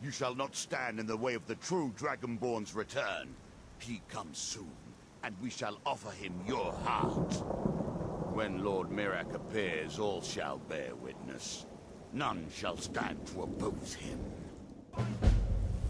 You shall not stand in the way of the true Dragonborn's return. He comes soon, and we shall offer him your heart. When Lord Mirac appears, all shall bear witness. None shall stand to oppose him.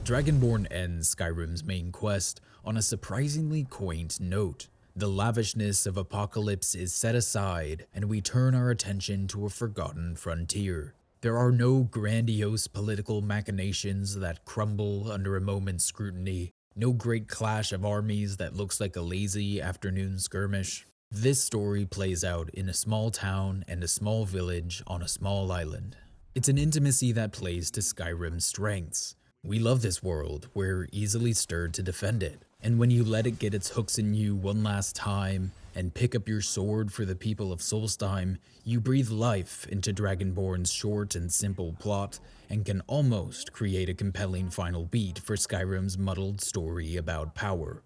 Dragonborn ends Skyrim's main quest on a surprisingly quaint note. The lavishness of Apocalypse is set aside, and we turn our attention to a forgotten frontier. There are no grandiose political machinations that crumble under a moment's scrutiny, no great clash of armies that looks like a lazy afternoon skirmish. This story plays out in a small town and a small village on a small island. It's an intimacy that plays to Skyrim's strengths. We love this world, we're easily stirred to defend it, and when you let it get its hooks in you one last time and pick up your sword for the people of Solstheim, you breathe life into Dragonborn's short and simple plot and can almost create a compelling final beat for Skyrim's muddled story about power.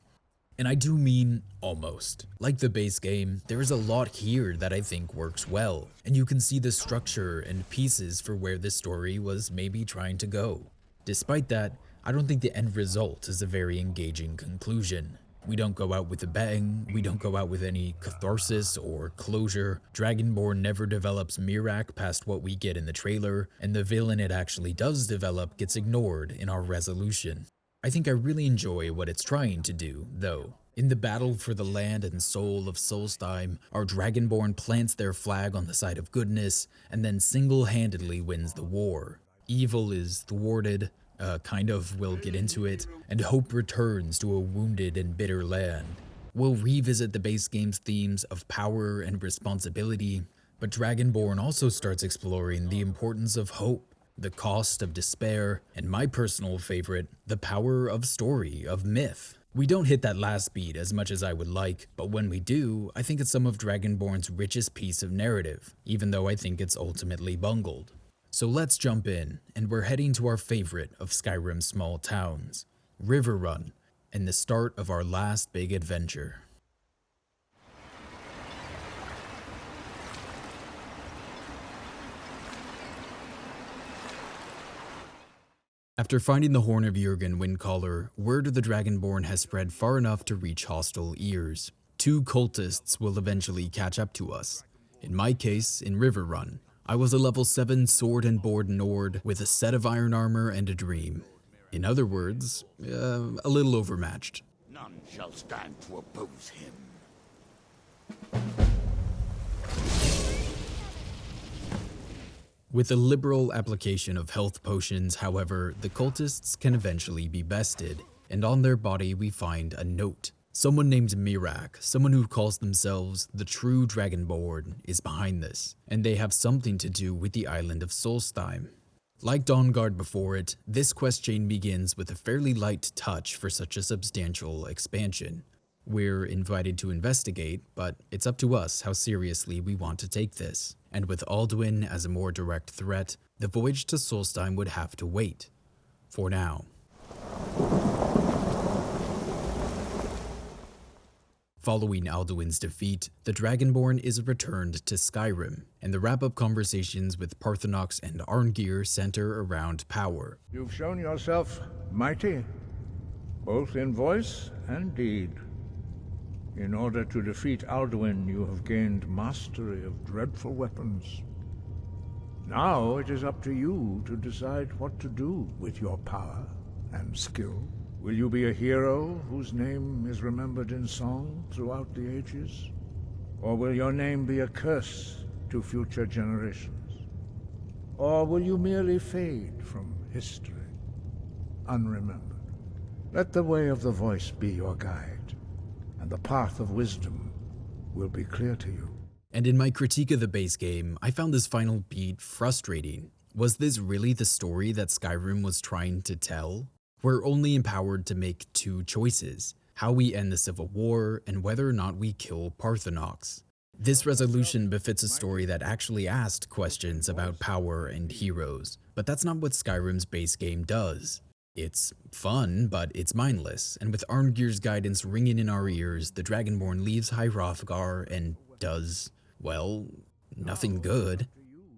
And I do mean almost. Like the base game, there is a lot here that I think works well, and you can see the structure and pieces for where this story was maybe trying to go. Despite that, I don't think the end result is a very engaging conclusion. We don't go out with a bang, we don't go out with any catharsis or closure, Dragonborn never develops Mirac past what we get in the trailer, and the villain it actually does develop gets ignored in our resolution. I think I really enjoy what it's trying to do, though. In the battle for the land and soul of Solstheim, our Dragonborn plants their flag on the side of goodness, and then single-handedly wins the war. Evil is thwarted, we'll get into it, and hope returns to a wounded and bitter land. We'll revisit the base game's themes of power and responsibility, but Dragonborn also starts exploring the importance of hope, the cost of despair, and my personal favorite, the power of story, of myth. We don't hit that last beat as much as I would like, but when we do, I think it's some of Dragonborn's richest piece of narrative, even though I think it's ultimately bungled. So let's jump in, and we're heading to our favorite of Skyrim's small towns, Riverrun, and the start of our last big adventure. After finding the Horn of Jurgen Windcaller, word of the Dragonborn has spread far enough to reach hostile ears. 2 cultists will eventually catch up to us. In my case, in Riverrun. I was a level 7 sword and board Nord with a set of iron armor and a dream. In other words, a little overmatched. None shall stand to oppose him. With a liberal application of health potions, however, the cultists can eventually be bested, and on their body we find a note. Someone named Mirac, someone who calls themselves the true Dragonborn, is behind this, and they have something to do with the island of Solstheim. Like Dawnguard before it, this quest chain begins with a fairly light touch for such a substantial expansion. We're invited to investigate, but it's up to us how seriously we want to take this. And with Alduin as a more direct threat, the voyage to Solstheim would have to wait. For now. Following Alduin's defeat, the Dragonborn is returned to Skyrim, and the wrap-up conversations with Parthenox and Arngeir center around power. You've shown yourself mighty, both in voice and deed. In order to defeat Alduin, you have gained mastery of dreadful weapons. Now it is up to you to decide what to do with your power and skill. Will you be a hero whose name is remembered in song throughout the ages? Or will your name be a curse to future generations? Or will you merely fade from history, unremembered? Let the way of the voice be your guide, and the path of wisdom will be clear to you. And in my critique of the base game, I found this final beat frustrating. Was this really the story that Skyrim was trying to tell? We're only empowered to make 2 choices, how we end the Civil War and whether or not we kill Parthenox. This resolution befits a story that actually asked questions about power and heroes, but that's not what Skyrim's base game does. It's fun, but it's mindless, and with Arngeir's guidance ringing in our ears, the Dragonborn leaves High Hrothgar and does, well, nothing good.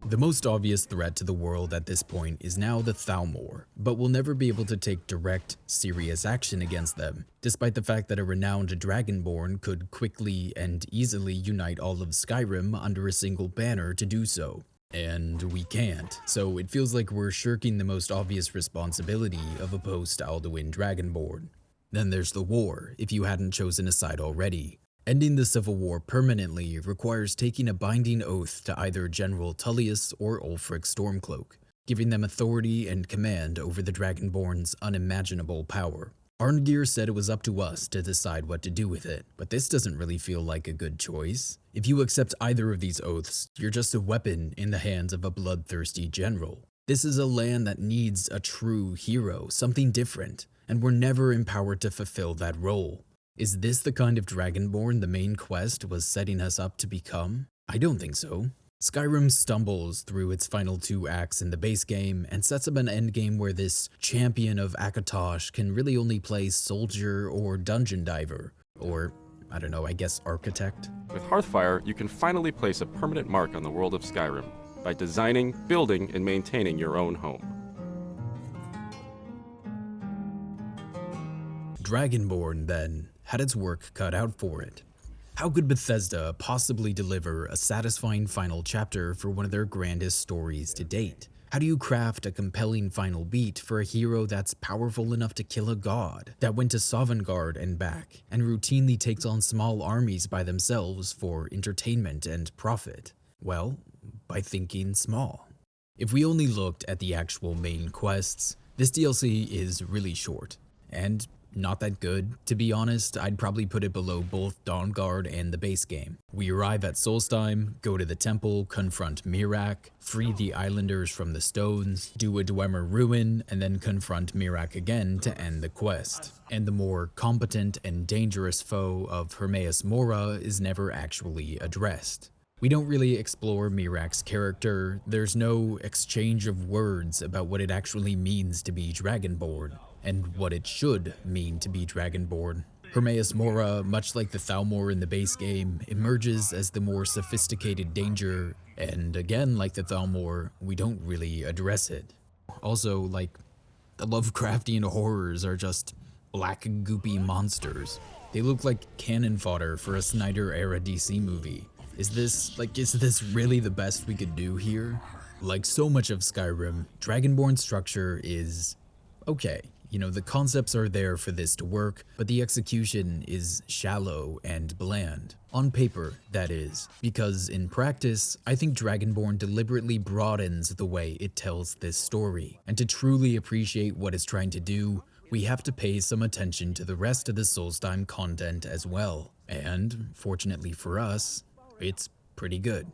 The most obvious threat to the world at this point is now the Thalmor, but we'll never be able to take direct, serious action against them, despite the fact that a renowned Dragonborn could quickly and easily unite all of Skyrim under a single banner to do so. And we can't, so it feels like we're shirking the most obvious responsibility of a post-Alduin Dragonborn. Then there's the war, if you hadn't chosen a side already. Ending the Civil War permanently requires taking a binding oath to either General Tullius or Ulfric Stormcloak, giving them authority and command over the Dragonborn's unimaginable power. Arngeir said it was up to us to decide what to do with it, but this doesn't really feel like a good choice. If you accept either of these oaths, you're just a weapon in the hands of a bloodthirsty general. This is a land that needs a true hero, something different, and we're never empowered to fulfill that role. Is this the kind of Dragonborn the main quest was setting us up to become? I don't think so. Skyrim stumbles through its final 2 acts in the base game and sets up an endgame where this champion of Akatosh can really only play soldier or dungeon diver, or, I don't know, I guess architect. With Hearthfire, you can finally place a permanent mark on the world of Skyrim by designing, building, and maintaining your own home. Dragonborn, then, had its work cut out for it. How could Bethesda possibly deliver a satisfying final chapter for one of their grandest stories to date? How do you craft a compelling final beat for a hero that's powerful enough to kill a god, that went to Sovngarde and back, and routinely takes on small armies by themselves for entertainment and profit? Well, by thinking small. If we only looked at the actual main quests, this DLC is really short, and not that good. To be honest, I'd probably put it below both Dawnguard and the base game. We arrive at Solstheim, go to the temple, confront Miraak, free the islanders from the stones, do a Dwemer ruin, and then confront Miraak again to end the quest. And the more competent and dangerous foe of Hermaeus Mora is never actually addressed. We don't really explore Miraak's character, there's no exchange of words about what it actually means to be Dragonborn, and what it should mean to be Dragonborn. Hermaeus Mora, much like the Thalmor in the base game, emerges as the more sophisticated danger, and again like the Thalmor, we don't really address it. Also, like, the Lovecraftian horrors are just black goopy monsters. They look like cannon fodder for a Snyder-era DC movie. Is this really the best we could do here? Like so much of Skyrim, Dragonborn's structure is okay. You know, the concepts are there for this to work, but the execution is shallow and bland. On paper, that is. Because in practice, I think Dragonborn deliberately broadens the way it tells this story. And to truly appreciate what it's trying to do, we have to pay some attention to the rest of the Solstheim content as well. And, fortunately for us, it's pretty good.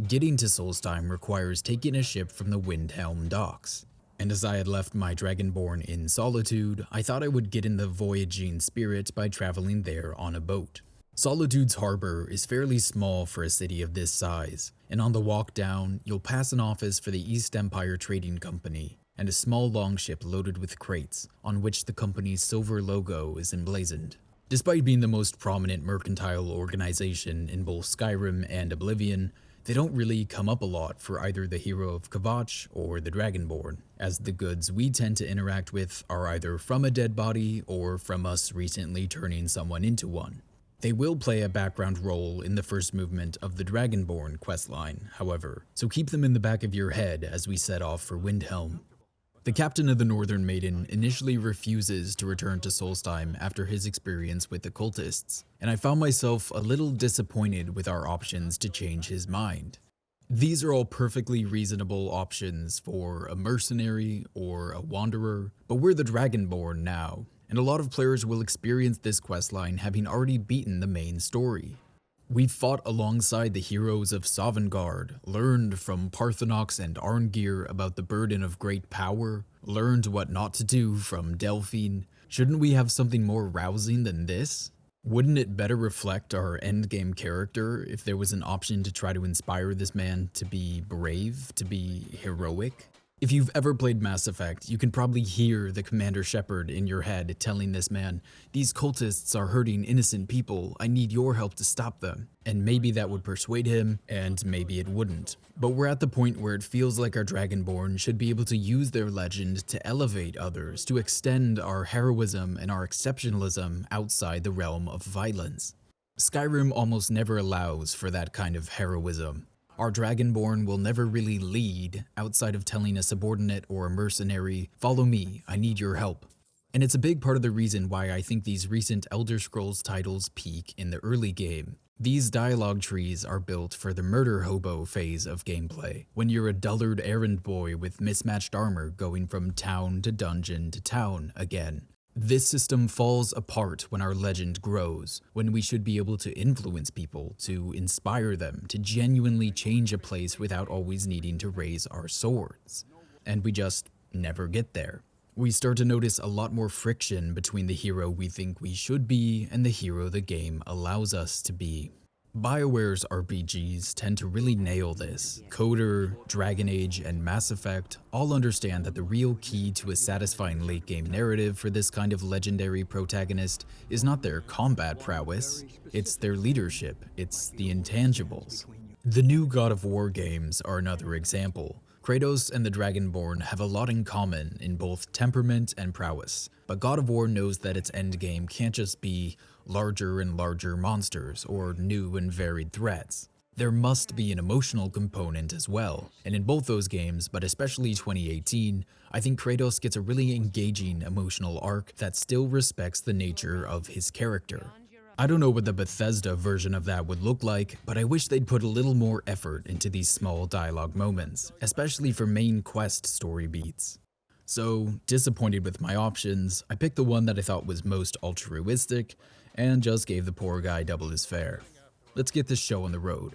Getting to Solstheim requires taking a ship from the Windhelm docks. And as I had left my Dragonborn in Solitude, I thought I would get in the voyaging spirit by traveling there on a boat. Solitude's harbor is fairly small for a city of this size, and on the walk down, you'll pass an office for the East Empire Trading Company, and a small longship loaded with crates, on which the company's silver logo is emblazoned. Despite being the most prominent mercantile organization in both Skyrim and Oblivion, they don't really come up a lot for either the hero of Kvatch or the Dragonborn, as the goods we tend to interact with are either from a dead body or from us recently turning someone into one. They will play a background role in the first movement of the Dragonborn questline, however, so keep them in the back of your head as we set off for Windhelm. The captain of the Northern Maiden initially refuses to return to Solstheim after his experience with the cultists, and I found myself a little disappointed with our options to change his mind. These are all perfectly reasonable options for a mercenary or a wanderer, but we're the Dragonborn now, and a lot of players will experience this questline having already beaten the main story. We've fought alongside the heroes of Sovngarde, learned from Parthenox and Arngeir about the burden of great power, learned what not to do from Delphine. Shouldn't we have something more rousing than this? Wouldn't it better reflect our endgame character if there was an option to try to inspire this man to be brave, to be heroic? If you've ever played Mass Effect, you can probably hear the Commander Shepard in your head telling this man, "These cultists are hurting innocent people, I need your help to stop them." And maybe that would persuade him, and maybe it wouldn't. But we're at the point where it feels like our Dragonborn should be able to use their legend to elevate others, to extend our heroism and our exceptionalism outside the realm of violence. Skyrim almost never allows for that kind of heroism. Our Dragonborn will never really lead outside of telling a subordinate or a mercenary, "Follow me, I need your help." And it's a big part of the reason why I think these recent Elder Scrolls titles peak in the early game. These dialogue trees are built for the murder hobo phase of gameplay, when you're a dullard errand boy with mismatched armor going from town to dungeon to town again. This system falls apart when our legend grows, when we should be able to influence people, to inspire them, to genuinely change a place without always needing to raise our swords. And we just never get there. We start to notice a lot more friction between the hero we think we should be and the hero the game allows us to be. BioWare's RPGs tend to really nail this. Coder, Dragon Age, and Mass Effect all understand that the real key to a satisfying late-game narrative for this kind of legendary protagonist is not their combat prowess, it's their leadership, it's the intangibles. The new God of War games are another example. Kratos and the Dragonborn have a lot in common in both temperament and prowess, but God of War knows that its endgame can't just be larger and larger monsters or new and varied threats. There must be an emotional component as well, and in both those games, but especially 2018, I think Kratos gets a really engaging emotional arc that still respects the nature of his character. I don't know what the Bethesda version of that would look like, but I wish they'd put a little more effort into these small dialogue moments, especially for main quest story beats. So, disappointed with my options, I picked the one that I thought was most altruistic, and just gave the poor guy double his fare. Let's get this show on the road.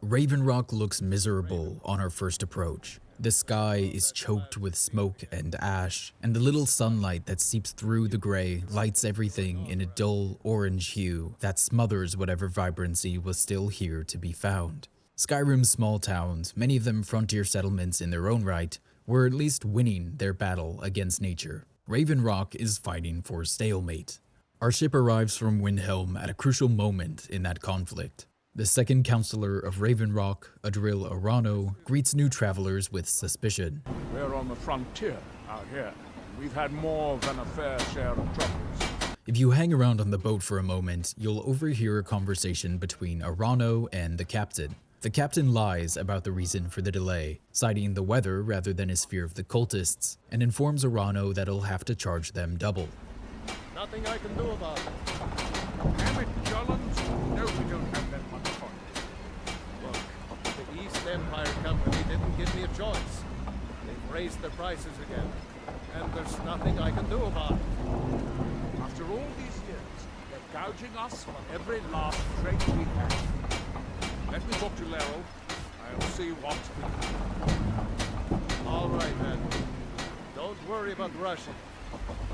Raven Rock looks miserable on our first approach. The sky is choked with smoke and ash, and the little sunlight that seeps through the gray lights everything in a dull orange hue that smothers whatever vibrancy was still here to be found. Skyrim's small towns, many of them frontier settlements in their own right, were at least winning their battle against nature. Raven Rock is fighting for stalemate. Our ship arrives from Windhelm at a crucial moment in that conflict. The second counselor of Raven Rock, Adril Arano, greets new travelers with suspicion. We're on the frontier out here. We've had more than a fair share of troubles. If you hang around on the boat for a moment, you'll overhear a conversation between Arano and the captain. The captain lies about the reason for the delay, citing the weather rather than his fear of the cultists, and informs Arano that he'll have to charge them double. Nothing I can do about it. Damn it, Jolland. No, we don't have that much fun. Look, the East Empire Company didn't give me a choice. They've raised their prices again, and there's nothing I can do about it. After all these years, they're gouging us for every last trait we have. Let me talk to Laryl. I'll see what we can do. All right, then. Don't worry about rushing.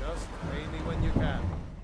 Just pay me when you can.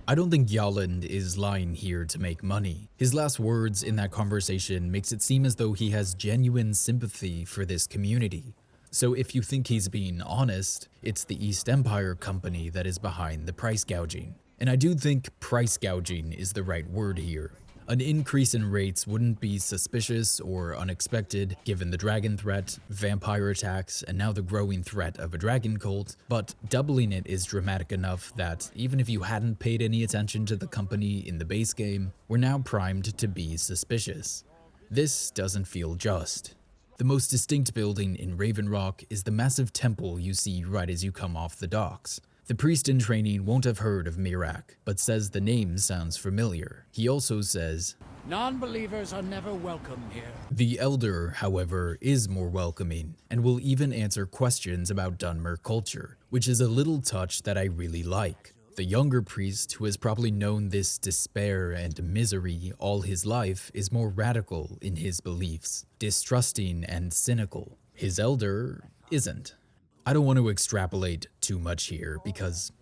I don't think Yalland is lying here to make money. His last words in that conversation makes it seem as though he has genuine sympathy for this community. So if you think he's being honest, it's the East Empire Company that is behind the price gouging. And I do think price gouging is the right word here. An increase in rates wouldn't be suspicious or unexpected given the dragon threat, vampire attacks, and now the growing threat of a dragon cult, but doubling it is dramatic enough that even if you hadn't paid any attention to the company in the base game, we're now primed to be suspicious. This doesn't feel just. The most distinct building in Raven Rock is the massive temple you see right as you come off the docks. The priest in training won't have heard of Miraak, but says the name sounds familiar. He also says, "Non-believers are never welcome here." The Elder, however, is more welcoming, and will even answer questions about Dunmer culture, which is a little touch that I really like. The younger priest, who has probably known this despair and misery all his life, is more radical in his beliefs, distrusting and cynical. His Elder isn't. I don't want to extrapolate too much here because,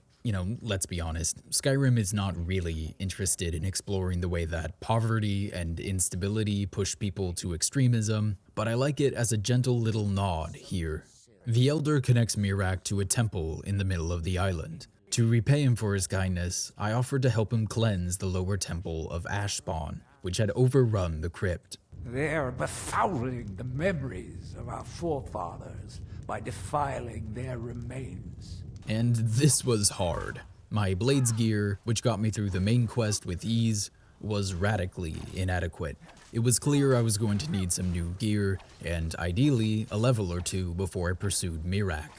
let's be honest, Skyrim is not really interested in exploring the way that poverty and instability push people to extremism, but I like it as a gentle little nod here. The Elder connects Mirak to a temple in the middle of the island. To repay him for his kindness, I offered to help him cleanse the lower temple of Ashspawn, which had overrun the crypt. They are befouling the memories of our forefathers by defiling their remains. And this was hard. My Blades gear, which got me through the main quest with ease, was radically inadequate. It was clear I was going to need some new gear, and ideally a level or two before I pursued Mirak.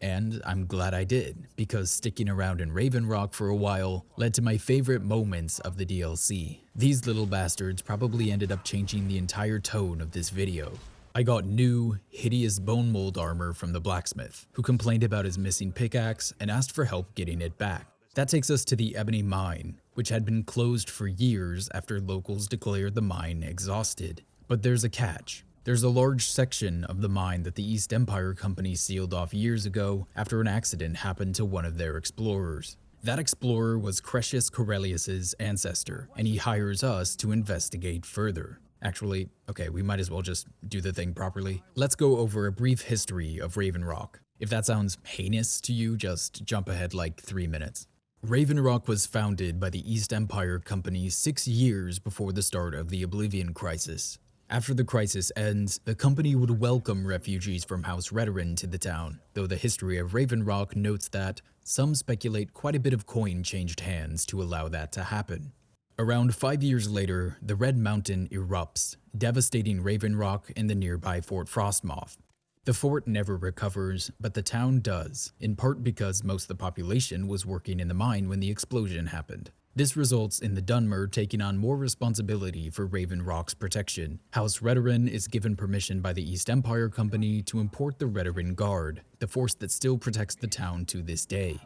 And I'm glad I did, because sticking around in Raven Rock for a while led to my favorite moments of the DLC. These little bastards probably ended up changing the entire tone of this video. I got new, hideous bone mold armor from the blacksmith, who complained about his missing pickaxe and asked for help getting it back. That takes us to the Ebony Mine, which had been closed for years after locals declared the mine exhausted. But there's a catch. There's a large section of the mine that the East Empire Company sealed off years ago after an accident happened to one of their explorers. That explorer was Crescius Corellius's ancestor, and he hires us to investigate further. Actually, okay, we might as well just do the thing properly. Let's go over a brief history of Raven Rock. If that sounds heinous to you, just jump ahead like 3 minutes. Raven Rock was founded by the East Empire Company 6 years before the start of the Oblivion crisis. After the crisis ends, the company would welcome refugees from House Redoran to the town, though the history of Raven Rock notes that some speculate quite a bit of coin changed hands to allow that to happen. Around 5 years later, the Red Mountain erupts, devastating Raven Rock and the nearby Fort Frostmoth. The fort never recovers, but the town does, in part because most of the population was working in the mine when the explosion happened. This results in the Dunmer taking on more responsibility for Raven Rock's protection. House Redoran is given permission by the East Empire Company to import the Redoran Guard, the force that still protects the town to this day.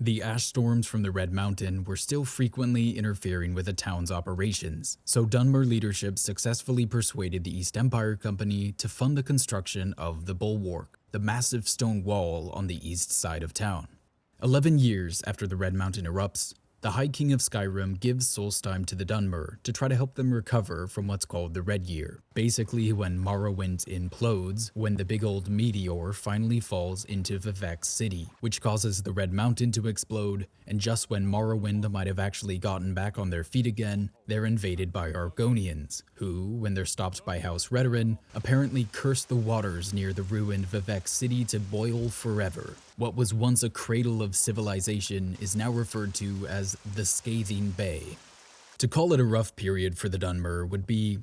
The ash storms from the Red Mountain were still frequently interfering with the town's operations, so Dunmer leadership successfully persuaded the East Empire Company to fund the construction of the Bulwark, the massive stone wall on the east side of town. 11 years after the Red Mountain erupts, the High King of Skyrim gives Solstheim to the Dunmer to try to help them recover from what's called the Red Year. Basically when Morrowind implodes, when the big old meteor finally falls into Vivec City, which causes the Red Mountain to explode, and just when Morrowind might have actually gotten back on their feet again, they're invaded by Argonians, who, when they're stopped by House Redoran, apparently curse the waters near the ruined Vivec City to boil forever. What was once a cradle of civilization is now referred to as the Scathing Bay. To call it a rough period for the Dunmer would be,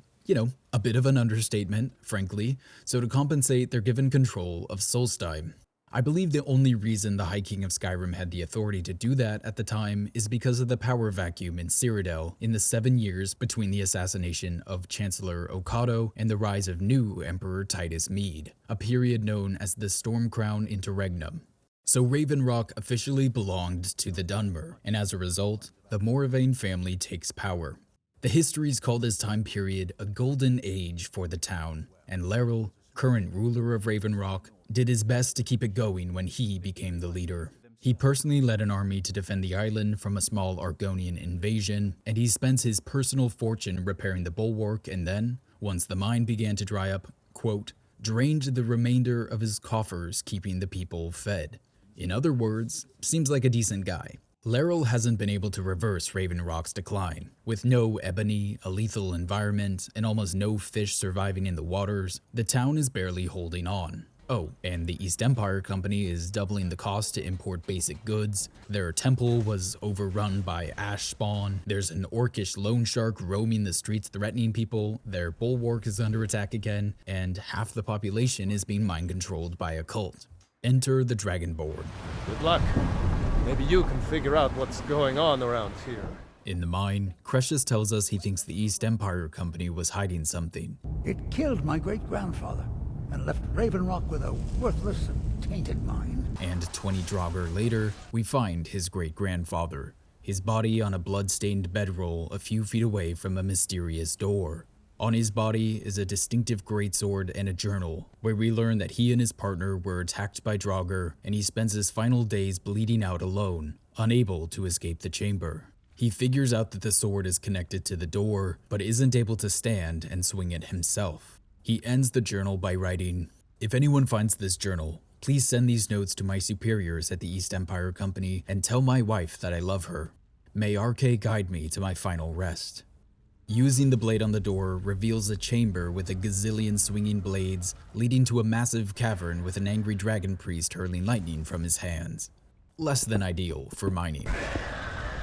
a bit of an understatement, frankly, so to compensate, they're given control of Solstheim. I believe the only reason the High King of Skyrim had the authority to do that at the time is because of the power vacuum in Cyrodiil in the 7 years between the assassination of Chancellor Okado and the rise of new Emperor Titus Mede, a period known as the Stormcrown Interregnum. So Raven Rock officially belonged to the Dunmer, and as a result, the Morvain family takes power. The histories call this time period a golden age for the town, and Laeral, current ruler of Raven Rock, did his best to keep it going when he became the leader. He personally led an army to defend the island from a small Argonian invasion, and he spent his personal fortune repairing the bulwark and then, once the mine began to dry up, quote, drained the remainder of his coffers keeping the people fed. In other words, seems like a decent guy. Laeral hasn't been able to reverse Raven Rock's decline. With no ebony, a lethal environment, and almost no fish surviving in the waters, the town is barely holding on. Oh, and the East Empire Company is doubling the cost to import basic goods. Their temple was overrun by ash spawn. There's an orcish loan shark roaming the streets threatening people. Their bulwark is under attack again, and half the population is being mind-controlled by a cult. Enter the Dragonborn. Good luck. Maybe you can figure out what's going on around here. In the mine, Crescius tells us he thinks the East Empire Company was hiding something. It killed my great-grandfather and left Raven Rock with a worthless and tainted mine. And 20 Draugr later, we find his great-grandfather, his body on a blood-stained bedroll a few feet away from a mysterious door. On his body is a distinctive greatsword and a journal, where we learn that he and his partner were attacked by Draugr, and he spends his final days bleeding out alone, unable to escape the chamber. He figures out that the sword is connected to the door, but isn't able to stand and swing it himself. He ends the journal by writing, "If anyone finds this journal, Please send these notes to my superiors at the East Empire Company and tell my wife that I love her. May Arche guide me to my final rest. Using the blade on the door reveals a chamber with a gazillion swinging blades leading to a massive cavern with an angry dragon priest hurling lightning from his hands. Less than ideal for mining.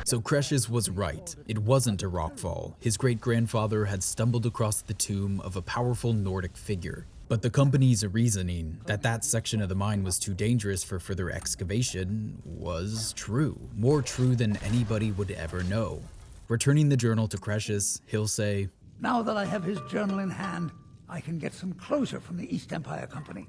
So Cresius was right. It wasn't a rockfall. His great-grandfather had stumbled across the tomb of a powerful Nordic figure. But the company's reasoning that that section of the mine was too dangerous for further excavation was true. More true than anybody would ever know. Returning the journal to Cresius, he'll say, Now that I have his journal in hand, I can get some closure from the East Empire Company.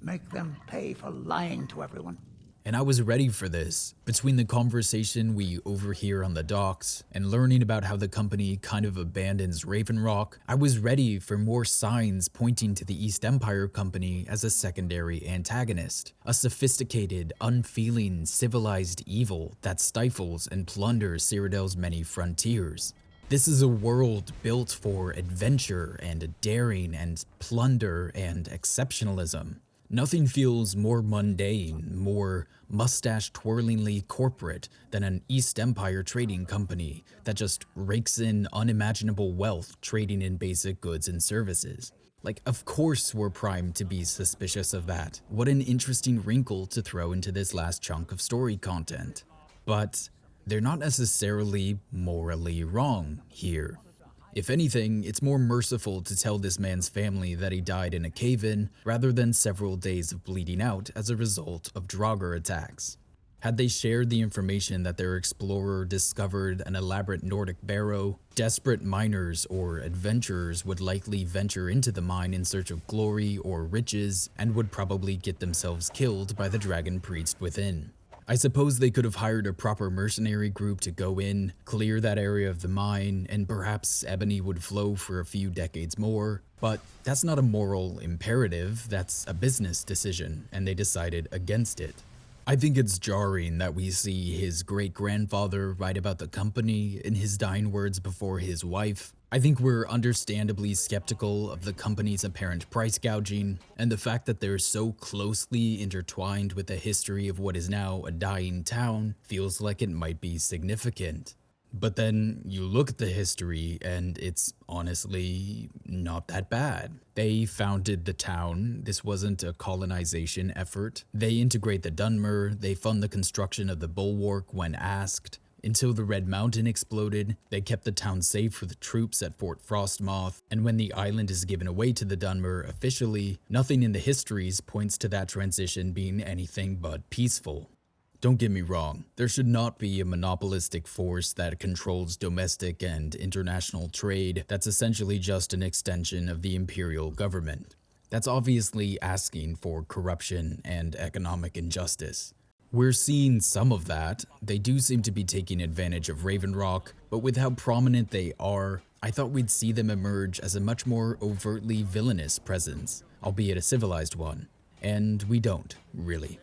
Make them pay for lying to everyone. and I was ready for this. Between the conversation we overhear on the docks and learning about how the company kind of abandons Raven Rock, I was ready for more signs pointing to the East Empire Company as a secondary antagonist, a sophisticated, unfeeling, civilized evil that stifles and plunders Cyrodiil's many frontiers. This is a world built for adventure and daring and plunder and exceptionalism. Nothing feels more mundane, more mustache-twirlingly corporate than an East Empire trading company that just rakes in unimaginable wealth trading in basic goods and services. Like, of course we're primed to be suspicious of that. What an interesting wrinkle to throw into this last chunk of story content. But they're not necessarily morally wrong here. If anything, it's more merciful to tell this man's family that he died in a cave-in rather than several days of bleeding out as a result of Draugr attacks. Had they shared the information that their explorer discovered an elaborate Nordic barrow, desperate miners or adventurers would likely venture into the mine in search of glory or riches and would probably get themselves killed by the dragon priest within. I suppose they could have hired a proper mercenary group to go in, clear that area of the mine, and perhaps ebony would flow for a few decades more. But that's not a moral imperative, that's a business decision, and they decided against it. I think it's jarring that we see his great-grandfather write about the company in his dying words before his wife. I think we're understandably skeptical of the company's apparent price gouging, and the fact that they're so closely intertwined with the history of what is now a dying town feels like it might be significant. But then you look at the history and it's honestly not that bad. They founded the town. This wasn't a colonization effort. They integrate the Dunmer. They fund the construction of the bulwark when asked. Until the Red Mountain exploded, they kept the town safe for the troops at Fort Frostmoth, and when the island is given away to the Dunmer officially, nothing in the histories points to that transition being anything but peaceful. Don't get me wrong, there should not be a monopolistic force that controls domestic and international trade that's essentially just an extension of the imperial government. That's obviously asking for corruption and economic injustice. We're seeing some of that. They do seem to be taking advantage of Raven Rock, but with how prominent they are, I thought we'd see them emerge as a much more overtly villainous presence, albeit a civilized one. And we don't, really.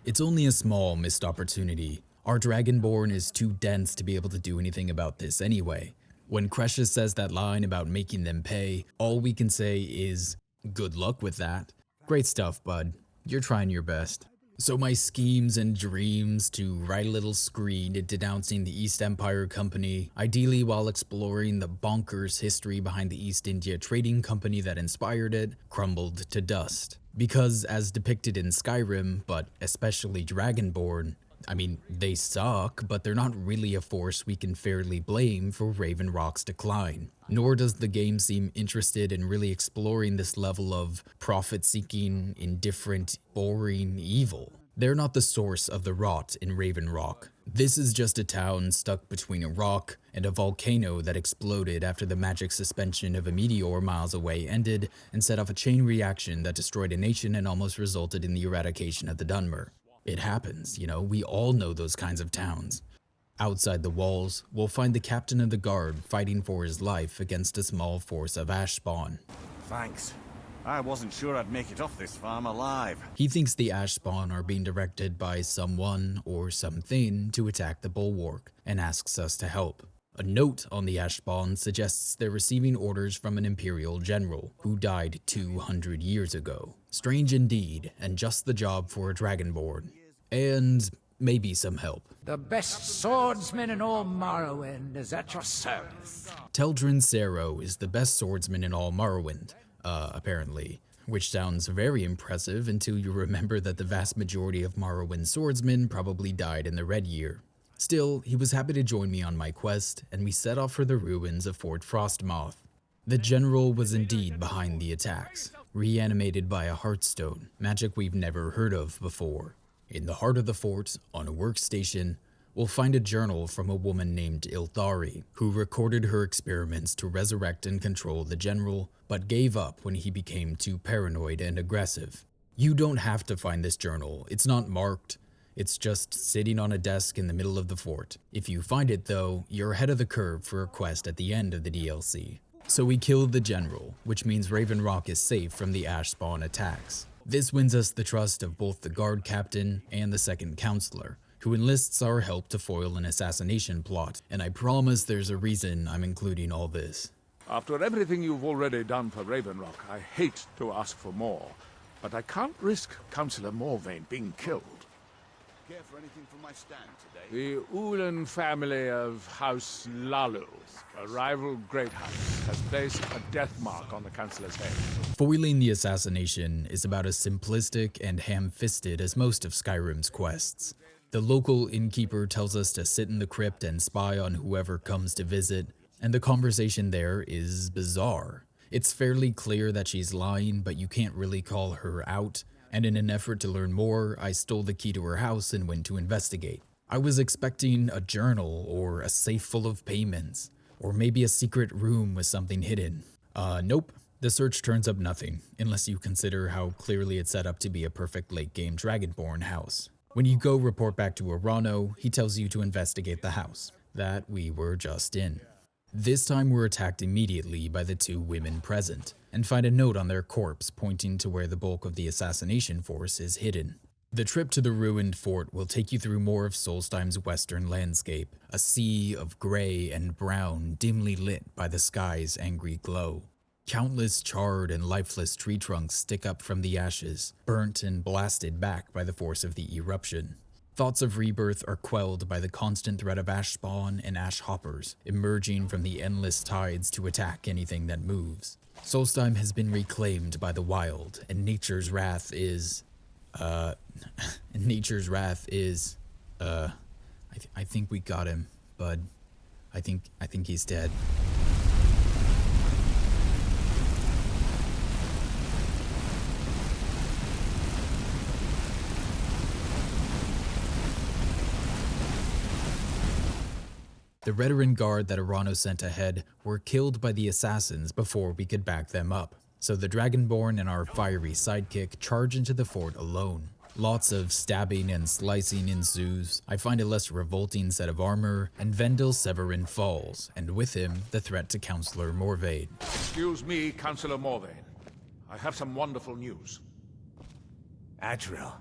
It's only a small missed opportunity. Our Dragonborn is too dense to be able to do anything about this anyway. When Cresius says that line about making them pay, all we can say is, good luck with that. Great stuff, bud. You're trying your best. So my schemes and dreams to write a little screen denouncing the East Empire Company, ideally while exploring the bonkers history behind the East India Trading Company that inspired it, crumbled to dust. Because as depicted in Skyrim, but especially Dragonborn, I mean, they suck, but they're not really a force we can fairly blame for Raven Rock's decline. Nor does the game seem interested in really exploring this level of profit-seeking, indifferent, boring evil. They're not the source of the rot in Raven Rock. This is just a town stuck between a rock and a volcano that exploded after the magic suspension of a meteor miles away ended and set off a chain reaction that destroyed a nation and almost resulted in the eradication of the Dunmer. It happens, you know, we all know those kinds of towns. Outside the walls, we'll find the captain of the guard fighting for his life against a small force of ash spawn. Thanks. I wasn't sure I'd make it off this farm alive. He thinks the ash spawn are being directed by someone or something to attack the bulwark and asks us to help. A note on the ash spawn suggests they're receiving orders from an Imperial general who died 200 years ago. Strange indeed, and just the job for a Dragonborn. And maybe some help. The best swordsman in all Morrowind is at your service. Teldrin Sero is the best swordsman in all Morrowind, apparently. Which sounds very impressive until you remember that the vast majority of Morrowind swordsmen probably died in the Red Year. Still, he was happy to join me on my quest, and we set off for the ruins of Fort Frostmoth. The general was indeed behind the attacks, reanimated by a heartstone, magic we've never heard of before. In the heart of the fort, on a workstation, we'll find a journal from a woman named Ilthari, who recorded her experiments to resurrect and control the general, but gave up when he became too paranoid and aggressive. You don't have to find this journal, it's not marked. It's just sitting on a desk in the middle of the fort. If you find it though, you're ahead of the curve for a quest at the end of the DLC. So we killed the general, which means Raven Rock is safe from the ash spawn attacks. This wins us the trust of both the guard captain and the second counselor, who enlists our help to foil an assassination plot, and I promise there's a reason I'm including all this. After everything you've already done for Raven Rock, I hate to ask for more, but I can't risk Councillor Morvain being killed. Care for anything from my stand today? The Ulan family of House Lalu, a rival great house, has placed a death mark on the Councillor's head. Foiling the assassination is about as simplistic and ham-fisted as most of Skyrim's quests. The local innkeeper tells us to sit in the crypt and spy on whoever comes to visit, and the conversation there is bizarre. It's fairly clear that she's lying, but you can't really call her out, and in an effort to learn more, I stole the key to her house and went to investigate. I was expecting a journal, or a safe full of payments, or maybe a secret room with something hidden. Nope. The search turns up nothing, unless you consider how clearly it's set up to be a perfect late-game Dragonborn house. When you go report back to Arano, he tells you to investigate the house that we were just in. This time we're attacked immediately by the two women present, and find a note on their corpse pointing to where the bulk of the assassination force is hidden. The trip to the ruined fort will take you through more of Solstheim's western landscape, a sea of gray and brown dimly lit by the sky's angry glow. Countless charred and lifeless tree trunks stick up from the ashes, burnt and blasted back by the force of the eruption. Thoughts of rebirth are quelled by the constant threat of ash spawn and ash hoppers, emerging from the endless tides to attack anything that moves. Solstheim has been reclaimed by the wild, and nature's wrath is... I think we got him, bud. I think he's dead. The Redoran guard that Arano sent ahead were killed by the assassins before we could back them up, so the Dragonborn and our fiery sidekick charge into the fort alone. Lots of stabbing and slicing ensues. I find a less revolting set of armor, and Vendel Severin falls, and with him, the threat to Councillor Morvain. Excuse me, Councillor Morvain. I have some wonderful news. Adriel,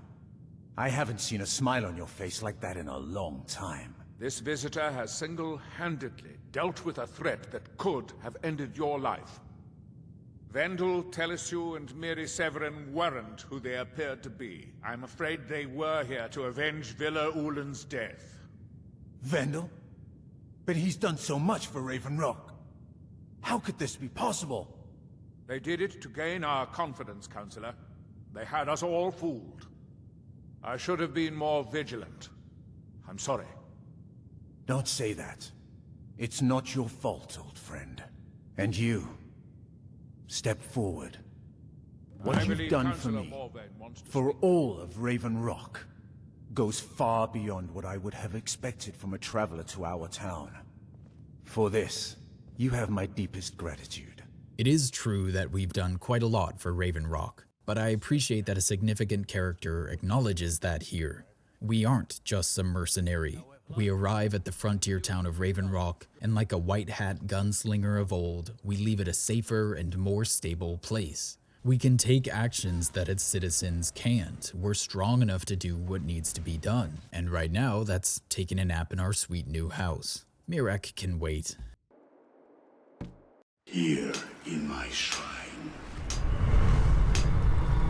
I haven't seen a smile on your face like that in a long time. This visitor has single-handedly dealt with a threat that could have ended your life. Vendel, Telesue, and Miri Severin weren't who they appeared to be. I'm afraid they were here to avenge Villa Ulan's death. Vendel? But he's done so much for Raven Rock. How could this be possible? They did it to gain our confidence, Counselor. They had us all fooled. I should have been more vigilant. I'm sorry. Don't say that. It's not your fault, old friend. And you, step forward. What you've done for me, for all of Raven Rock, goes far beyond what I would have expected from a traveler to our town. For this, you have my deepest gratitude. It is true that we've done quite a lot for Raven Rock, but I appreciate that a significant character acknowledges that here. We aren't just some mercenary. We arrive at the frontier town of Raven Rock, and like a white hat gunslinger of old, we leave it a safer and more stable place. We can take actions that its citizens can't. We're strong enough to do what needs to be done, and right now that's taking a nap in our sweet new house. Mirak can wait. Here in my shrine,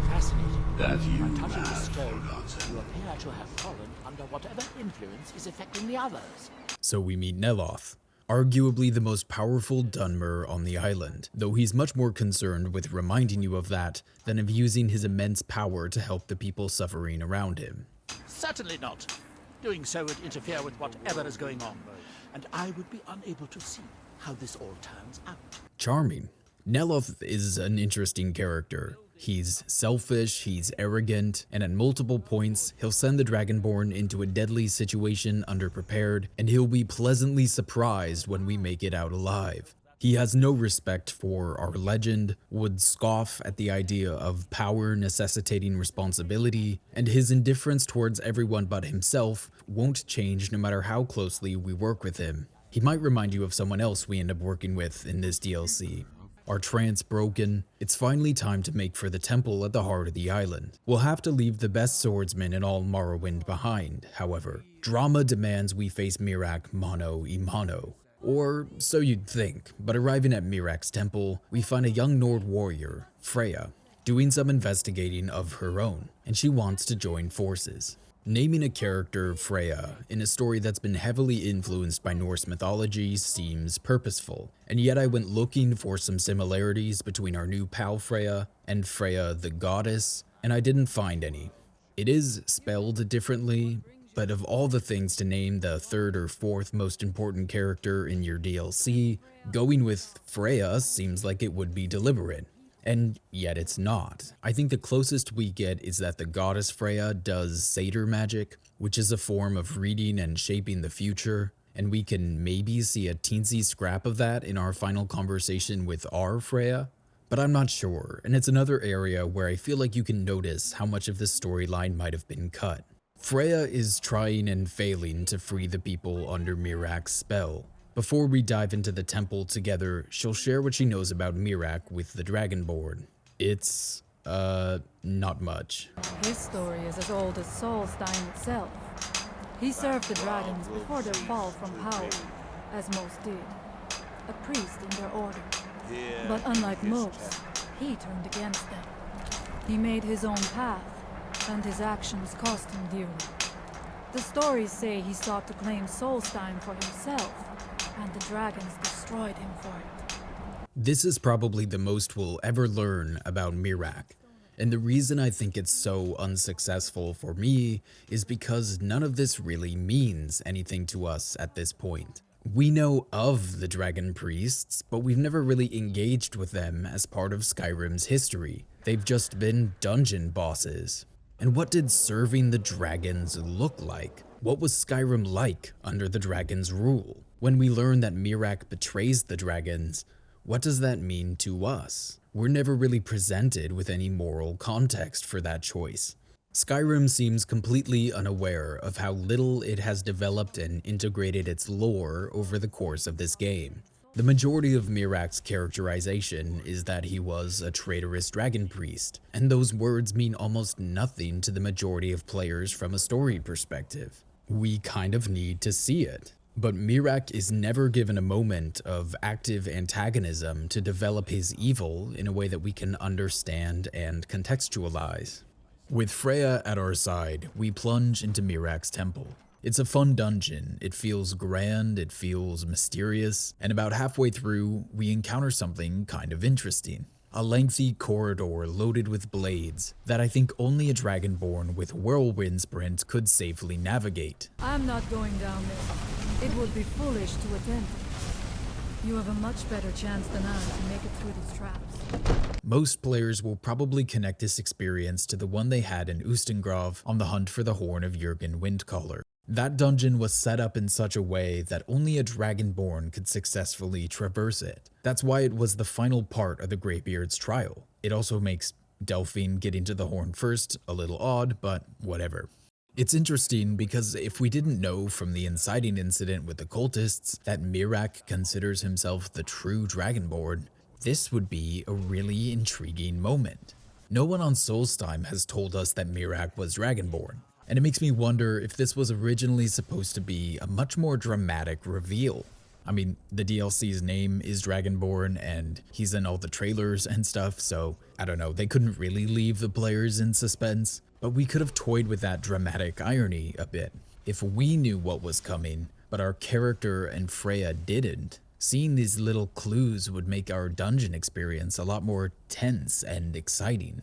Fascinating. that you By touching the have stone, forgotten. you appear to have fallen under whatever influence is affecting the others. So we meet Neloth, arguably the most powerful Dunmer on the island, though he's much more concerned with reminding you of that than of using his immense power to help the people suffering around him. Certainly not. Doing so would interfere with whatever is going on, and I would be unable to see how this all turns out. Charming. Neloth is an interesting character. He's selfish, he's arrogant, and at multiple points, he'll send the Dragonborn into a deadly situation underprepared, and he'll be pleasantly surprised when we make it out alive. He has no respect for our legend, would scoff at the idea of power necessitating responsibility, and his indifference towards everyone but himself won't change no matter how closely we work with him. He might remind you of someone else we end up working with in this DLC. Our trance broken, it's finally time to make for the temple at the heart of the island. We'll have to leave the best swordsman in all Morrowind behind, however. Drama demands we face Mirak mano a mano. Or so you'd think, but arriving at Mirak's temple, we find a young Nord warrior, Freya, doing some investigating of her own, and she wants to join forces. Naming a character Freya in a story that's been heavily influenced by Norse mythology seems purposeful, and yet I went looking for some similarities between our new pal Freya and Freya the goddess, and I didn't find any. It is spelled differently, but of all the things to name the third or fourth most important character in your DLC, going with Freya seems like it would be deliberate. And yet it's not. I think the closest we get is that the goddess Freya does satyr magic, which is a form of reading and shaping the future, and we can maybe see a teensy scrap of that in our final conversation with our Freya, but I'm not sure, and it's another area where I feel like you can notice how much of this storyline might have been cut. Freya is trying and failing to free the people under Mirak's spell. Before we dive into the temple together, she'll share what she knows about Mirak with the Dragonborn. It's, not much. His story is as old as Solstheim itself. He served the dragons before their fall from power, as most did. A priest in their order. But unlike most, he turned against them. He made his own path, and his actions cost him dearly. The stories say he sought to claim Solstheim for himself, and the dragons destroyed him for it. This is probably the most we'll ever learn about Mirak, and the reason I think it's so unsuccessful for me is because none of this really means anything to us at this point. We know of the dragon priests, but we've never really engaged with them as part of Skyrim's history. They've just been dungeon bosses. And what did serving the dragons look like? What was Skyrim like under the dragons' rule? When we learn that Mirak betrays the dragons, what does that mean to us? We're never really presented with any moral context for that choice. Skyrim seems completely unaware of how little it has developed and integrated its lore over the course of this game. The majority of Mirak's characterization is that he was a traitorous dragon priest, and those words mean almost nothing to the majority of players from a story perspective. We kind of need to see it. But Mirak is never given a moment of active antagonism to develop his evil in a way that we can understand and contextualize. With Freya at our side, we plunge into Mirak's temple. It's a fun dungeon, it feels grand, it feels mysterious, and about halfway through, we encounter something kind of interesting. A lengthy corridor loaded with blades that I think only a Dragonborn with Whirlwind Sprint could safely navigate. I'm not going down there. It would be foolish to attempt it. You have a much better chance than I to make it through these traps. Most players will probably connect this experience to the one they had in Ustengrav on the hunt for the Horn of Jurgen Windcaller. That dungeon was set up in such a way that only a Dragonborn could successfully traverse it. That's why it was the final part of the Greybeard's trial. It also makes Delphine getting to the horn first a little odd, but whatever. It's interesting because if we didn't know from the inciting incident with the cultists that Mirak considers himself the true Dragonborn, this would be a really intriguing moment. No one on Solstheim has told us that Mirak was Dragonborn. And it makes me wonder if this was originally supposed to be a much more dramatic reveal. I mean, the DLC's name is Dragonborn, and he's in all the trailers and stuff, so I don't know, they couldn't really leave the players in suspense, but we could have toyed with that dramatic irony a bit. If we knew what was coming, but our character and Freya didn't, seeing these little clues would make our dungeon experience a lot more tense and exciting.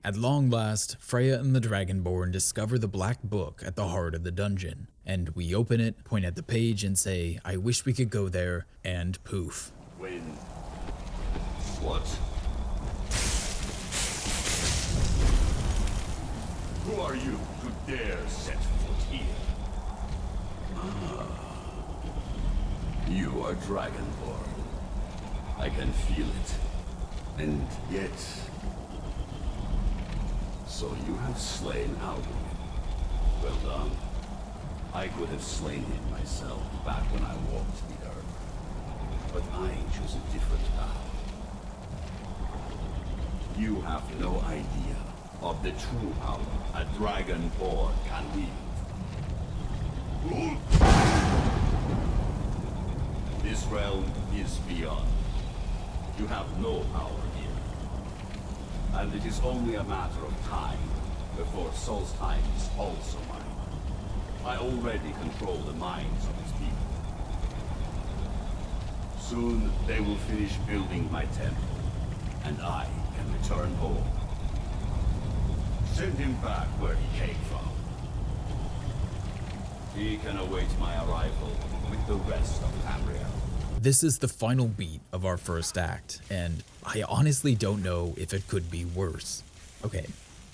At long last, Freya and the Dragonborn discover the black book at the heart of the dungeon, and we open it, point at the page, and say, "I wish we could go there," and poof. When? What? Who are you to dare set foot here? You are Dragonborn. I can feel it. And yet... So you have slain Alduin. Well done. I could have slain him myself back when I walked the earth. But I chose a different path. You have no idea of the true power a Dragonborn can wield. This realm is beyond. You have no power here. And it is only a matter of time before Solstheim is also mine. I already control the minds of his people. Soon they will finish building my temple, and I can return home. Send him back where he came from. He can await my arrival with the rest of Tamriel. This is the final beat of our first act, and I honestly don't know if it could be worse. Okay,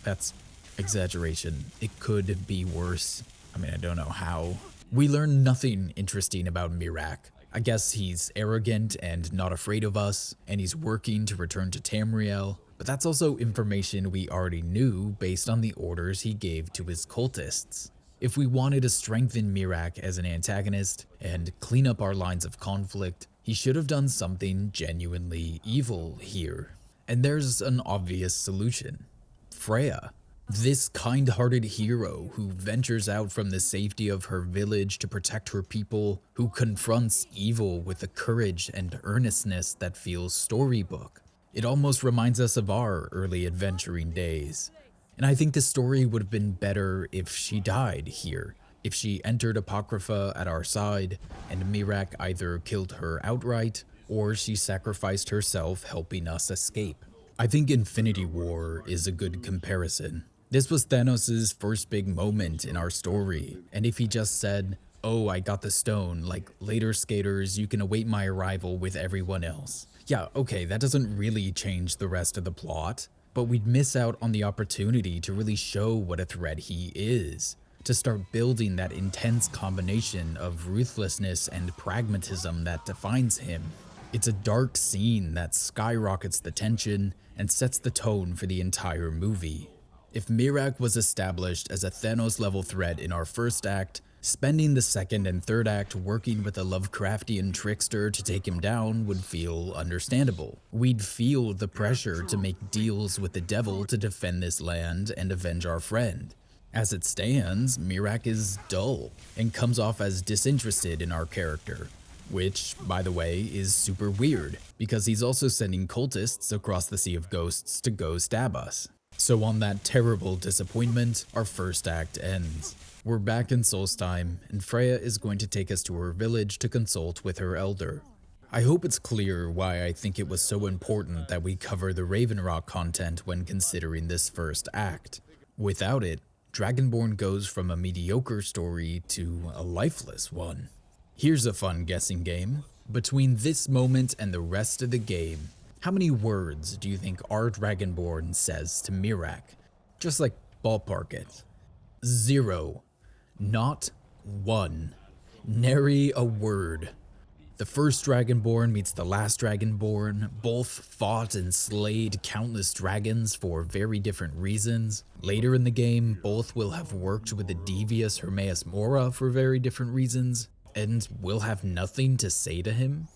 that's exaggeration. It could be worse. I mean, I don't know how. We learn nothing interesting about Miraak. I guess he's arrogant and not afraid of us, and he's working to return to Tamriel, but that's also information we already knew based on the orders he gave to his cultists. If we wanted to strengthen Miraak as an antagonist and clean up our lines of conflict, he should have done something genuinely evil here. And there's an obvious solution. Freya. This kind-hearted hero who ventures out from the safety of her village to protect her people, who confronts evil with the courage and earnestness that feels storybook. It almost reminds us of our early adventuring days. And I think the story would have been better if she died here, if she entered Apocrypha at our side, and Miraak either killed her outright, or she sacrificed herself helping us escape. I think Infinity War is a good comparison. This was Thanos' first big moment in our story, and if he just said, "Oh, I got the stone, like later skaters, you can await my arrival with everyone else." Yeah, okay, that doesn't really change the rest of the plot, but we'd miss out on the opportunity to really show what a threat he is, to start building that intense combination of ruthlessness and pragmatism that defines him. It's a dark scene that skyrockets the tension and sets the tone for the entire movie. If Miraak was established as a Thanos-level threat in our first act, spending the second and third act working with a Lovecraftian trickster to take him down would feel understandable. We'd feel the pressure to make deals with the devil to defend this land and avenge our friend. As it stands, Miraak is dull and comes off as disinterested in our character, which, by the way, is super weird because he's also sending cultists across the Sea of Ghosts to go stab us. So on that terrible disappointment, our first act ends. We're back in Solstheim, and Freya is going to take us to her village to consult with her elder. I hope it's clear why I think it was so important that we cover the Raven Rock content when considering this first act. Without it, Dragonborn goes from a mediocre story to a lifeless one. Here's a fun guessing game. Between this moment and the rest of the game, how many words do you think our Dragonborn says to Miraak? Just like ballpark it. 0. Not one. Nary a word. The first Dragonborn meets the last Dragonborn. Both fought and slayed countless dragons for very different reasons. Later in the game, both will have worked with the devious Hermaeus Mora for very different reasons, and will have nothing to say to him.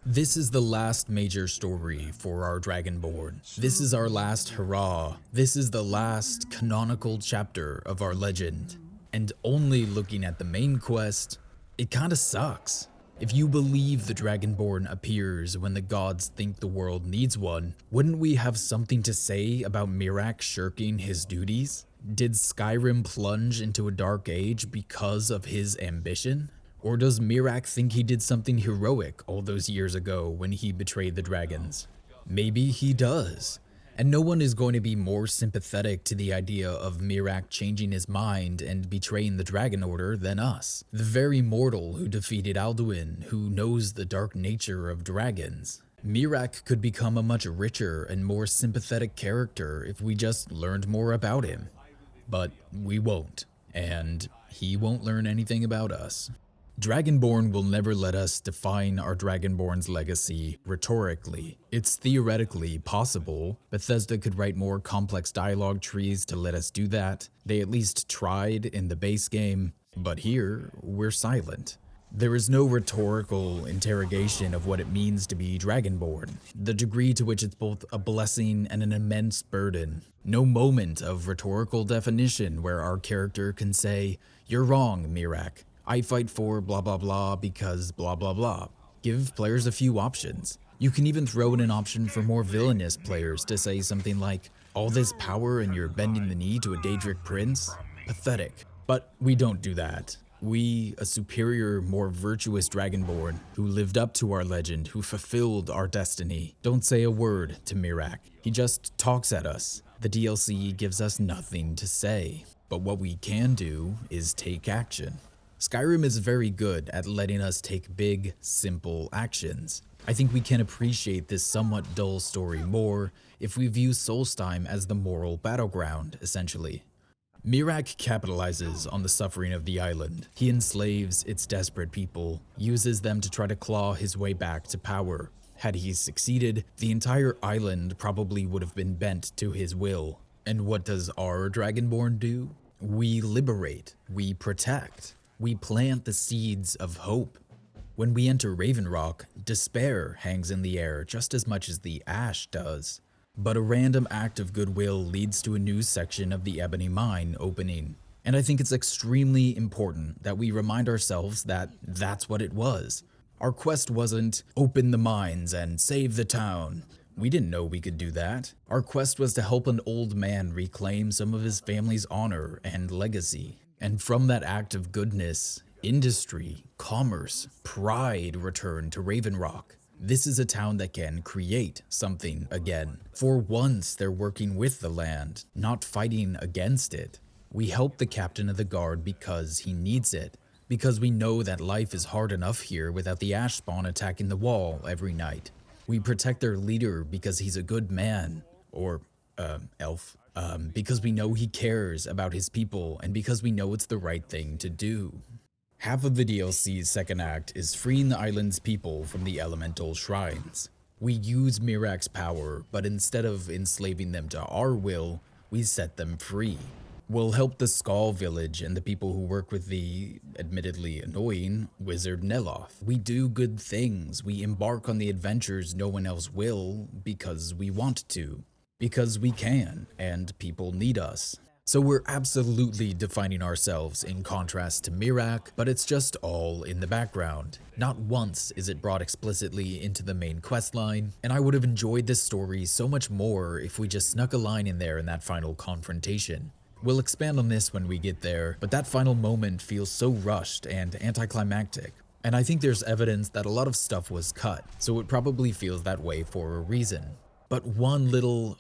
This is the last major story for our Dragonborn. This is our last hurrah. This is the last canonical chapter of our legend. And only looking at the main quest, it kinda sucks. If you believe the Dragonborn appears when the gods think the world needs one, wouldn't we have something to say about Miraak shirking his duties? Did Skyrim plunge into a dark age because of his ambition? Or does Miraak think he did something heroic all those years ago when he betrayed the dragons? Maybe he does. And no one is going to be more sympathetic to the idea of Miraak changing his mind and betraying the Dragon Order than us. The very mortal who defeated Alduin, who knows the dark nature of dragons. Miraak could become a much richer and more sympathetic character if we just learned more about him. But we won't, and he won't learn anything about us. Dragonborn will never let us define our Dragonborn's legacy rhetorically. It's theoretically possible. Bethesda could write more complex dialogue trees to let us do that. They at least tried in the base game, but here, we're silent. There is no rhetorical interrogation of what it means to be Dragonborn, the degree to which it's both a blessing and an immense burden. No moment of rhetorical definition where our character can say, "You're wrong, Miraak. I fight for blah blah blah because blah blah blah." Give players a few options. You can even throw in an option for more villainous players to say something like, "All this power and you're bending the knee to a Daedric prince? Pathetic." But we don't do that. We, a superior, more virtuous Dragonborn, who lived up to our legend, who fulfilled our destiny, don't say a word to Miraak. He just talks at us. The DLC gives us nothing to say. But what we can do is take action. Skyrim is very good at letting us take big, simple actions. I think we can appreciate this somewhat dull story more if we view Solstheim as the moral battleground, essentially. Miraak capitalizes on the suffering of the island. He enslaves its desperate people, uses them to try to claw his way back to power. Had he succeeded, the entire island probably would have been bent to his will. And what does our Dragonborn do? We liberate, we protect. We plant the seeds of hope. When we enter Ravenrock, despair hangs in the air just as much as the ash does. But a random act of goodwill leads to a new section of the Ebony Mine opening. And I think it's extremely important that we remind ourselves that that's what it was. Our quest wasn't open the mines and save the town. We didn't know we could do that. Our quest was to help an old man reclaim some of his family's honor and legacy. And from that act of goodness, industry, commerce, pride returned to Ravenrock. This is a town that can create something again. For once, they're working with the land, not fighting against it. We help the captain of the guard because he needs it, because we know that life is hard enough here without the ash spawn attacking the wall every night. We protect their leader because he's a good man, or, elf. Because we know he cares about his people and because we know it's the right thing to do. Half of the DLC's second act is freeing the island's people from the elemental shrines. We use Miraak's power, but instead of enslaving them to our will, we set them free. We'll help the Skull village and the people who work with the, admittedly annoying, wizard Neloth. We do good things. We embark on the adventures no one else will because we want to. Because we can, and people need us. So we're absolutely defining ourselves in contrast to Miraak, but it's just all in the background. Not once is it brought explicitly into the main questline, and I would have enjoyed this story so much more if we just snuck a line in there in that final confrontation. We'll expand on this when we get there, but that final moment feels so rushed and anticlimactic. And I think there's evidence that a lot of stuff was cut, so it probably feels that way for a reason. But one little,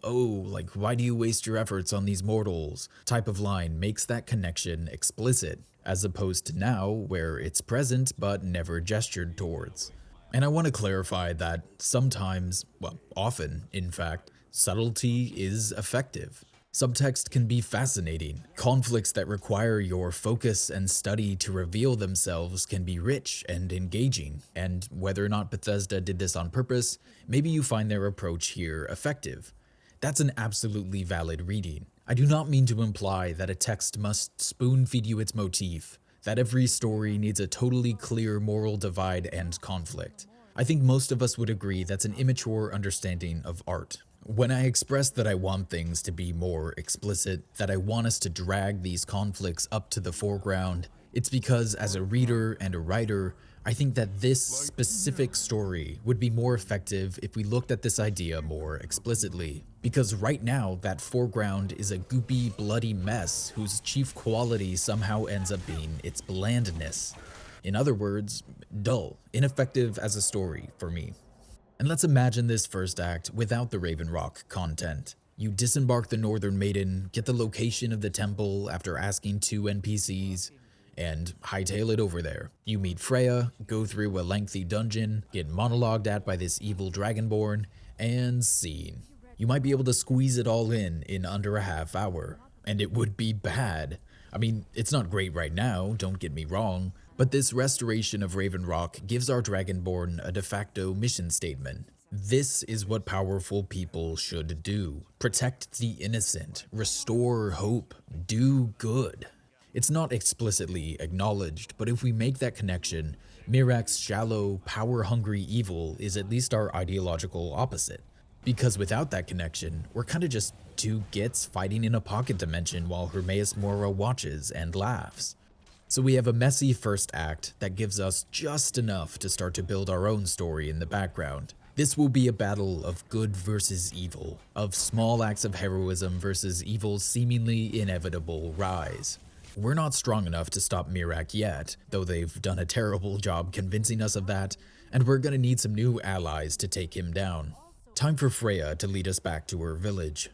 why do you waste your efforts on these mortals type of line makes that connection explicit, as opposed to now where it's present but never gestured towards. And I want to clarify that sometimes, often in fact, subtlety is effective. Subtext can be fascinating. Conflicts that require your focus and study to reveal themselves can be rich and engaging, and whether or not Bethesda did this on purpose, maybe you find their approach here effective. That's an absolutely valid reading. I do not mean to imply that a text must spoon-feed you its motif, that every story needs a totally clear moral divide and conflict. I think most of us would agree that's an immature understanding of art, When I express that I want things to be more explicit, that I want us to drag these conflicts up to the foreground, it's because as a reader and a writer, I think that this specific story would be more effective if we looked at this idea more explicitly. Because right now, that foreground is a goopy, bloody mess whose chief quality somehow ends up being its blandness. In other words, dull, ineffective as a story for me. And let's imagine this first act without the Raven Rock content. You disembark the Northern Maiden, get the location of the temple after asking 2 NPCs, and hightail it over there. You meet Freya, go through a lengthy dungeon, get monologued at by this evil Dragonborn, and scene. You might be able to squeeze it all in under a half hour. And it would be bad. I mean, it's not great right now, don't get me wrong, but this restoration of Raven Rock gives our Dragonborn a de facto mission statement. This is what powerful people should do. Protect the innocent, restore hope, do good. It's not explicitly acknowledged, but if we make that connection, Mirak's shallow, power-hungry evil is at least our ideological opposite. Because without that connection, we're kinda just 2 gits fighting in a pocket dimension while Hermaeus Mora watches and laughs. So we have a messy first act that gives us just enough to start to build our own story in the background. This will be a battle of good versus evil, of small acts of heroism versus evil's seemingly inevitable rise. We're not strong enough to stop Mirak yet, though they've done a terrible job convincing us of that, and we're gonna need some new allies to take him down. Time for Freya to lead us back to her village.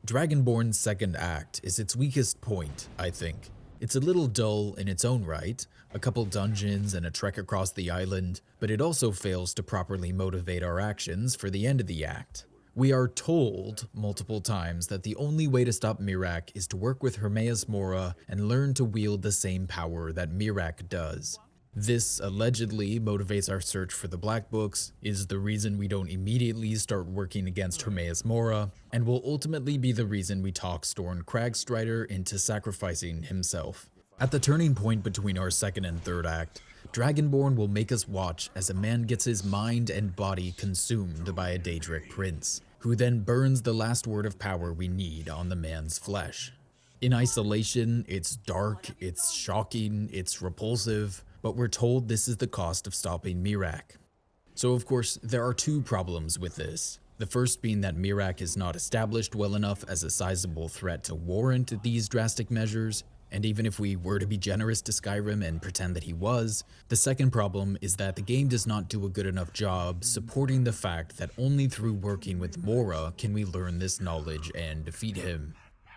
Dragonborn's second act is its weakest point, I think. It's a little dull in its own right, a couple dungeons and a trek across the island, but it also fails to properly motivate our actions for the end of the act. We are told multiple times that the only way to stop Mirak is to work with Hermaeus Mora and learn to wield the same power that Mirak does. This allegedly motivates our search for the Black Books, is the reason we don't immediately start working against Hermaeus Mora, and will ultimately be the reason we talk Storn Cragstrider into sacrificing himself. At the turning point between our second and third act, Dragonborn will make us watch as a man gets his mind and body consumed by a Daedric prince, who then burns the last word of power we need on the man's flesh. In isolation, it's dark, it's shocking, it's repulsive, but we're told this is the cost of stopping Mirak. So of course, there are 2 problems with this. The first being that Mirak is not established well enough as a sizable threat to warrant these drastic measures, and even if we were to be generous to Skyrim and pretend that he was, the second problem is that the game does not do a good enough job supporting the fact that only through working with Mora can we learn this knowledge and defeat him.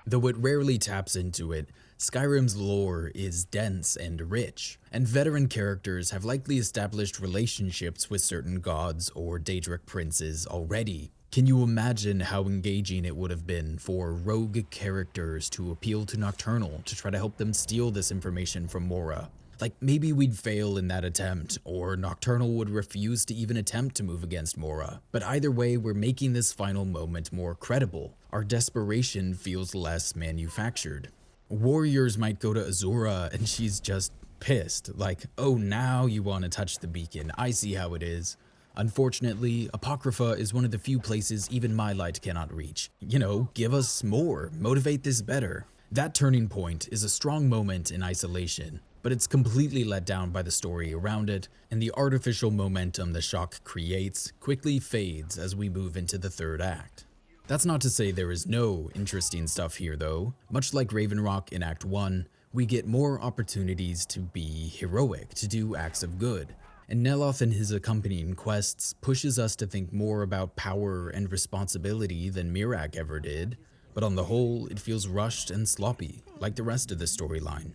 Though it rarely taps into it, Skyrim's lore is dense and rich, and veteran characters have likely established relationships with certain gods or Daedric princes already. Can you imagine how engaging it would have been for rogue characters to appeal to Nocturnal to try to help them steal this information from Mora? Like, maybe we'd fail in that attempt, or Nocturnal would refuse to even attempt to move against Mora. But either way, we're making this final moment more credible. Our desperation feels less manufactured. Warriors might go to Azura and she's just pissed, like, oh, now you want to touch the beacon, I see how it is. Unfortunately, Apocrypha is one of the few places even my light cannot reach. You know, give us more, motivate this better. That turning point is a strong moment in isolation, but it's completely let down by the story around it, and the artificial momentum the shock creates quickly fades as we move into the third act. That's not to say there is no interesting stuff here though. Much like Raven Rock in Act 1, we get more opportunities to be heroic, to do acts of good. And Neloth and his accompanying quests pushes us to think more about power and responsibility than Mirak ever did, but on the whole, it feels rushed and sloppy, like the rest of the storyline.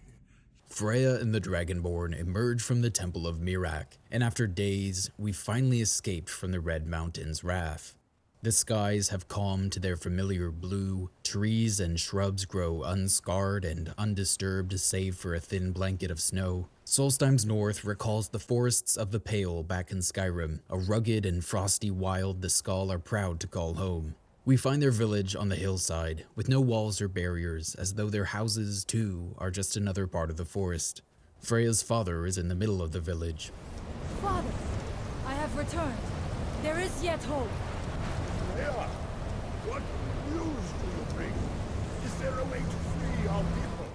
Freya and the Dragonborn emerge from the Temple of Mirak, and after days, we finally escaped from the Red Mountain's wrath. The skies have calmed to their familiar blue, trees and shrubs grow unscarred and undisturbed save for a thin blanket of snow. Solstheim's north recalls the forests of the Pale back in Skyrim, a rugged and frosty wild the Skull are proud to call home. We find their village on the hillside, with no walls or barriers, as though their houses, too, are just another part of the forest. Freya's father is in the middle of the village. Father, I have returned. There is yet hope. Freya, what news do you bring? Is there a way to free our people?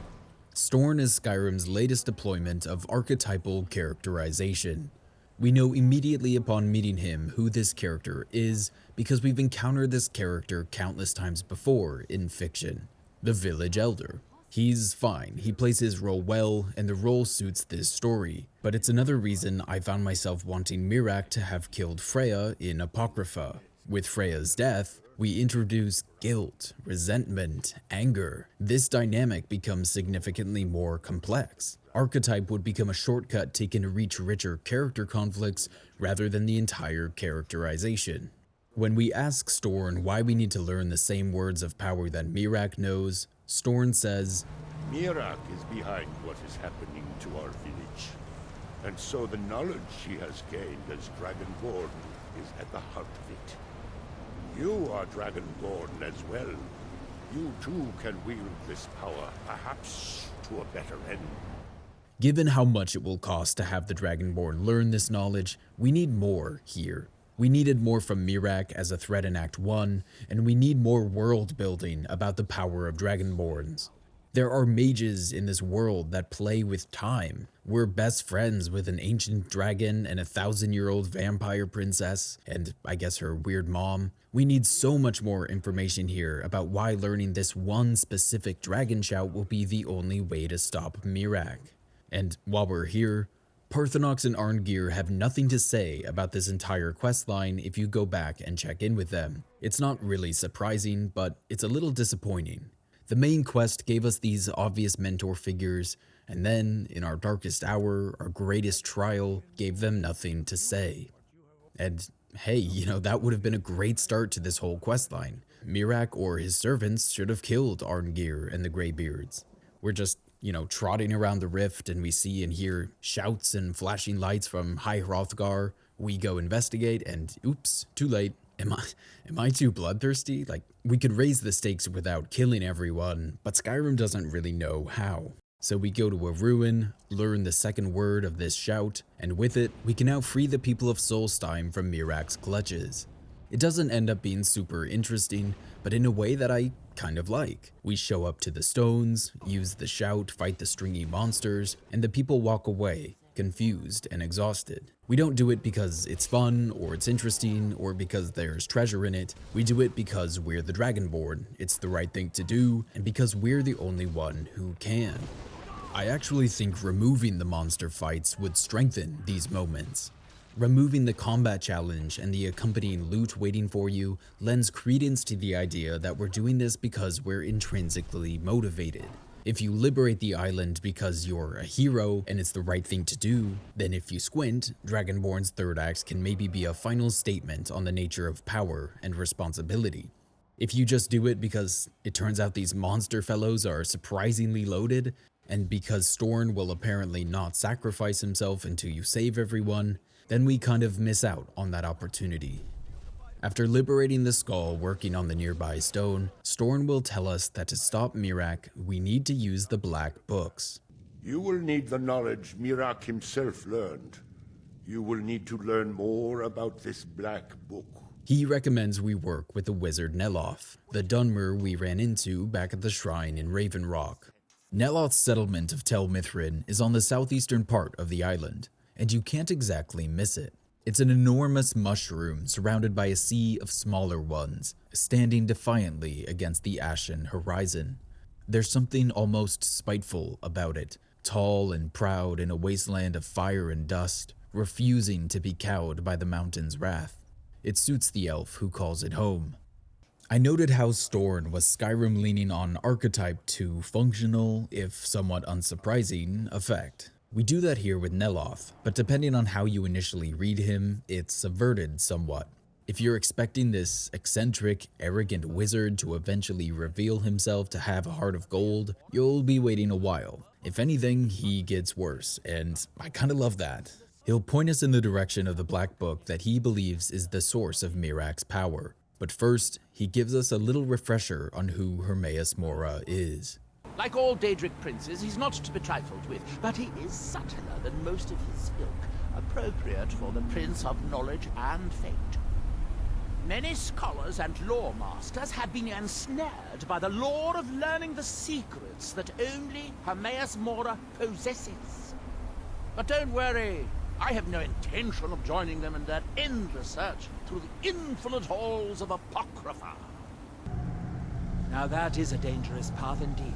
Storn is Skyrim's latest deployment of archetypal characterization. We know immediately upon meeting him who this character is because we've encountered this character countless times before in fiction. The village elder. He's fine, he plays his role well, and the role suits this story, but it's another reason I found myself wanting Miraak to have killed Freya in Apocrypha. With Freya's death, we introduce guilt, resentment, anger. This dynamic becomes significantly more complex. Archetype would become a shortcut taken to reach richer character conflicts rather than the entire characterization. When we ask Storn why we need to learn the same words of power that Miraak knows, Storn says, Miraak is behind what is happening to our village. And so the knowledge she has gained as Dragonborn is at the heart of it. You are Dragonborn as well. You too can wield this power, perhaps to a better end. Given how much it will cost to have the Dragonborn learn this knowledge, we need more here. We needed more from Miraak as a threat in Act 1, and we need more world building about the power of Dragonborns. There are mages in this world that play with time. We're best friends with an ancient dragon and a 1,000-year-old vampire princess, and I guess her weird mom. We need so much more information here about why learning this one specific dragon shout will be the only way to stop Miraak. And while we're here, Parthenox and Arngeir have nothing to say about this entire questline if you go back and check in with them. It's not really surprising, but it's a little disappointing. The main quest gave us these obvious mentor figures, and then, in our darkest hour, our greatest trial, gave them nothing to say. And hey, that would have been a great start to this whole questline. Miraak or his servants should have killed Arngeir and the Greybeards. We're just trotting around the rift and we see and hear shouts and flashing lights from High Hrothgar. We go investigate and oops, too late. Am I too bloodthirsty? Like, we could raise the stakes without killing everyone, but Skyrim doesn't really know how. So we go to a ruin, learn the second word of this shout, and with it, we can now free the people of Solstheim from Miraak's clutches. It doesn't end up being super interesting, but in a way that I kind of like. We show up to the stones, use the shout, fight the stringy monsters, and the people walk away, confused and exhausted. We don't do it because it's fun, or it's interesting, or because there's treasure in it. We do it because we're the Dragonborn, it's the right thing to do, and because we're the only one who can. I actually think removing the monster fights would strengthen these moments. Removing the combat challenge and the accompanying loot waiting for you lends credence to the idea that we're doing this because we're intrinsically motivated. If you liberate the island because you're a hero and it's the right thing to do, then if you squint, Dragonborn's third act can maybe be a final statement on the nature of power and responsibility. If you just do it because it turns out these monster fellows are surprisingly loaded, and because Storn will apparently not sacrifice himself until you save everyone, then we kind of miss out on that opportunity. After liberating the skull working on the nearby stone, Storn will tell us that to stop Miraak, we need to use the Black Books. You will need the knowledge Miraak himself learned. You will need to learn more about this Black Book. He recommends we work with the wizard Neloth, the Dunmer we ran into back at the shrine in Raven Rock. Neloth's settlement of Tel Mithrin is on the southeastern part of the island, and you can't exactly miss it. It's an enormous mushroom surrounded by a sea of smaller ones, standing defiantly against the ashen horizon. There's something almost spiteful about it, tall and proud in a wasteland of fire and dust, refusing to be cowed by the mountain's wrath. It suits the elf who calls it home. I noted how Storn was Skyrim leaning on archetype to functional, if somewhat unsurprising, effect. We do that here with Neloth, but depending on how you initially read him, it's subverted somewhat. If you're expecting this eccentric, arrogant wizard to eventually reveal himself to have a heart of gold, you'll be waiting a while. If anything, he gets worse, and I kinda love that. He'll point us in the direction of the Black Book that he believes is the source of Miraak's power. But first, he gives us a little refresher on who Hermaeus Mora is. Like all Daedric princes, he's not to be trifled with, but he is subtler than most of his ilk, appropriate for the Prince of Knowledge and Fate. Many scholars and lore masters have been ensnared by the lure of learning the secrets that only Hermaeus Mora possesses. But don't worry, I have no intention of joining them in their endless search through the infinite halls of Apocrypha. Now that is a dangerous path indeed.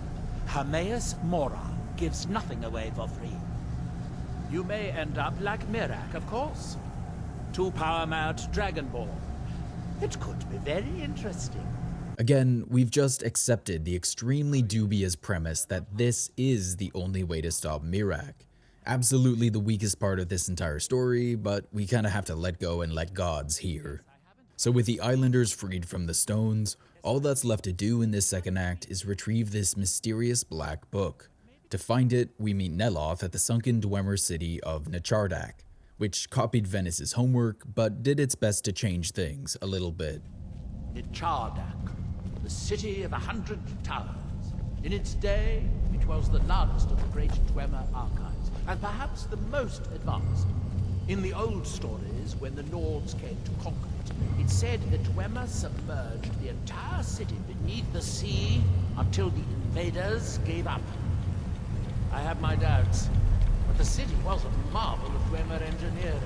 Hermaeus Mora gives nothing away for free. You may end up like Mirak, of course. 2-power-mad Dragonborn. It could be very interesting. Again, we've just accepted the extremely dubious premise that this is the only way to stop Mirak. Absolutely the weakest part of this entire story, but we kinda have to let go and let gods here. So with the islanders freed from the stones, all that's left to do in this second act is retrieve this mysterious black book. To find it, we meet Neloth at the sunken Dwemer city of Nechardak, which copied Venice's homework, but did its best to change things a little bit. Nechardak, the city of 100 towers. In its day, it was the largest of the great Dwemer archives, and perhaps the most advanced. In the old stories, when the Nords came to conquer it, it said that Dwemer submerged the entire city beneath the sea until the invaders gave up. I have my doubts, but the city was a marvel of Dwemer engineering,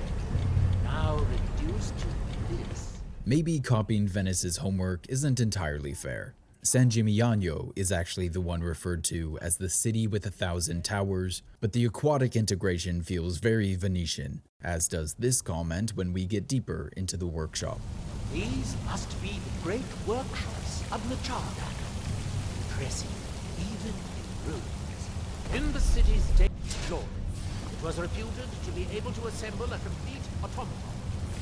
now reduced to this. Maybe copying Venice's homework isn't entirely fair. San Gimignano is actually the one referred to as the city with 1,000 towers, but the aquatic integration feels very Venetian, as does this comment when we get deeper into the workshop. These must be the great workshops of Nechardak. Impressive, even in ruins. In the city's day of glory, it was reputed to be able to assemble a complete automaton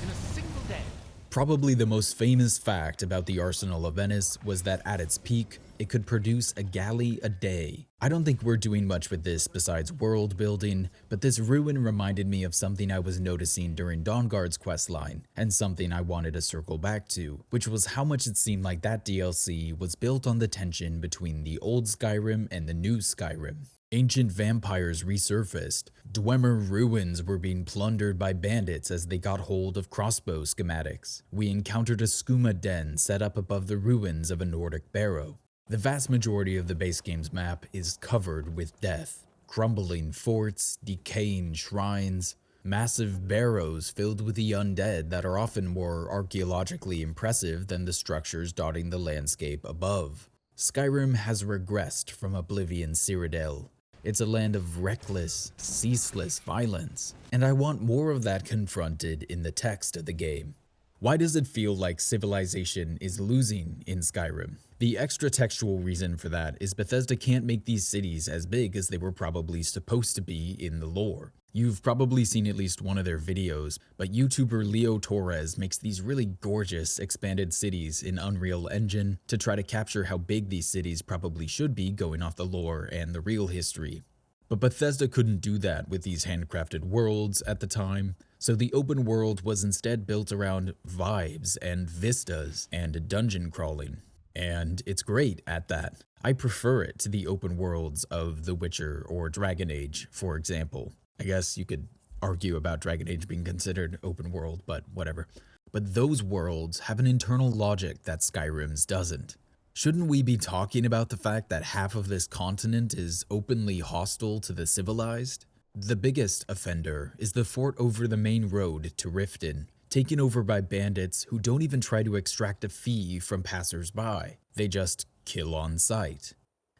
in a single day. Probably the most famous fact about the Arsenal of Venice was that at its peak, it could produce a galley a day. I don't think we're doing much with this besides world building, but this ruin reminded me of something I was noticing during Dawnguard's questline, and something I wanted to circle back to, which was how much it seemed like that DLC was built on the tension between the old Skyrim and the new Skyrim. Ancient vampires resurfaced. Dwemer ruins were being plundered by bandits as they got hold of crossbow schematics. We encountered a skooma den set up above the ruins of a Nordic barrow. The vast majority of the base game's map is covered with death. Crumbling forts, decaying shrines, massive barrows filled with the undead that are often more archaeologically impressive than the structures dotting the landscape above. Skyrim has regressed from Oblivion's Cyrodiil. It's a land of reckless, ceaseless violence, and I want more of that confronted in the text of the game. Why does it feel like civilization is losing in Skyrim? The extra textual reason for that is Bethesda can't make these cities as big as they were probably supposed to be in the lore. You've probably seen at least one of their videos, but YouTuber Leo Torres makes these really gorgeous expanded cities in Unreal Engine to try to capture how big these cities probably should be going off the lore and the real history. But Bethesda couldn't do that with these handcrafted worlds at the time, so the open world was instead built around vibes and vistas and dungeon crawling. And it's great at that. I prefer it to the open worlds of The Witcher or Dragon Age, for example. I guess you could argue about Dragon Age being considered open world, but whatever. But those worlds have an internal logic that Skyrim's doesn't. Shouldn't we be talking about the fact that half of this continent is openly hostile to the civilized? The biggest offender is the fort over the main road to Riften, taken over by bandits who don't even try to extract a fee from passers-by. They just kill on sight.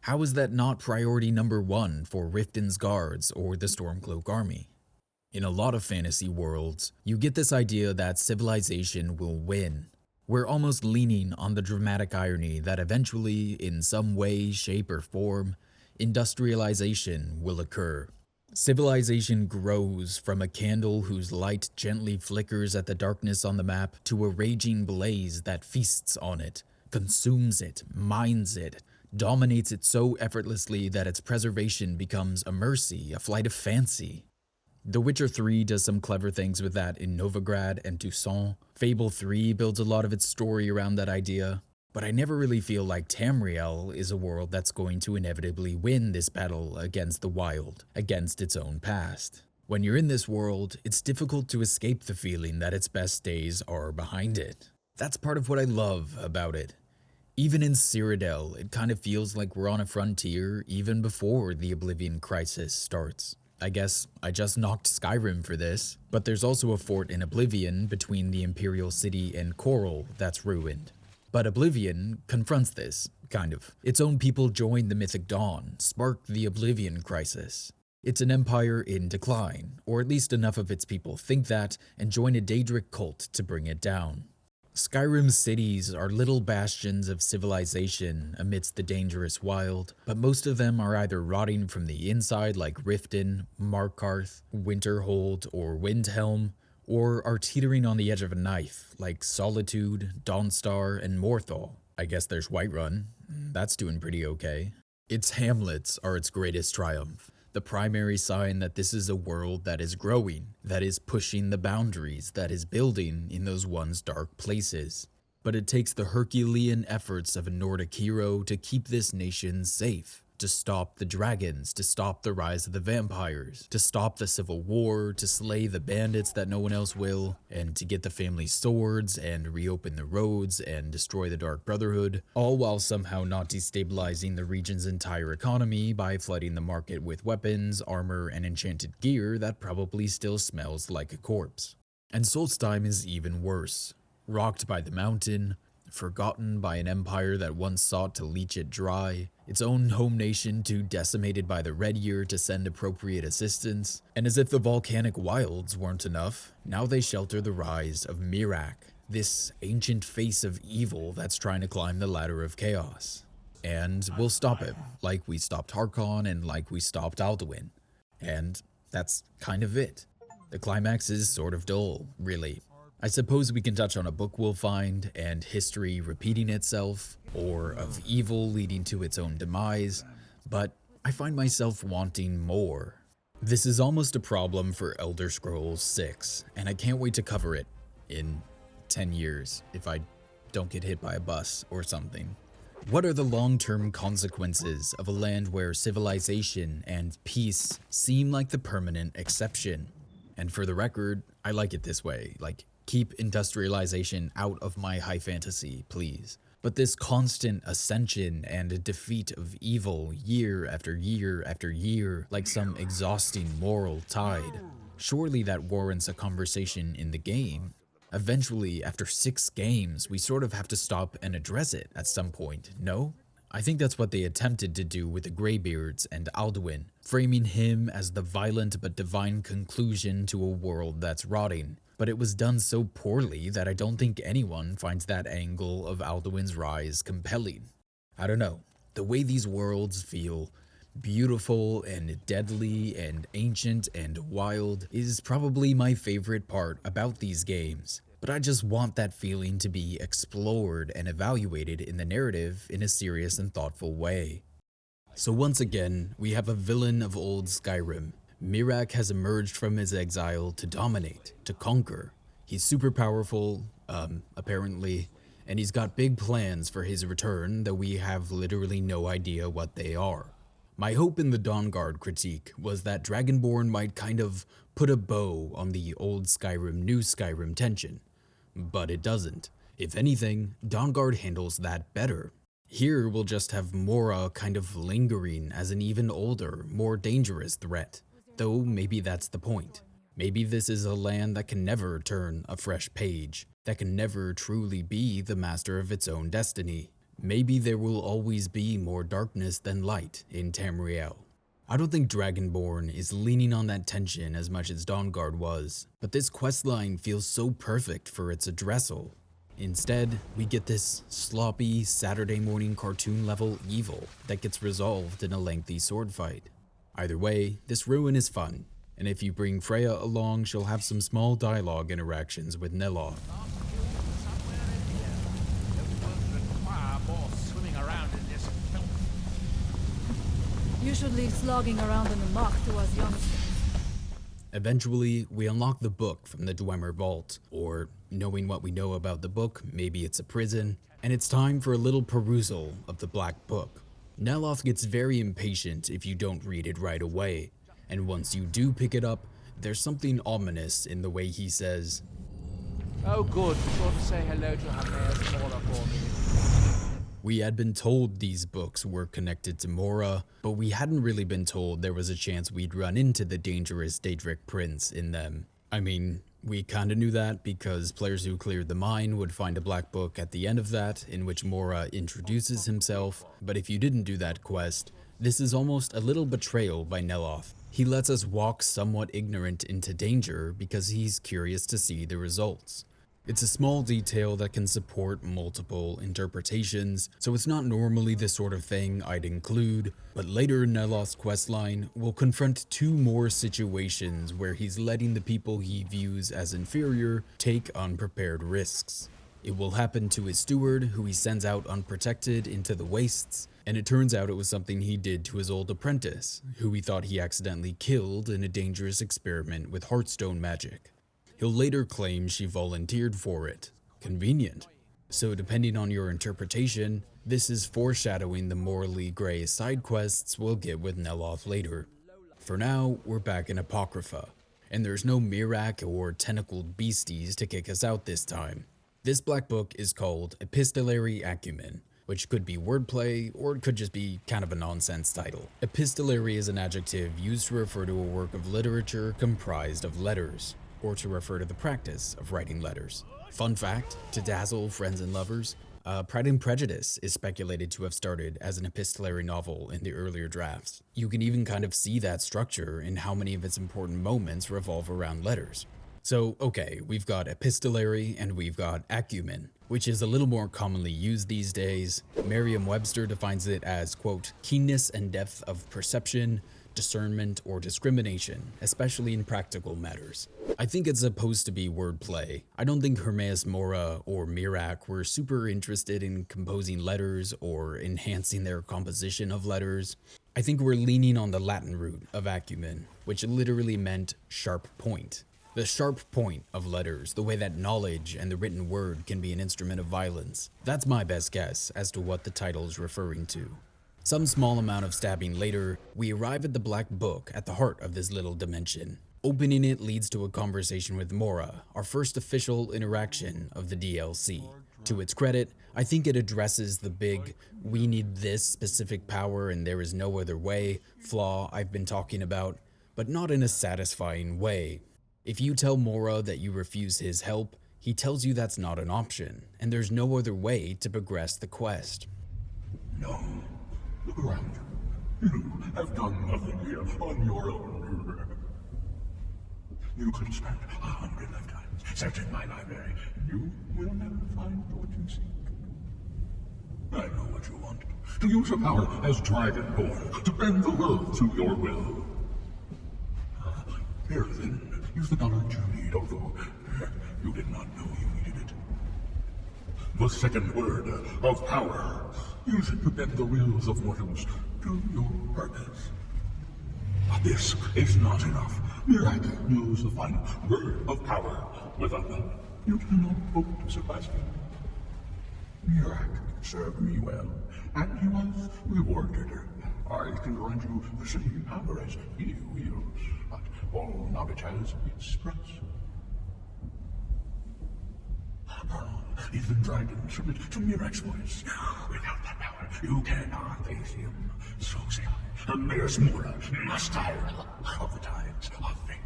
How is that not priority number 1 for Riften's guards or the Stormcloak army? In a lot of fantasy worlds, you get this idea that civilization will win. We're almost leaning on the dramatic irony that eventually, in some way, shape, or form, industrialization will occur. Civilization grows from a candle whose light gently flickers at the darkness on the map to a raging blaze that feasts on it, consumes it, mines it, dominates it so effortlessly that its preservation becomes a mercy, a flight of fancy. The Witcher 3 does some clever things with that in Novigrad and Toussaint. Fable 3 builds a lot of its story around that idea. But I never really feel like Tamriel is a world that's going to inevitably win this battle against the wild, against its own past. When you're in this world, it's difficult to escape the feeling that its best days are behind it. That's part of what I love about it. Even in Cyrodiil, it kind of feels like we're on a frontier even before the Oblivion crisis starts. I guess I just knocked Skyrim for this, but there's also a fort in Oblivion between the Imperial City and Coral that's ruined. But Oblivion confronts this, kind of. Its own people joined the Mythic Dawn, sparked the Oblivion crisis. It's an empire in decline, or at least enough of its people think that and join a Daedric cult to bring it down. Skyrim's cities are little bastions of civilization amidst the dangerous wild, but most of them are either rotting from the inside like Riften, Markarth, Winterhold, or Windhelm, or are teetering on the edge of a knife, like Solitude, Dawnstar, and Morthal. I guess there's Whiterun. That's doing pretty okay. Its hamlets are its greatest triumph, the primary sign that this is a world that is growing, that is pushing the boundaries, that is building in those once dark places. But it takes the Herculean efforts of a Nordic hero to keep this nation safe. To stop the dragons, to stop the rise of the vampires, to stop the civil war, to slay the bandits that no one else will, and to get the family swords and reopen the roads and destroy the Dark Brotherhood, all while somehow not destabilizing the region's entire economy by flooding the market with weapons, armor, and enchanted gear that probably still smells like a corpse. And Solstheim is even worse. Rocked by the mountain, forgotten by an empire that once sought to leech it dry, its own home nation too decimated by the Red Year to send appropriate assistance, and as if the volcanic wilds weren't enough, now they shelter the rise of Miraak, this ancient face of evil that's trying to climb the ladder of chaos. And we'll stop him, like we stopped Harkon and like we stopped Alduin. And that's kind of it. The climax is sort of dull, really. I suppose we can touch on a book we'll find, and history repeating itself, or of evil leading to its own demise, but I find myself wanting more. This is almost a problem for Elder Scrolls 6, and I can't wait to cover it in 10 years if I don't get hit by a bus or something. What are the long-term consequences of a land where civilization and peace seem like the permanent exception? And for the record, I like it this way, like, keep industrialization out of my high fantasy, please. But this constant ascension and defeat of evil year after year after year, like some exhausting moral tide, surely that warrants a conversation in the game. Eventually, after 6 games, we sort of have to stop and address it at some point, no? I think that's what they attempted to do with the Greybeards and Alduin, framing him as the violent but divine conclusion to a world that's rotting. But it was done so poorly that I don't think anyone finds that angle of Alduin's rise compelling. I don't know, the way these worlds feel beautiful and deadly and ancient and wild is probably my favorite part about these games. But I just want that feeling to be explored and evaluated in the narrative in a serious and thoughtful way. So once again, we have a villain of old Skyrim. Miraak has emerged from his exile to dominate, to conquer. He's super powerful, apparently, and he's got big plans for his return, though we have literally no idea what they are. My hope in the Dawnguard critique was that Dragonborn might kind of put a bow on the old Skyrim, new Skyrim tension, but it doesn't. If anything, Dawnguard handles that better. Here we'll just have Mora kind of lingering as an even older, more dangerous threat. Though maybe that's the point. Maybe this is a land that can never turn a fresh page, that can never truly be the master of its own destiny. Maybe there will always be more darkness than light in Tamriel. I don't think Dragonborn is leaning on that tension as much as Dawnguard was, but this questline feels so perfect for its addressal. Instead, we get this sloppy Saturday morning cartoon level evil that gets resolved in a lengthy sword fight. Either way, this ruin is fun, and if you bring Freya along, she'll have some small dialogue interactions with Neloth. You should leave slogging around in the muck to us youngsters. Eventually, we unlock the book from the Dwemer Vault, or knowing what we know about the book, maybe it's a prison, and it's time for a little perusal of the Black Book. Neloth gets very impatient if you don't read it right away, and once you do pick it up, there's something ominous in the way he says, Oh good, be sure to say hello to Hermaeus Mora for me. We had been told these books were connected to Mora, but we hadn't really been told there was a chance we'd run into the dangerous Daedric Prince in them. I mean, we kinda knew that because players who cleared the mine would find a black book at the end of that in which Mora introduces himself, but if you didn't do that quest, this is almost a little betrayal by Neloth. He lets us walk somewhat ignorant into danger because he's curious to see the results. It's a small detail that can support multiple interpretations, so it's not normally the sort of thing I'd include, but later in Neloth's questline, we'll confront 2 more situations where he's letting the people he views as inferior take unprepared risks. It will happen to his steward, who he sends out unprotected into the wastes, and it turns out it was something he did to his old apprentice, who he thought he accidentally killed in a dangerous experiment with Hearthstone magic. He'll later claim she volunteered for it. Convenient. So depending on your interpretation, this is foreshadowing the morally gray side quests we'll get with Neloth later. For now, we're back in Apocrypha, and there's no Mirac or tentacled beasties to kick us out this time. This black book is called Epistolary Acumen, which could be wordplay or it could just be kind of a nonsense title. Epistolary is an adjective used to refer to a work of literature comprised of letters, or to refer to the practice of writing letters. Fun fact, to dazzle friends and lovers, Pride and Prejudice is speculated to have started as an epistolary novel in the earlier drafts. You can even kind of see that structure in how many of its important moments revolve around letters. So, okay, we've got epistolary and we've got acumen, which is a little more commonly used these days. Merriam-Webster defines it as, quote, keenness and depth of perception, discernment, or discrimination, especially in practical matters. I think it's supposed to be wordplay. I don't think Hermaeus Mora or Mirac were super interested in composing letters or enhancing their composition of letters. I think we're leaning on the Latin root of acumen, which literally meant sharp point. The sharp point of letters, the way that knowledge and the written word can be an instrument of violence. That's my best guess as to what the title's referring to. Some small amount of stabbing later, we arrive at the Black Book at the heart of this little dimension. Opening it leads to a conversation with Mora, our first official interaction of the DLC. To its credit, I think it addresses the big, we need this specific power and there is no other way, flaw I've been talking about, but not in a satisfying way. If you tell Mora that you refuse his help, he tells you that's not an option, and there's no other way to progress the quest. No. Look around you. You have done nothing here on your own. You could spend 100 lifetimes searching my library, and you will never find what you seek. I know what you want. To use your power as Dragonborn, to bend the world to your will. Here then, use the knowledge you need, although you did not know you needed it. The second word of power. Use it to bend the wills of mortals to your purpose. But this is not enough. Mirac knows the final word of power. Without that, you cannot hope to surpass me. Mirac served me well, and he was rewarded. I can grant you the same power as he wields, but all knowledge has its price. Even dragons submit to Mirac's voice. Without that power, you cannot face him. So say I, Hermaeus Mora, master of the tides of fate.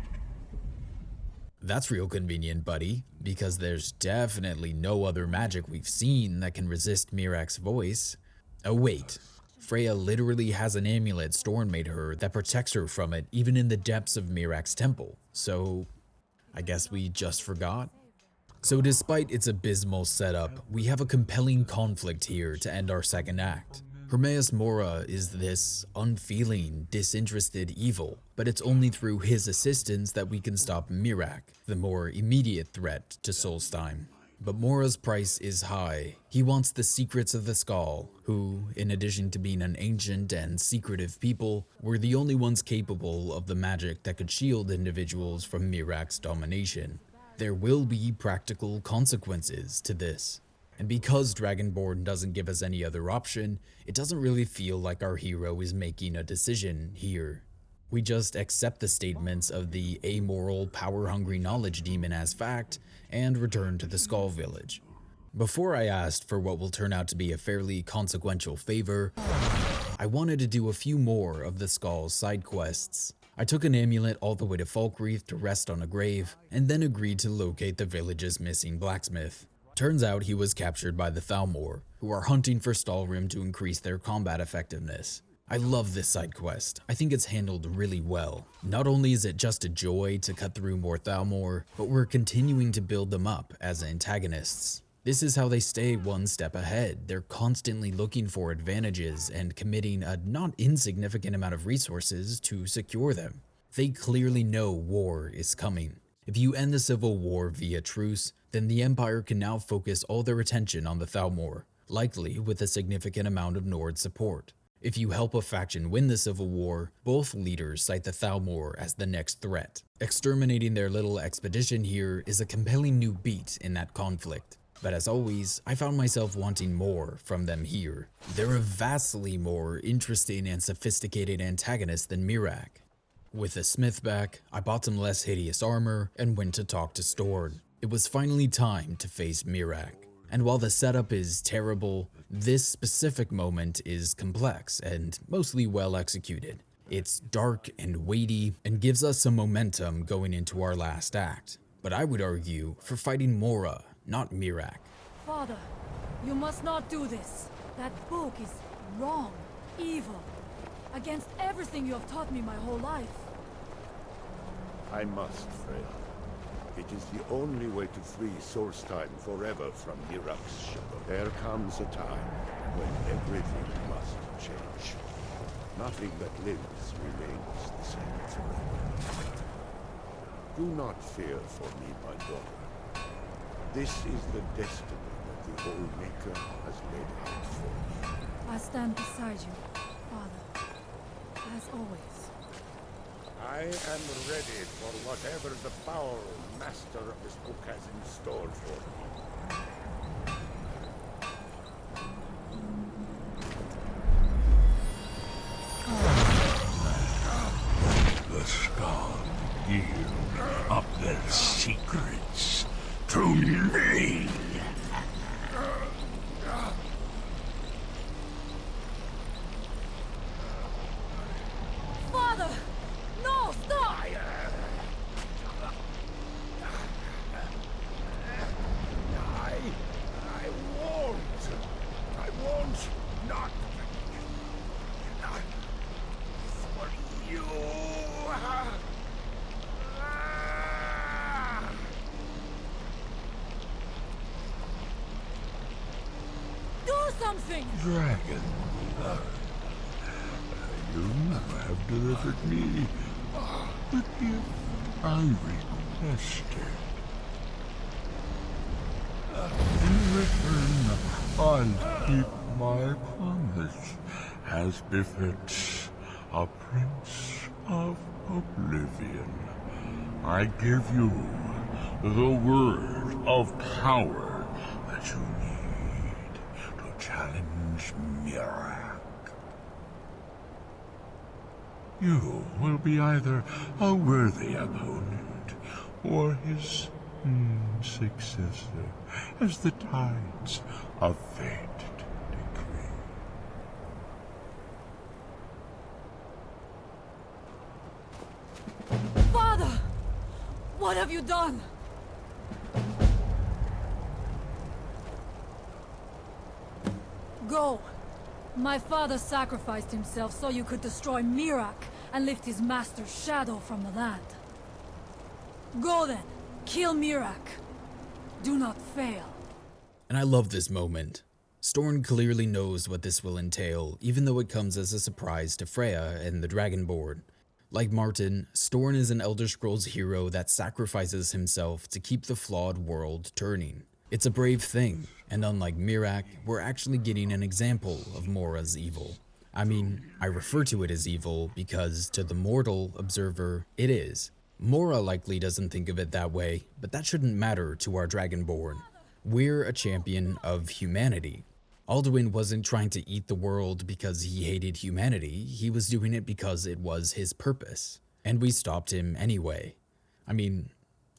That's real convenient, buddy, because there's definitely no other magic we've seen that can resist Mirac's voice. Oh wait, Freya literally has an amulet Storm made her that protects her from it even in the depths of Mirac's temple, so I guess we just forgot? So despite its abysmal setup, we have a compelling conflict here to end our second act. Hermaeus Mora is this unfeeling, disinterested evil, but it's only through his assistance that we can stop Mirac, the more immediate threat to Solstheim. But Mora's price is high. He wants the secrets of the Skull, who, in addition to being an ancient and secretive people, were the only ones capable of the magic that could shield individuals from Mirak's domination. There will be practical consequences to this. And because Dragonborn doesn't give us any other option, it doesn't really feel like our hero is making a decision here. We just accept the statements of the amoral, power-hungry knowledge demon as fact, and return to the Skull Village. Before I asked for what will turn out to be a fairly consequential favor, I wanted to do a few more of the Skull's side quests. I took an amulet all the way to Falkreath to rest on a grave, and then agreed to locate the village's missing blacksmith. Turns out he was captured by the Thalmor, who are hunting for Stalrim to increase their combat effectiveness. I love this side quest. I think it's handled really well. Not only is it just a joy to cut through more Thalmor, but we're continuing to build them up as antagonists. This is how they stay one step ahead. They're constantly looking for advantages and committing a not insignificant amount of resources to secure them. They clearly know war is coming. If you end the civil war via truce, then the Empire can now focus all their attention on the Thalmor, likely with a significant amount of Nord support. If you help a faction win the civil war, both leaders cite the Thalmor as the next threat. Exterminating their little expedition here is a compelling new beat in that conflict. But as always, I found myself wanting more from them here. They're a vastly more interesting and sophisticated antagonist than Mirak. With the smith back, I bought some less hideous armor and went to talk to Storn. It was finally time to face Mirak. And while the setup is terrible, this specific moment is complex and mostly well executed. It's dark and weighty and gives us some momentum going into our last act. But I would argue for fighting Mora, not Mirak. Father, you must not do this. That book is wrong, evil, against everything you have taught me my whole life. I must, Freya. It is the only way to free Solstheim forever from Mirak's shadow. There comes a time when everything must change. Nothing that lives remains the same forever. Do not fear for me, my daughter. This is the destiny that the Old Maker has laid out for me. I stand beside you, Father, as always. I am ready for whatever the foul master of this book has in store for me. The Skull yield up their secrets to me. Father! No, stop! I won't not for you. Do something! Dragonborn, you have delivered me the gift I requested. In return, I'll keep my promise as befits a prince of Oblivion. I give you the word of power that you need to challenge Mirak. You will be either a worthy opponent or his successor, as the tides of fate decree. Father! What have you done? Go! My father sacrificed himself so you could destroy Mirak and lift his master's shadow from the land. Go then! Kill Mirak! Do not fail. And I love this moment. Storn clearly knows what this will entail, even though it comes as a surprise to Freya and the Dragonborn. Like Martin, Storn is an Elder Scrolls hero that sacrifices himself to keep the flawed world turning. It's a brave thing, and unlike Miraak, we're actually getting an example of Mora's evil. I mean, I refer to it as evil because to the mortal observer, it is. Mora likely doesn't think of it that way, but that shouldn't matter to our Dragonborn. We're a champion of humanity. Alduin wasn't trying to eat the world because he hated humanity, he was doing it because it was his purpose. And we stopped him anyway. I mean,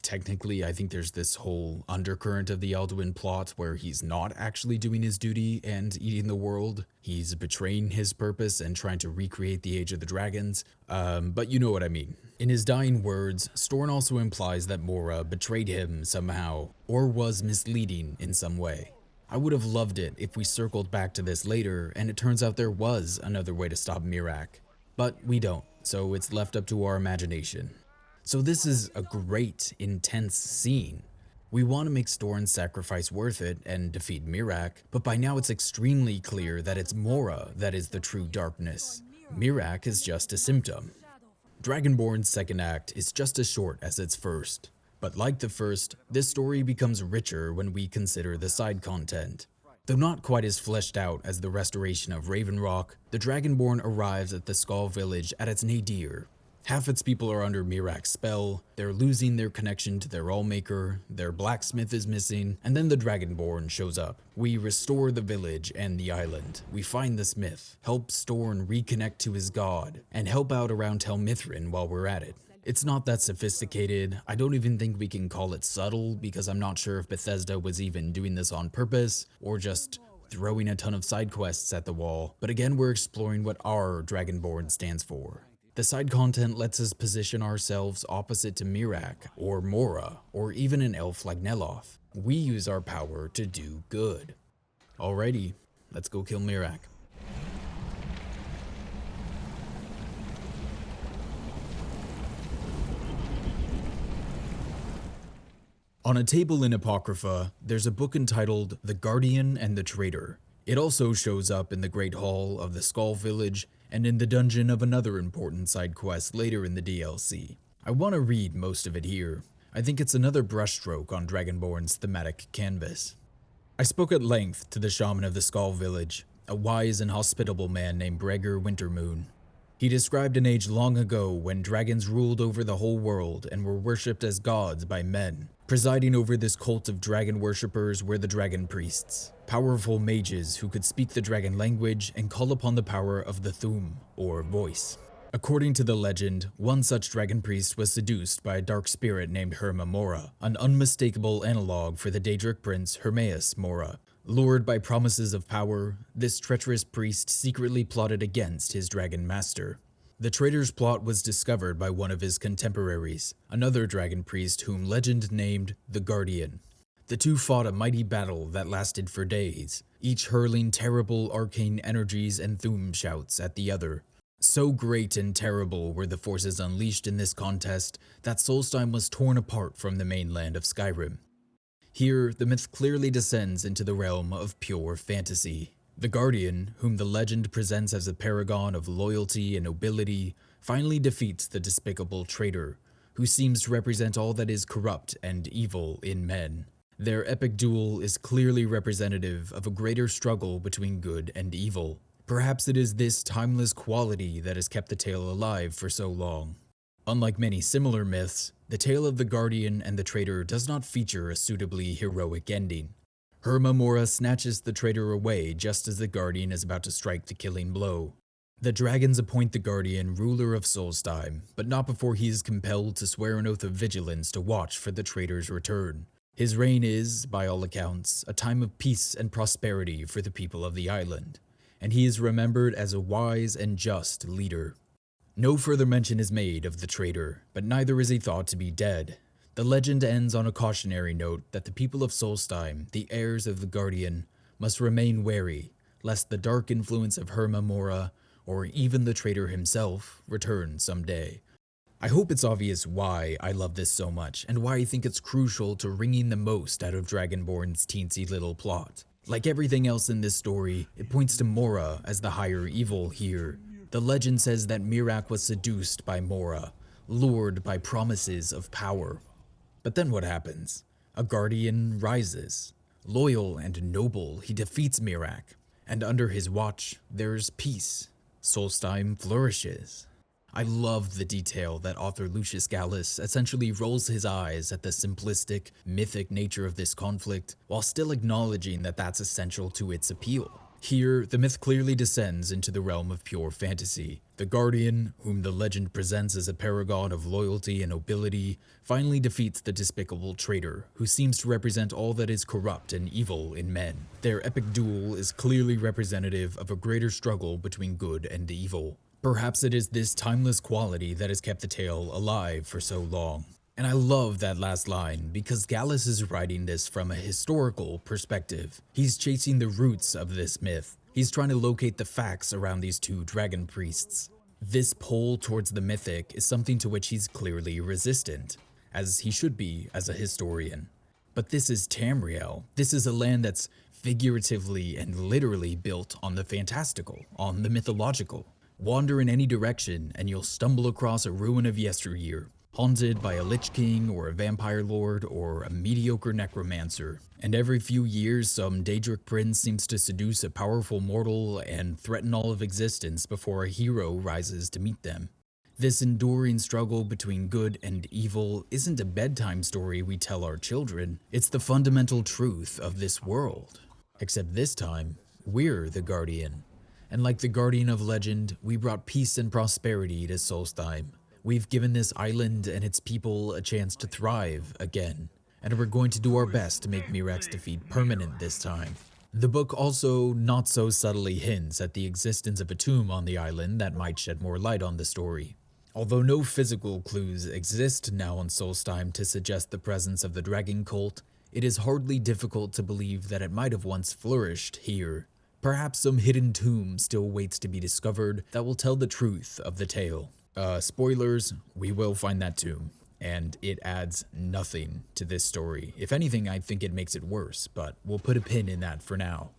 technically, I think there's this whole undercurrent of the Alduin plot where he's not actually doing his duty and eating the world. He's betraying his purpose and trying to recreate the Age of the Dragons. But you know what I mean. In his dying words, Storn also implies that Mora betrayed him somehow, or was misleading in some way. I would have loved it if we circled back to this later and it turns out there was another way to stop Miraak. But we don't, so it's left up to our imagination. So this is a great, intense scene. We want to make Storn's sacrifice worth it and defeat Miraak, but by now it's extremely clear that it's Mora that is the true darkness. Miraak is just a symptom. Dragonborn's second act is just as short as its first. But like the first, this story becomes richer when we consider the side content. Though not quite as fleshed out as the restoration of Raven Rock, the Dragonborn arrives at the Skull Village at its nadir. Half its people are under Miraak's spell, they're losing their connection to their Allmaker, their blacksmith is missing, and then the Dragonborn shows up. We restore the village and the island. We find the smith, help Storn reconnect to his god, and help out around Tel Mithryn while we're at it. It's not that sophisticated. I don't even think we can call it subtle because I'm not sure if Bethesda was even doing this on purpose or just throwing a ton of side quests at the wall. But again, we're exploring what our Dragonborn stands for. The side content lets us position ourselves opposite to Miraak or Mora or even an elf like Neloth. We use our power to do good. Alrighty, let's go kill Miraak. On a table in Apocrypha, there's a book entitled The Guardian and the Traitor. It also shows up in the Great Hall of the Skull Village and in the dungeon of another important side quest later in the DLC. I want to read most of it here. I think it's another brushstroke on Dragonborn's thematic canvas. I spoke at length to the shaman of the Skull Village, a wise and hospitable man named Breger Wintermoon. He described an age long ago when dragons ruled over the whole world and were worshipped as gods by men. Presiding over this cult of dragon worshippers were the dragon priests, powerful mages who could speak the dragon language and call upon the power of the Thum, or voice. According to the legend, one such dragon priest was seduced by a dark spirit named Herma Mora, an unmistakable analog for the Daedric prince Hermaeus Mora. Lured by promises of power, this treacherous priest secretly plotted against his dragon master. The traitor's plot was discovered by one of his contemporaries, another dragon priest whom legend named the Guardian. The two fought a mighty battle that lasted for days, each hurling terrible arcane energies and Thum shouts at the other. So great and terrible were the forces unleashed in this contest that Solstheim was torn apart from the mainland of Skyrim. Here, the myth clearly descends into the realm of pure fantasy. The Guardian, whom the legend presents as a paragon of loyalty and nobility, finally defeats the despicable traitor, who seems to represent all that is corrupt and evil in men. Their epic duel is clearly representative of a greater struggle between good and evil. Perhaps it is this timeless quality that has kept the tale alive for so long. Unlike many similar myths, the tale of the Guardian and the traitor does not feature a suitably heroic ending. Herma Mora snatches the traitor away just as the Guardian is about to strike the killing blow. The dragons appoint the Guardian ruler of Solstheim, but not before he is compelled to swear an oath of vigilance to watch for the traitor's return. His reign is, by all accounts, a time of peace and prosperity for the people of the island, and he is remembered as a wise and just leader. No further mention is made of the traitor, but neither is he thought to be dead. The legend ends on a cautionary note that the people of Solstheim, the heirs of the Guardian, must remain wary, lest the dark influence of Herma Mora, or even the traitor himself, return someday. I hope it's obvious why I love this so much, and why I think it's crucial to wringing the most out of Dragonborn's teensy little plot. Like everything else in this story, it points to Mora as the higher evil here. The legend says that Miraak was seduced by Mora, lured by promises of power. But then what happens? A Guardian rises. Loyal and noble, he defeats Miraak, and under his watch, there's peace. Solstheim flourishes. I love the detail that author Lucius Gallus essentially rolls his eyes at the simplistic, mythic nature of this conflict, while still acknowledging that that's essential to its appeal. Here, the myth clearly descends into the realm of pure fantasy. The Guardian, whom the legend presents as a paragon of loyalty and nobility, finally defeats the despicable traitor, who seems to represent all that is corrupt and evil in men. Their epic duel is clearly representative of a greater struggle between good and evil. Perhaps it is this timeless quality that has kept the tale alive for so long. And I love that last line because Gallus is writing this from a historical perspective. He's chasing the roots of this myth. He's trying to locate the facts around these two dragon priests. This pull towards the mythic is something to which he's clearly resistant, as he should be as a historian. But this is Tamriel. This is a land that's figuratively and literally built on the fantastical, on the mythological. Wander in any direction and you'll stumble across a ruin of yesteryear, haunted by a Lich King or a vampire lord or a mediocre necromancer. And every few years some Daedric prince seems to seduce a powerful mortal and threaten all of existence before a hero rises to meet them. This enduring struggle between good and evil isn't a bedtime story we tell our children, it's the fundamental truth of this world. Except this time, we're the Guardian. And like the Guardian of Legend, we brought peace and prosperity to Solstheim. We've given this island and its people a chance to thrive again, and we're going to do our best to make Miraak's defeat permanent this time. The book also not so subtly hints at the existence of a tomb on the island that might shed more light on the story. Although no physical clues exist now on Solstheim to suggest the presence of the dragon cult, it is hardly difficult to believe that it might have once flourished here. Perhaps some hidden tomb still waits to be discovered that will tell the truth of the tale. Spoilers, we will find that tomb, and it adds nothing to this story. If anything, I think it makes it worse, but we'll put a pin in that for now.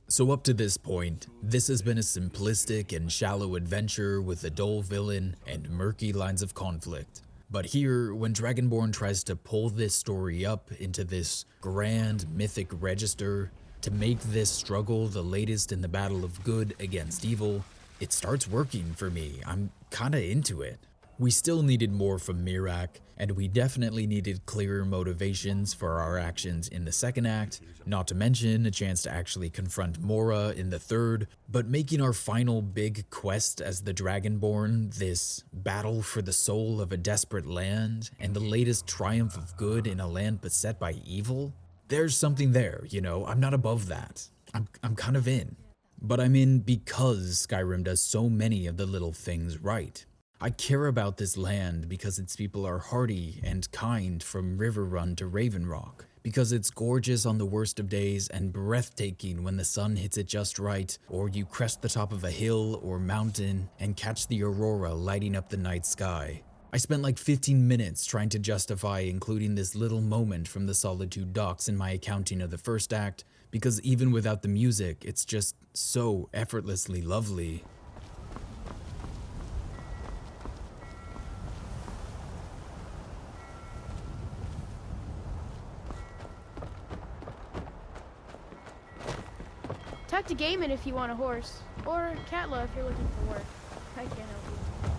So up to this point, this has been a simplistic and shallow adventure with a dull villain and murky lines of conflict. But here, when Dragonborn tries to pull this story up into this grand mythic register, to make this struggle the latest in the battle of good against evil, it starts working for me. I'm kinda into it. We still needed more from Miraak, and we definitely needed clearer motivations for our actions in the second act, not to mention a chance to actually confront Mora in the third, but making our final big quest as the Dragonborn, this battle for the soul of a desperate land, and the latest triumph of good in a land beset by evil, there's something there, you know, I'm not above that. I'm kind of in. But I'm in because Skyrim does so many of the little things right. I care about this land because its people are hardy and kind from Riverrun to Ravenrock, because it's gorgeous on the worst of days and breathtaking when the sun hits it just right, or you crest the top of a hill or mountain and catch the aurora lighting up the night sky. I spent like 15 minutes trying to justify including this little moment from the Solitude Docks in my accounting of the first act, because even without the music, it's just so effortlessly lovely. Talk to Gaiman if you want a horse, or Katla if you're looking for work. I can't help you.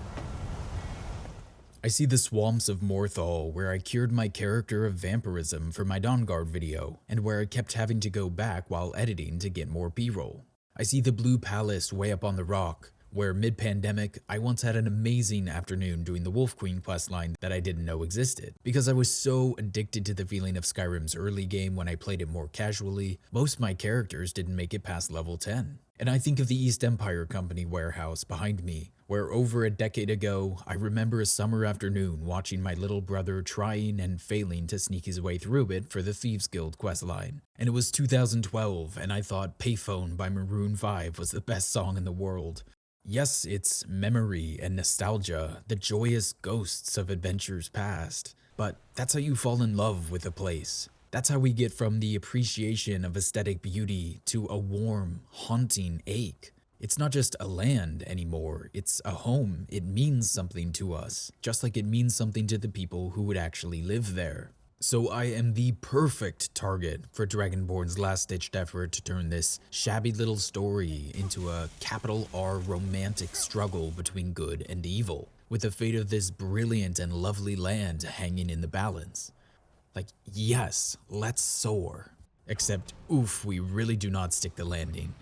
I see the swamps of Morthal, where I cured my character of vampirism for my Dawnguard video, and where I kept having to go back while editing to get more B-roll. I see the Blue Palace way up on the rock, where mid-pandemic, I once had an amazing afternoon doing the Wolf Queen questline that I didn't know existed. Because I was so addicted to the feeling of Skyrim's early game when I played it more casually, most of my characters didn't make it past level 10. And I think of the East Empire Company warehouse behind me, where over a decade ago, I remember a summer afternoon watching my little brother trying and failing to sneak his way through it for the Thieves Guild questline. And it was 2012, and I thought Payphone by Maroon 5 was the best song in the world. Yes, it's memory and nostalgia, the joyous ghosts of adventures past, but that's how you fall in love with a place. That's how we get from the appreciation of aesthetic beauty to a warm, haunting ache. It's not just a land anymore, it's a home. It means something to us, just like it means something to the people who would actually live there. So I am the perfect target for Dragonborn's last-ditched effort to turn this shabby little story into a capital R romantic struggle between good and evil, with the fate of this brilliant and lovely land hanging in the balance. Like, yes, let's soar. Except, oof, we really do not stick the landing.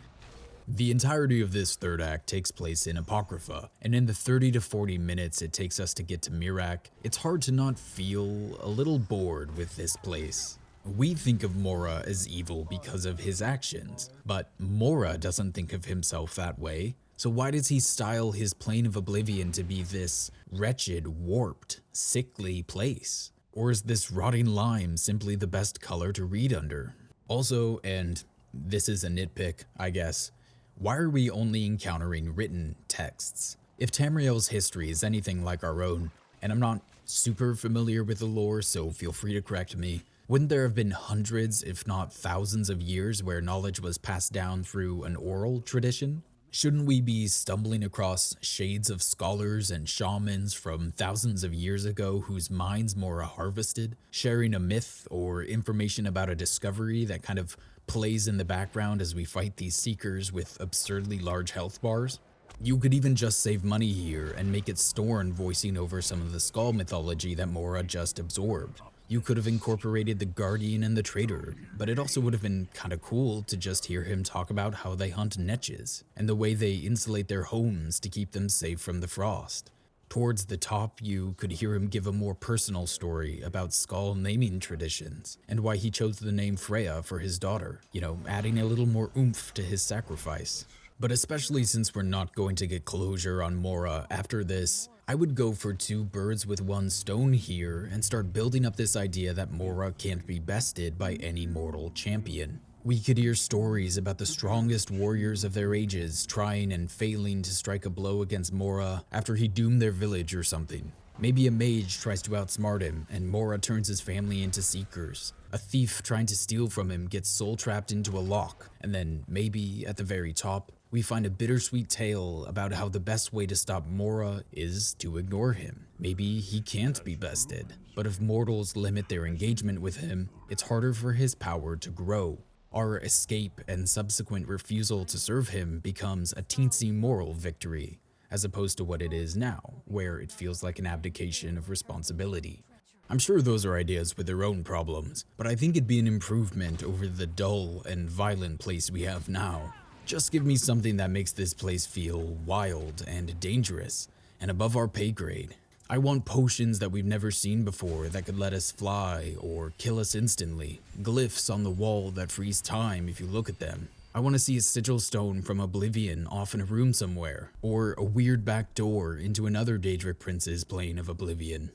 The entirety of this third act takes place in Apocrypha, and in the 30 to 40 minutes it takes us to get to Miraak, it's hard to not feel a little bored with this place. We think of Mora as evil because of his actions, but Mora doesn't think of himself that way. So why does he style his plane of Oblivion to be this wretched, warped, sickly place? Or is this rotting lime simply the best color to read under? Also, and this is a nitpick, I guess, why are we only encountering written texts? If Tamriel's history is anything like our own, and I'm not super familiar with the lore, so feel free to correct me, wouldn't there have been hundreds, if not thousands of years where knowledge was passed down through an oral tradition? Shouldn't we be stumbling across shades of scholars and shamans from thousands of years ago whose minds Mora harvested, sharing a myth or information about a discovery that kind of plays in the background as we fight these seekers with absurdly large health bars? You could even just save money here and make it Storn voicing over some of the Skull mythology that Mora just absorbed. You could have incorporated the Guardian and the Traitor, but it also would have been kinda cool to just hear him talk about how they hunt netches, and the way they insulate their homes to keep them safe from the frost. Towards the top, you could hear him give a more personal story about Skull naming traditions, and why he chose the name Freya for his daughter, adding a little more oomph to his sacrifice. But especially since we're not going to get closure on Mora after this, I would go for 2 birds with 1 stone here and start building up this idea that Mora can't be bested by any mortal champion. We could hear stories about the strongest warriors of their ages trying and failing to strike a blow against Mora after he doomed their village or something. Maybe a mage tries to outsmart him and Mora turns his family into seekers. A thief trying to steal from him gets soul-trapped into a lock, and then maybe at the very top, we find a bittersweet tale about how the best way to stop Mora is to ignore him. Maybe he can't be bested, but if mortals limit their engagement with him, it's harder for his power to grow. Our escape and subsequent refusal to serve him becomes a teensy moral victory, as opposed to what it is now, where it feels like an abdication of responsibility. I'm sure those are ideas with their own problems, but I think it'd be an improvement over the dull and violent place we have now. Just give me something that makes this place feel wild and dangerous, and above our pay grade. I want potions that we've never seen before that could let us fly or kill us instantly. Glyphs on the wall that freeze time if you look at them. I want to see a sigil stone from Oblivion off in a room somewhere, or a weird back door into another Daedric prince's plane of Oblivion.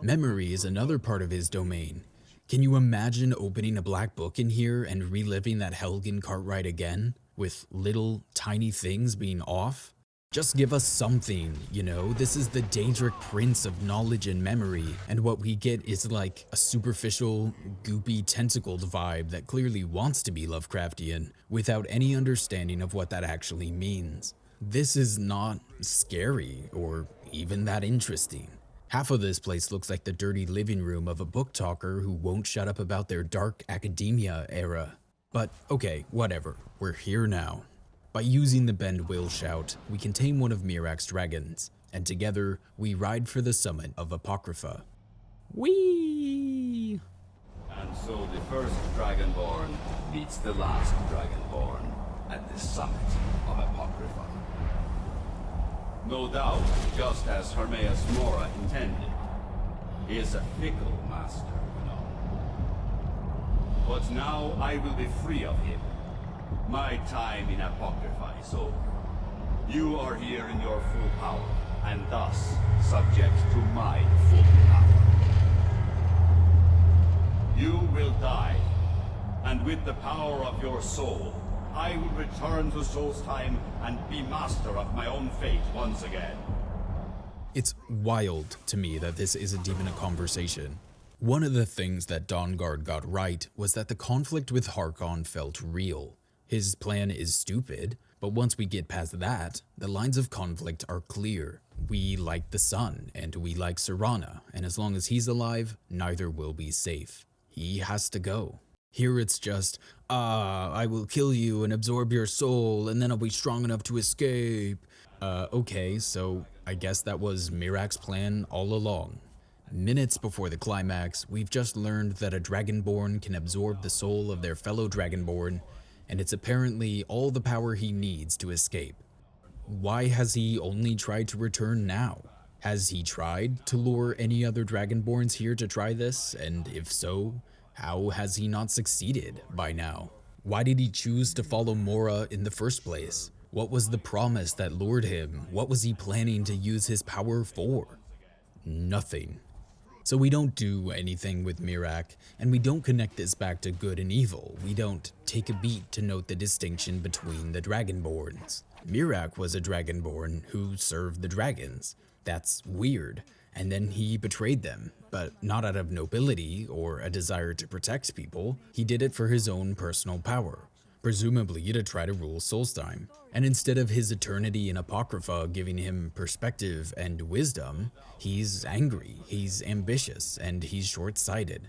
Memory is another part of his domain. Can you imagine opening a black book in here and reliving that Helgen cart ride again, with little tiny things being off? Just give us something, This is the Daedric Prince of knowledge and memory, and what we get is like a superficial, goopy, tentacled vibe that clearly wants to be Lovecraftian, without any understanding of what that actually means. This is not scary, or even that interesting. Half of this place looks like the dirty living room of a book talker who won't shut up about their dark academia era. But okay, whatever, we're here now. By using the Bend Will Shout, we can tame one of Miraak's dragons, and together, we ride for the summit of Apocrypha. Whee! And so the first Dragonborn meets the last Dragonborn at the summit of Apocrypha. No doubt, just as Hermaeus Mora intended. He is a fickle master, But now I will be free of him. My time in Apocrypha is over. You are here in your full power, and thus subject to my full power. You will die, and with the power of your soul, I will return to Solstheim and be master of my own fate once again. It's wild to me that this isn't even a conversation. One of the things that Dawnguard got right was that the conflict with Harkon felt real. His plan is stupid, but once we get past that, the lines of conflict are clear. We like the sun, and we like Serana, and as long as he's alive, neither will be safe. He has to go. Here it's just, I will kill you and absorb your soul, and then I'll be strong enough to escape. Okay, so I guess that was Mirak's plan all along. Minutes before the climax, we've just learned that a Dragonborn can absorb the soul of their fellow Dragonborn, and it's apparently all the power he needs to escape. Why has he only tried to return now? Has he tried to lure any other Dragonborns here to try this? And if so, how has he not succeeded by now? Why did he choose to follow Mora in the first place? What was the promise that lured him? What was he planning to use his power for? Nothing. So we don't do anything with Mirak, and we don't connect this back to good and evil. We don't take a beat to note the distinction between the Dragonborns. Mirak was a Dragonborn who served the dragons. That's weird. And then he betrayed them, but not out of nobility or a desire to protect people. He did it for his own personal power, presumably to try to rule Solstheim. And instead of his eternity in Apocrypha giving him perspective and wisdom, he's angry, he's ambitious, and he's short-sighted.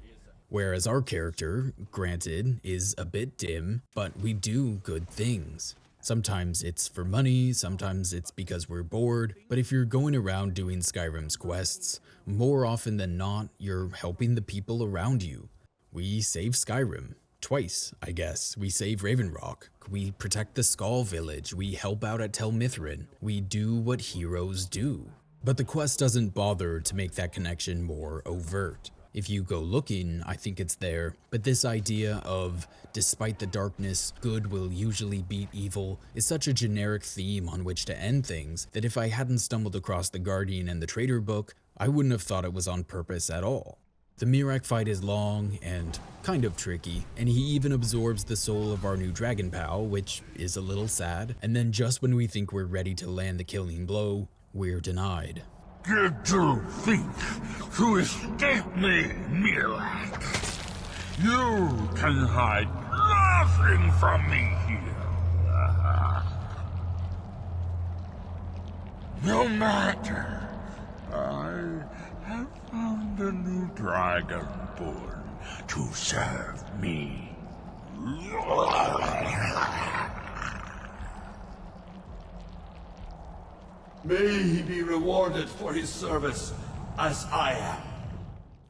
Whereas our character, granted, is a bit dim, but we do good things. Sometimes it's for money, sometimes it's because we're bored, but if you're going around doing Skyrim's quests, more often than not, you're helping the people around you. We save Skyrim. Twice, I guess. We save Ravenrock. We protect the Skull Village. We help out at Tel Mithryn. We do what heroes do. But the quest doesn't bother to make that connection more overt. If you go looking, I think it's there, but this idea of, despite the darkness, good will usually beat evil is such a generic theme on which to end things that if I hadn't stumbled across the Guardian and the Traitor book, I wouldn't have thought it was on purpose at all. The Mirak fight is long and kind of tricky, and he even absorbs the soul of our new dragon pal, which is a little sad, and then just when we think we're ready to land the killing blow, we're denied. Did you think to escape me, Mirak? You can hide nothing from me here. No matter. I have found a new Dragonborn to serve me. May he be rewarded for his service, as I am.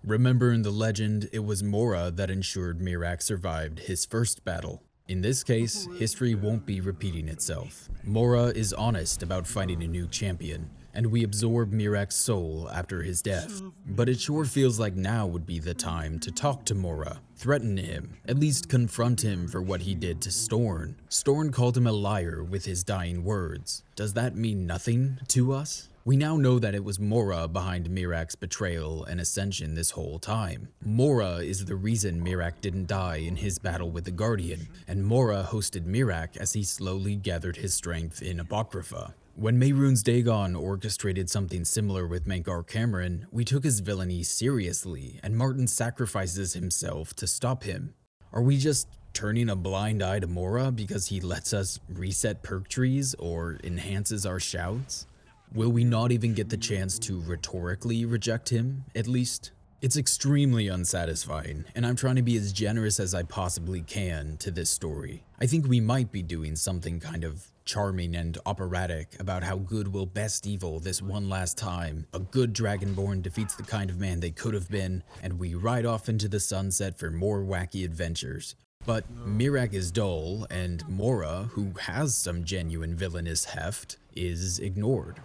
Remember in the legend, it was Mora that ensured Mirak survived his first battle. In this case, history won't be repeating itself. Mora is honest about finding a new champion, and we absorb Mirak's soul after his death. But it sure feels like now would be the time to talk to Mora, threaten him, at least confront him for what he did to Storn. Storn called him a liar with his dying words. Does that mean nothing to us? We now know that it was Mora behind Mirak's betrayal and ascension this whole time. Mora is the reason Mirak didn't die in his battle with the Guardian, and Mora hosted Mirak as he slowly gathered his strength in Apocrypha. When Mehrunes Dagon orchestrated something similar with Mankar Cameron, we took his villainy seriously, and Martin sacrifices himself to stop him. Are we just turning a blind eye to Mora because he lets us reset perk trees or enhances our shouts? Will we not even get the chance to rhetorically reject him, at least? It's extremely unsatisfying, and I'm trying to be as generous as I possibly can to this story. I think we might be doing something kind of charming and operatic about how good will best evil this one last time. A good Dragonborn defeats the kind of man they could have been, and we ride off into the sunset for more wacky adventures. But Mirak is dull, and Mora, who has some genuine villainous heft, is ignored.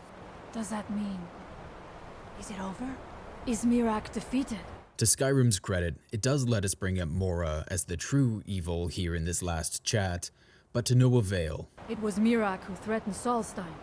Does that mean... is it over? Is Mirak defeated? To Skyrim's credit, it does let us bring up Mora as the true evil here in this last chat, but to no avail. It was Mirak who threatened Solstheim.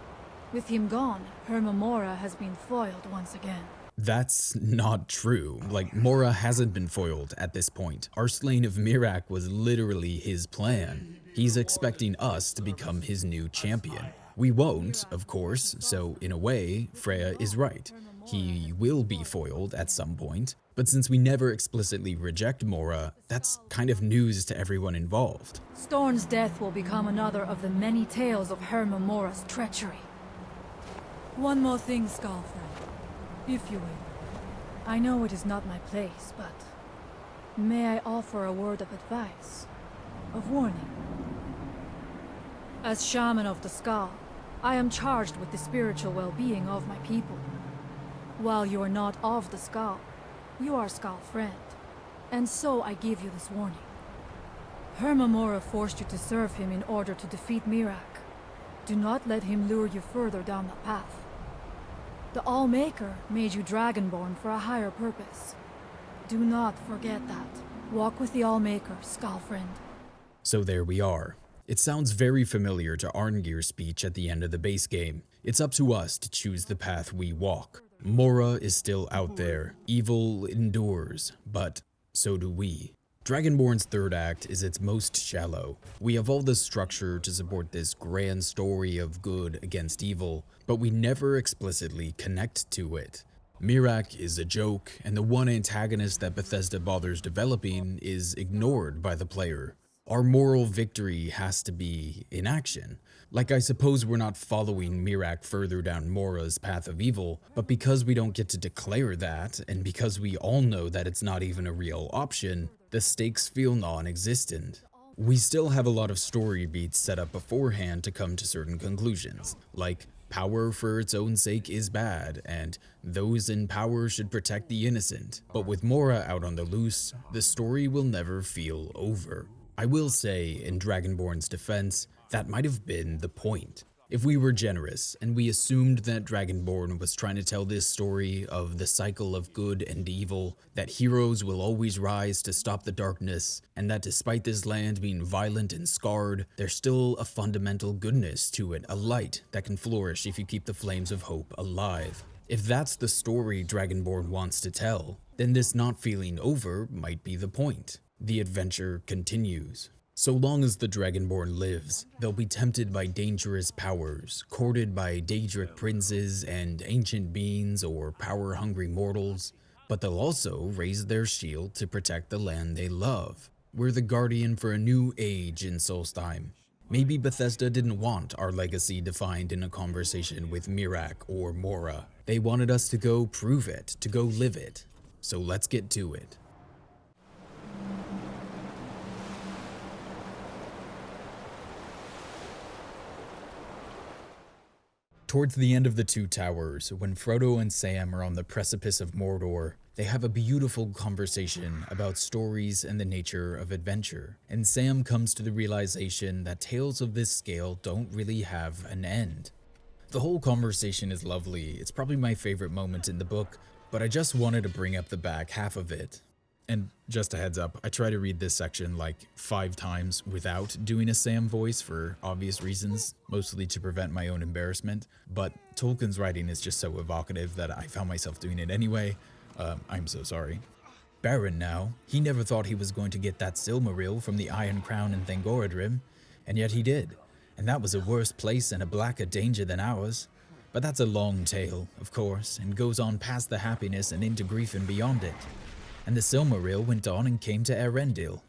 With him gone, Herma Mora has been foiled once again. That's not true. Like, Mora hasn't been foiled at this point. Our slaying of Mirak was literally his plan. He's expecting us to become his new champion. We won't, of course, so in a way, Freya is right. He will be foiled at some point, but since we never explicitly reject Mora, that's kind of news to everyone involved. Storn's death will become another of the many tales of Herma Mora's treachery. One more thing, Skullfriend, if you will. I know it is not my place, but may I offer a word of advice, of warning? As Shaman of the Skull, I am charged with the spiritual well-being of my people. While you are not of the Skull, you are Skullfriend, and so I give you this warning. Hermamora forced you to serve him in order to defeat Miraak. Do not let him lure you further down the path. The Allmaker made you Dragonborn for a higher purpose. Do not forget that. Walk with the Allmaker, Skullfriend. So there we are. It sounds very familiar to Arngir's speech at the end of the base game. It's up to us to choose the path we walk. Mora is still out there. Evil endures, but so do we. Dragonborn's third act is its most shallow. We have all the structure to support this grand story of good against evil, but we never explicitly connect to it. Miraak is a joke, and the one antagonist that Bethesda bothers developing is ignored by the player. Our moral victory has to be in action. Like, I suppose we're not following Miraak further down Mora's path of evil, but because we don't get to declare that, and because we all know that it's not even a real option, the stakes feel non-existent. We still have a lot of story beats set up beforehand to come to certain conclusions, like power for its own sake is bad, and those in power should protect the innocent. But with Mora out on the loose, the story will never feel over. I will say, in Dragonborn's defense, that might have been the point. If we were generous, and we assumed that Dragonborn was trying to tell this story of the cycle of good and evil, that heroes will always rise to stop the darkness, and that despite this land being violent and scarred, there's still a fundamental goodness to it, a light that can flourish if you keep the flames of hope alive. If that's the story Dragonborn wants to tell, then this not feeling over might be the point. The adventure continues. So long as the Dragonborn lives, they'll be tempted by dangerous powers, courted by Daedric princes and ancient beings or power-hungry mortals, but they'll also raise their shield to protect the land they love. We're the guardian for a new age in Solstheim. Maybe Bethesda didn't want our legacy defined in a conversation with Miraak or Mora. They wanted us to go prove it, to go live it. So let's get to it. Towards the end of the Two Towers, when Frodo and Sam are on the precipice of Mordor, they have a beautiful conversation about stories and the nature of adventure, and Sam comes to the realization that tales of this scale don't really have an end. The whole conversation is lovely. It's probably my favorite moment in the book, but I just wanted to bring up the back half of it. And just a heads up, I try to read this section like 5 times without doing a Sam voice for obvious reasons, mostly to prevent my own embarrassment, but Tolkien's writing is just so evocative that I found myself doing it anyway. I'm so sorry. Baron now, he never thought he was going to get that Silmaril from the Iron Crown in Thangorodrim, and yet he did, and that was a worse place and a blacker danger than ours. But that's a long tale, of course, and goes on past the happiness and into grief and beyond it. And the Silmaril went on and came to Erendil.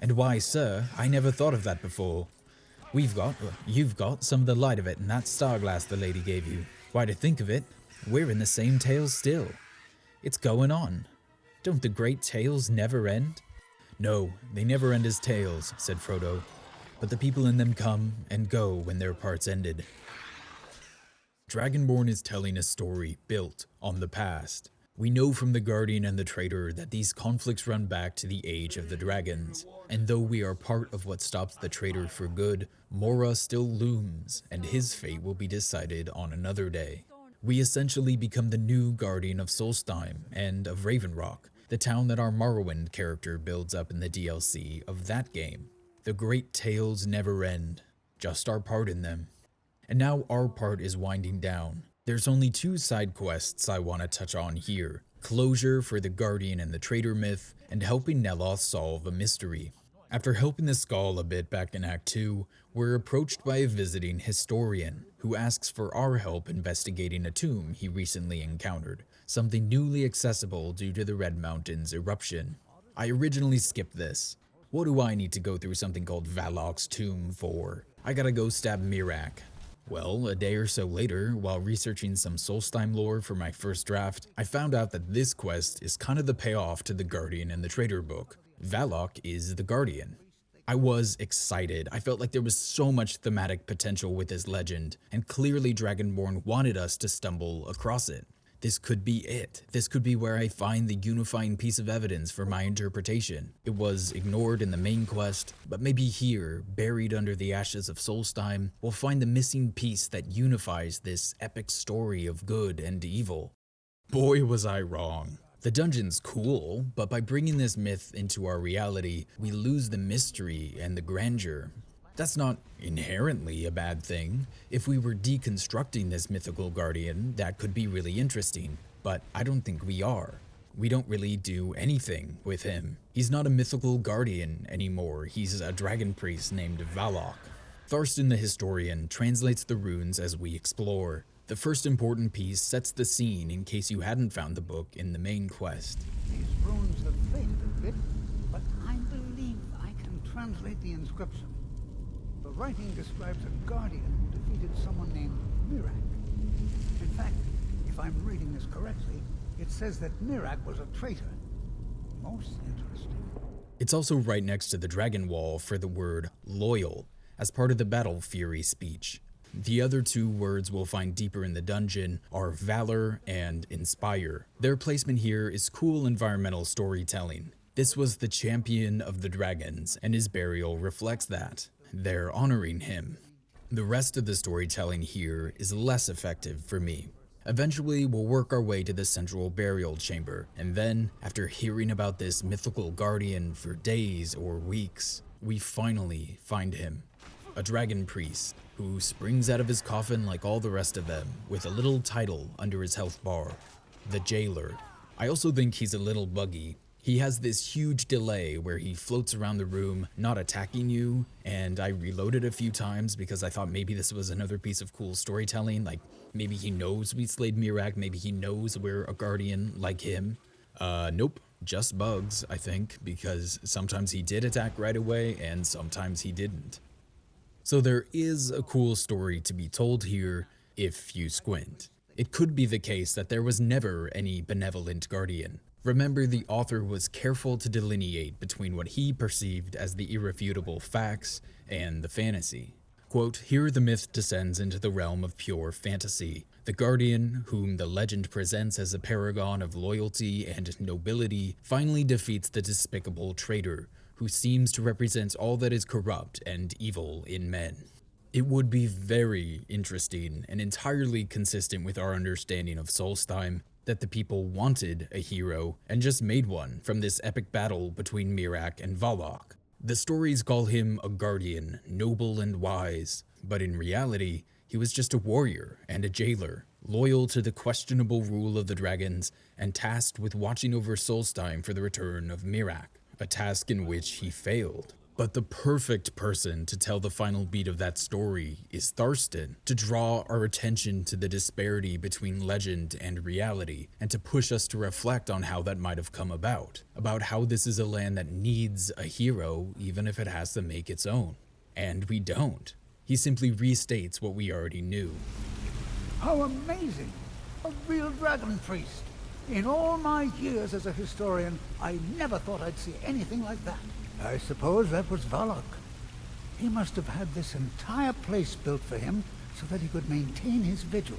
And why, sir, I never thought of that before. You've got some of the light of it in that starglass the lady gave you. Why, to think of it, we're in the same tales still. It's going on. Don't the great tales never end? No, they never end as tales, said Frodo, but the people in them come and go when their parts ended. Dragonborn is telling a story built on the past. We know from the Guardian and the Traitor that these conflicts run back to the Age of the Dragons, and though we are part of what stops the Traitor for good, Mora still looms, and his fate will be decided on another day. We essentially become the new Guardian of Solstheim and of Ravenrock, the town that our Morrowind character builds up in the DLC of that game. The great tales never end, just our part in them. And now our part is winding down. There's only 2 side quests I want to touch on here. Closure for the Guardian and the Traitor myth, and helping Neloth solve a mystery. After helping the Skull a bit back in Act 2, we're approached by a visiting historian, who asks for our help investigating a tomb he recently encountered, something newly accessible due to the Red Mountains eruption. I originally skipped this. What do I need to go through something called Valok's tomb for? I gotta go stab Miraak. Well, a day or so later, while researching some Solstheim lore for my first draft, I found out that this quest is kind of the payoff to the Guardian in the Trader book. Valok is the Guardian. I was excited. I felt like there was so much thematic potential with this legend, and clearly Dragonborn wanted us to stumble across it. This could be it. This could be where I find the unifying piece of evidence for my interpretation. It was ignored in the main quest, but maybe here, buried under the ashes of Solstheim, we'll find the missing piece that unifies this epic story of good and evil. Boy, was I wrong. The dungeon's cool, but by bringing this myth into our reality, we lose the mystery and the grandeur. That's not inherently a bad thing. If we were deconstructing this mythical guardian, that could be really interesting, but I don't think we are. We don't really do anything with him. He's not a mythical guardian anymore, he's a dragon priest named Valok. Tharstan the Historian translates the runes as we explore. The first important piece sets the scene in case you hadn't found the book in the main quest. These runes have faded a bit, but I believe I can translate the inscription. The writing describes a guardian who defeated someone named Mirak. In fact, if I'm reading this correctly, it says that Mirak was a traitor. Most interesting. It's also right next to the dragon wall for the word loyal, as part of the Battle Fury speech. The other two words we'll find deeper in the dungeon are valor and inspire. Their placement here is cool environmental storytelling. This was the champion of the dragons, and his burial reflects that. They're honoring him. The rest of the storytelling here is less effective for me. Eventually, we'll work our way to the central burial chamber, and then, after hearing about this mythical guardian for days or weeks, we finally find him. A dragon priest who springs out of his coffin like all the rest of them, with a little title under his health bar, the Jailer. I also think he's a little buggy. He has this huge delay where he floats around the room, not attacking you, and I reloaded a few times because I thought maybe this was another piece of cool storytelling, like maybe he knows we slayed Mirak, maybe he knows we're a guardian like him. Nope, just bugs, I think, because sometimes he did attack right away and sometimes he didn't. So there is a cool story to be told here if you squint. It could be the case that there was never any benevolent guardian. Remember, the author was careful to delineate between what he perceived as the irrefutable facts and the fantasy. Quote, "Here the myth descends into the realm of pure fantasy. The guardian, whom the legend presents as a paragon of loyalty and nobility, finally defeats the despicable traitor, who seems to represent all that is corrupt and evil in men." It would be very interesting and entirely consistent with our understanding of Solstheim that the people wanted a hero and just made one from this epic battle between Mirak and Valok. The stories call him a guardian, noble and wise, but in reality, he was just a warrior and a jailer, loyal to the questionable rule of the dragons and tasked with watching over Solstheim for the return of Mirak, a task in which he failed. But the perfect person to tell the final beat of that story is Tharstan, to draw our attention to the disparity between legend and reality, and to push us to reflect on how that might have come about how this is a land that needs a hero even if it has to make its own. And we don't. He simply restates what we already knew. How amazing! A real dragon priest! In all my years as a historian, I never thought I'd see anything like that. I suppose that was Valok. He must have had this entire place built for him so that he could maintain his vigil,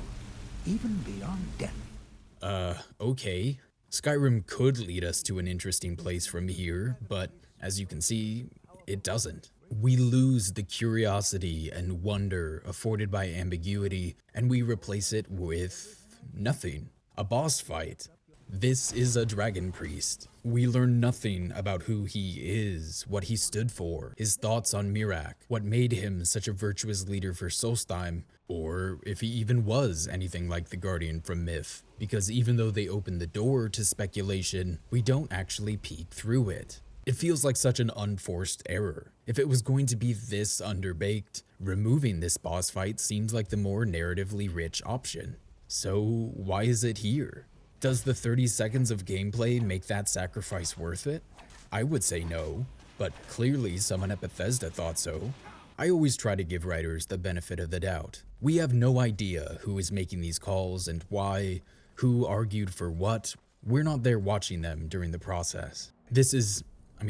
even beyond death. Okay. Skyrim could lead us to an interesting place from here, but as you can see, it doesn't. We lose the curiosity and wonder afforded by ambiguity, and we replace it with nothing. A boss fight. This is a dragon priest. We learn nothing about who he is, what he stood for, his thoughts on Mirak, what made him such a virtuous leader for Solstheim, or if he even was anything like the Guardian from myth. Because even though they open the door to speculation, we don't actually peek through it. It feels like such an unforced error. If it was going to be this underbaked, removing this boss fight seems like the more narratively rich option. So why is it here? Does the 30 seconds of gameplay make that sacrifice worth it? I would say no, but clearly someone at Bethesda thought so. I always try to give writers the benefit of the doubt. We have no idea who is making these calls and why, who argued for what. We're not there watching them during the process. This is,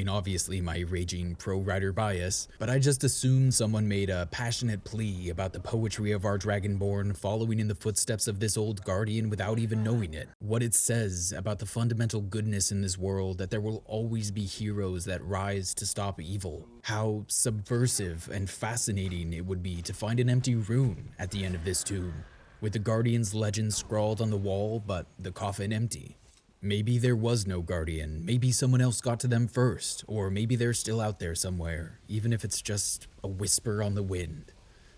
obviously my raging pro-rider bias, but I just assume someone made a passionate plea about the poetry of our Dragonborn following in the footsteps of this old guardian without even knowing it. What it says about the fundamental goodness in this world, that there will always be heroes that rise to stop evil. How subversive and fascinating it would be to find an empty room at the end of this tomb, with the guardian's legend scrawled on the wall, but the coffin empty. Maybe there was no guardian, maybe someone else got to them first, or maybe they're still out there somewhere, even if it's just a whisper on the wind.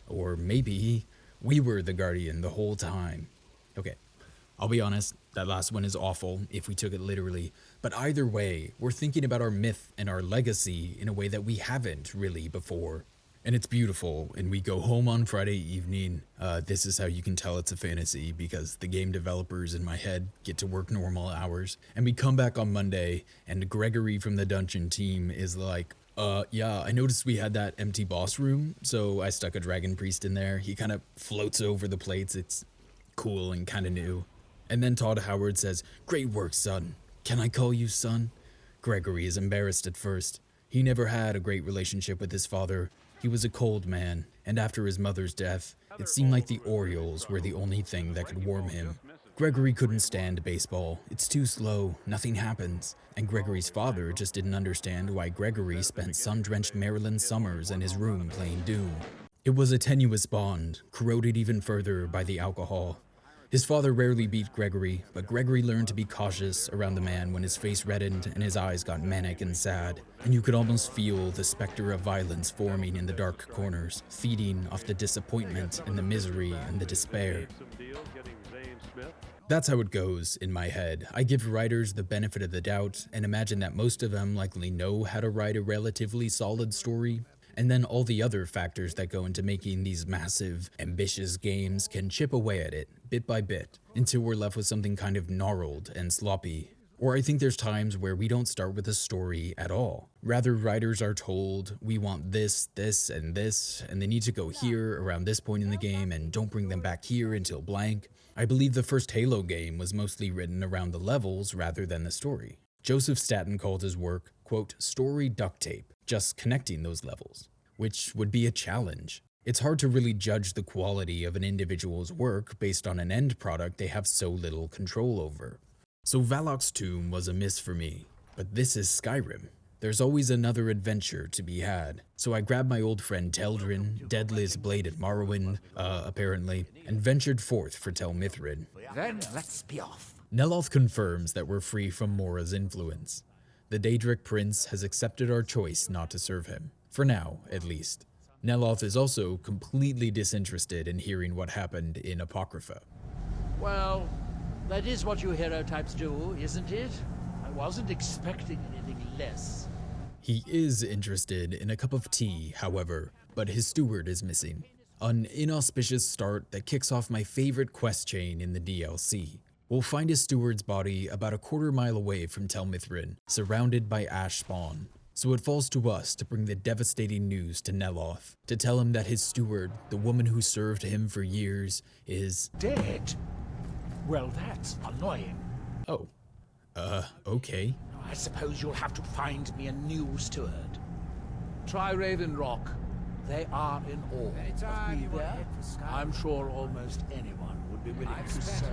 Or maybe we were the guardian the whole time. Okay, I'll be honest, that last one is awful if we took it literally, but either way, we're thinking about our myth and our legacy in a way that we haven't really before. And it's beautiful, and we go home on Friday evening. This is how you can tell it's a fantasy, because the game developers in my head get to work normal hours. And we come back on Monday, and Gregory from the dungeon team is like, yeah, I noticed we had that empty boss room, so I stuck a dragon priest in there. He kind of floats over the plates. It's cool and kind of new. And then Todd Howard says, "Great work, son. Can I call you son?" Gregory is embarrassed at first. He never had a great relationship with his father. He was a cold man, and after his mother's death, it seemed like the Orioles were the only thing that could warm him. Gregory couldn't stand baseball. It's too slow, nothing happens. And Gregory's father just didn't understand why Gregory spent sun-drenched Maryland summers in his room playing Doom. It was a tenuous bond, corroded even further by the alcohol. His father rarely beat Gregory, but Gregory learned to be cautious around the man when his face reddened and his eyes got manic and sad, and you could almost feel the specter of violence forming in the dark corners, feeding off the disappointment and the misery and the despair. That's how it goes in my head. I give writers the benefit of the doubt and imagine that most of them likely know how to write a relatively solid story. And then all the other factors that go into making these massive, ambitious games can chip away at it, bit by bit, until we're left with something kind of gnarled and sloppy. Or I think there's times where we don't start with a story at all. Rather, writers are told, we want this, this, and this, and they need to go here around this point in the game, and don't bring them back here until blank. I believe the first Halo game was mostly written around the levels rather than the story. Joseph Staten called his work, quote, story duct tape, just connecting those levels, which would be a challenge. It's hard to really judge the quality of an individual's work based on an end product they have so little control over. So Valok's Tomb was a miss for me, but this is Skyrim. There's always another adventure to be had. So I grabbed my old friend Teldrin, Deadli's Blade at Morrowind, apparently, and ventured forth for Tel Mithryn. Then let's be off. Neloth confirms that we're free from Mora's influence. The Daedric Prince has accepted our choice not to serve him. For now, at least. Neloth is also completely disinterested in hearing what happened in Apocrypha. Well, that is what you hero types do, isn't it? I wasn't expecting anything less. He is interested in a cup of tea, however, but his steward is missing. An inauspicious start that kicks off my favorite quest chain in the DLC. We'll find his steward's body about a quarter-mile away from Tel Mithryn, surrounded by ash spawn. So it falls to us to bring the devastating news to Neloth, to tell him that his steward, the woman who served him for years, is dead. Well, that's annoying. Oh, okay. I suppose you'll have to find me a new steward. Try Raven Rock. They are in awe of me there. I'm sure almost anyone would be willing to serve.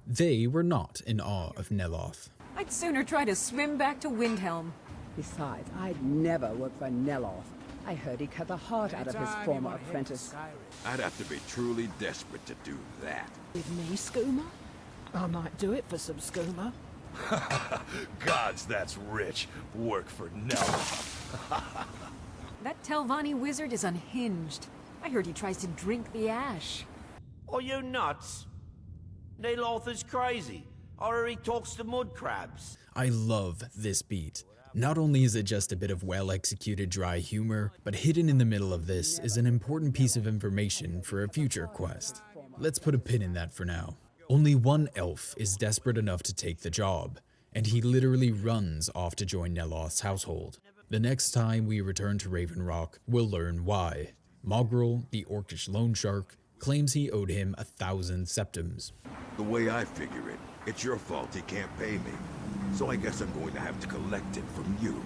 They were not in awe of Neloth. I'd sooner try to swim back to Windhelm. Besides, I'd never work for Neloth. I heard he cut the heart out of his former apprentice. I'd have to be truly desperate to do that. With me, Skooma? I might do it for some Skooma. Gods, that's rich. Work for Neloth. That Telvanni wizard is unhinged. I heard he tries to drink the ash. Are you nuts? Neloth is crazy. Or he talks to mud crabs. I love this beat. Not only is it just a bit of well-executed dry humor, but hidden in the middle of this is an important piece of information for a future quest. Let's put a pin in that for now. Only one elf is desperate enough to take the job, and he literally runs off to join Neloth's household. The next time we return to Raven Rock, we'll learn why. Mogrel, the orcish loan shark, claims he owed him 1,000 septims. The way I figure it, it's your fault he can't pay me. So I guess I'm going to have to collect it from you.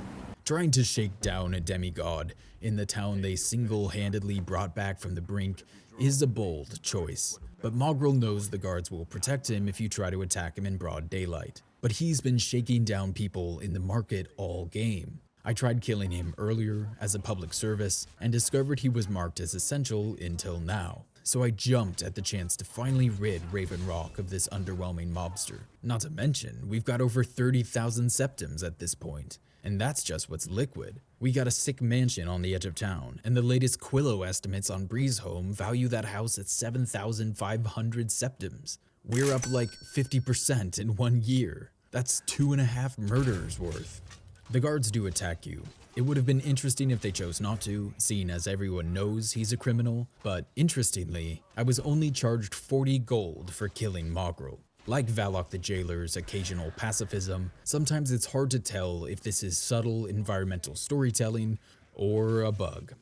Trying to shake down a demigod in the town they single-handedly brought back from the brink is a bold choice. But Mogrel knows the guards will protect him if you try to attack him in broad daylight. But he's been shaking down people in the market all game. I tried killing him earlier as a public service and discovered he was marked as essential until now. So I jumped at the chance to finally rid Raven Rock of this underwhelming mobster. Not to mention, we've got over 30,000 septims at this point. And that's just what's liquid. We got a sick mansion on the edge of town, and the latest Quillo estimates on Breezehome value that house at 7,500 septims. We're up like 50% in 1 year. That's 2.5 murders worth. The guards do attack you. It would have been interesting if they chose not to, seeing as everyone knows he's a criminal, but interestingly, I was only charged 40 gold for killing Mogrel. Like Valok the Jailer's occasional pacifism, sometimes it's hard to tell if this is subtle environmental storytelling or a bug.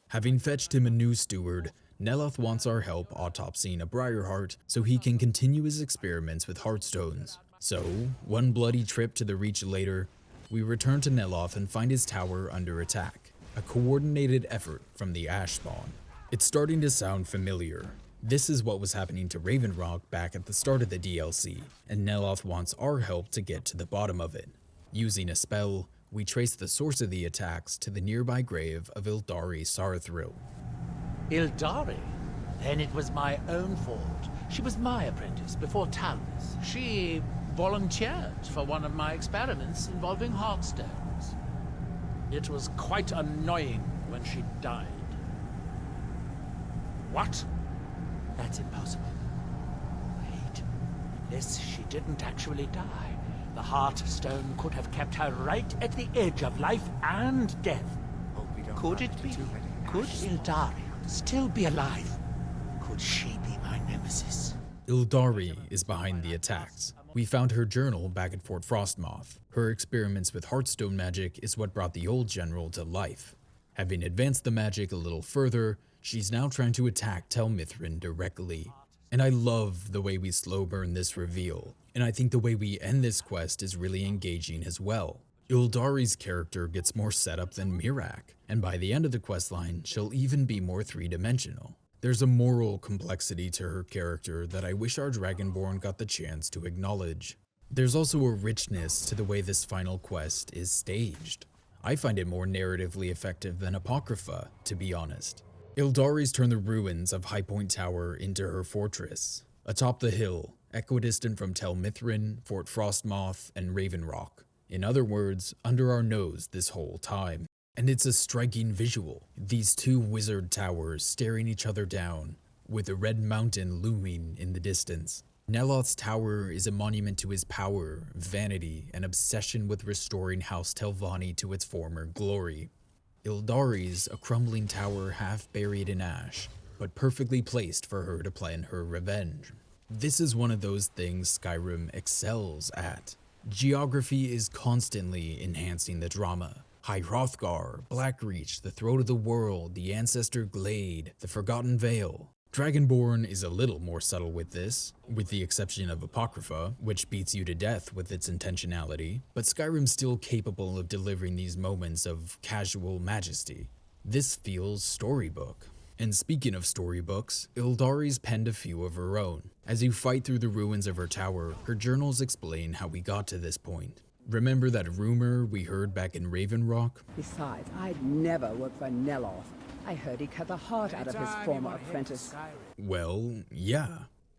Having fetched him a new steward, Neloth wants our help autopsying a Briarheart so he can continue his experiments with Heartstones. So, one bloody trip to the Reach later, we return to Neloth and find his tower under attack. A coordinated effort from the Ash Spawn. It's starting to sound familiar. This is what was happening to Raven Rock back at the start of the DLC, and Neloth wants our help to get to the bottom of it. Using a spell, we trace the source of the attacks to the nearby grave of Ildari Sarathril. Ildari? Then it was my own fault. She was my apprentice before Talus. She volunteered for one of my experiments involving Heartstones. It was quite annoying when she died. What? That's impossible. Wait, unless she didn't actually die, the Heartstone could have kept her right at the edge of life and death. Could it be? Could Ildari still be alive? Could she be my nemesis? Ildari is behind the attacks. We found her journal back at Fort Frostmoth. Her experiments with Heartstone magic is what brought the old general to life. Having advanced the magic a little further, she's now trying to attack Tel Mithryn directly. And I love the way we slow burn this reveal, and I think the way we end this quest is really engaging as well. Ildari's character gets more setup than Miraak, and by the end of the questline, she'll even be more three-dimensional. There's a moral complexity to her character that I wish our Dragonborn got the chance to acknowledge. There's also a richness to the way this final quest is staged. I find it more narratively effective than Apocrypha, to be honest. Ildari's turned the ruins of High Point Tower into her fortress. Atop the hill, equidistant from Tel Mithryn, Fort Frostmoth, and Raven Rock. In other words, under our nose this whole time. And it's a striking visual. These two wizard towers staring each other down, with a red mountain looming in the distance. Neloth's tower is a monument to his power, vanity, and obsession with restoring House Telvanni to its former glory. Ildari's a crumbling tower half buried in ash, but perfectly placed for her to plan her revenge. This is one of those things Skyrim excels at. Geography is constantly enhancing the drama. High Hrothgar, Blackreach, the Throat of the World, the Ancestor Glade, the Forgotten Vale. Dragonborn is a little more subtle with this, with the exception of Apocrypha, which beats you to death with its intentionality, but Skyrim's still capable of delivering these moments of casual majesty. This feels storybook. And speaking of storybooks, Ildari's penned a few of her own. As you fight through the ruins of her tower, her journals explain how we got to this point. Remember that rumor we heard back in Raven Rock? Besides, I'd never work for Neloth. I heard he cut the heart out of his former apprentice. Well, yeah.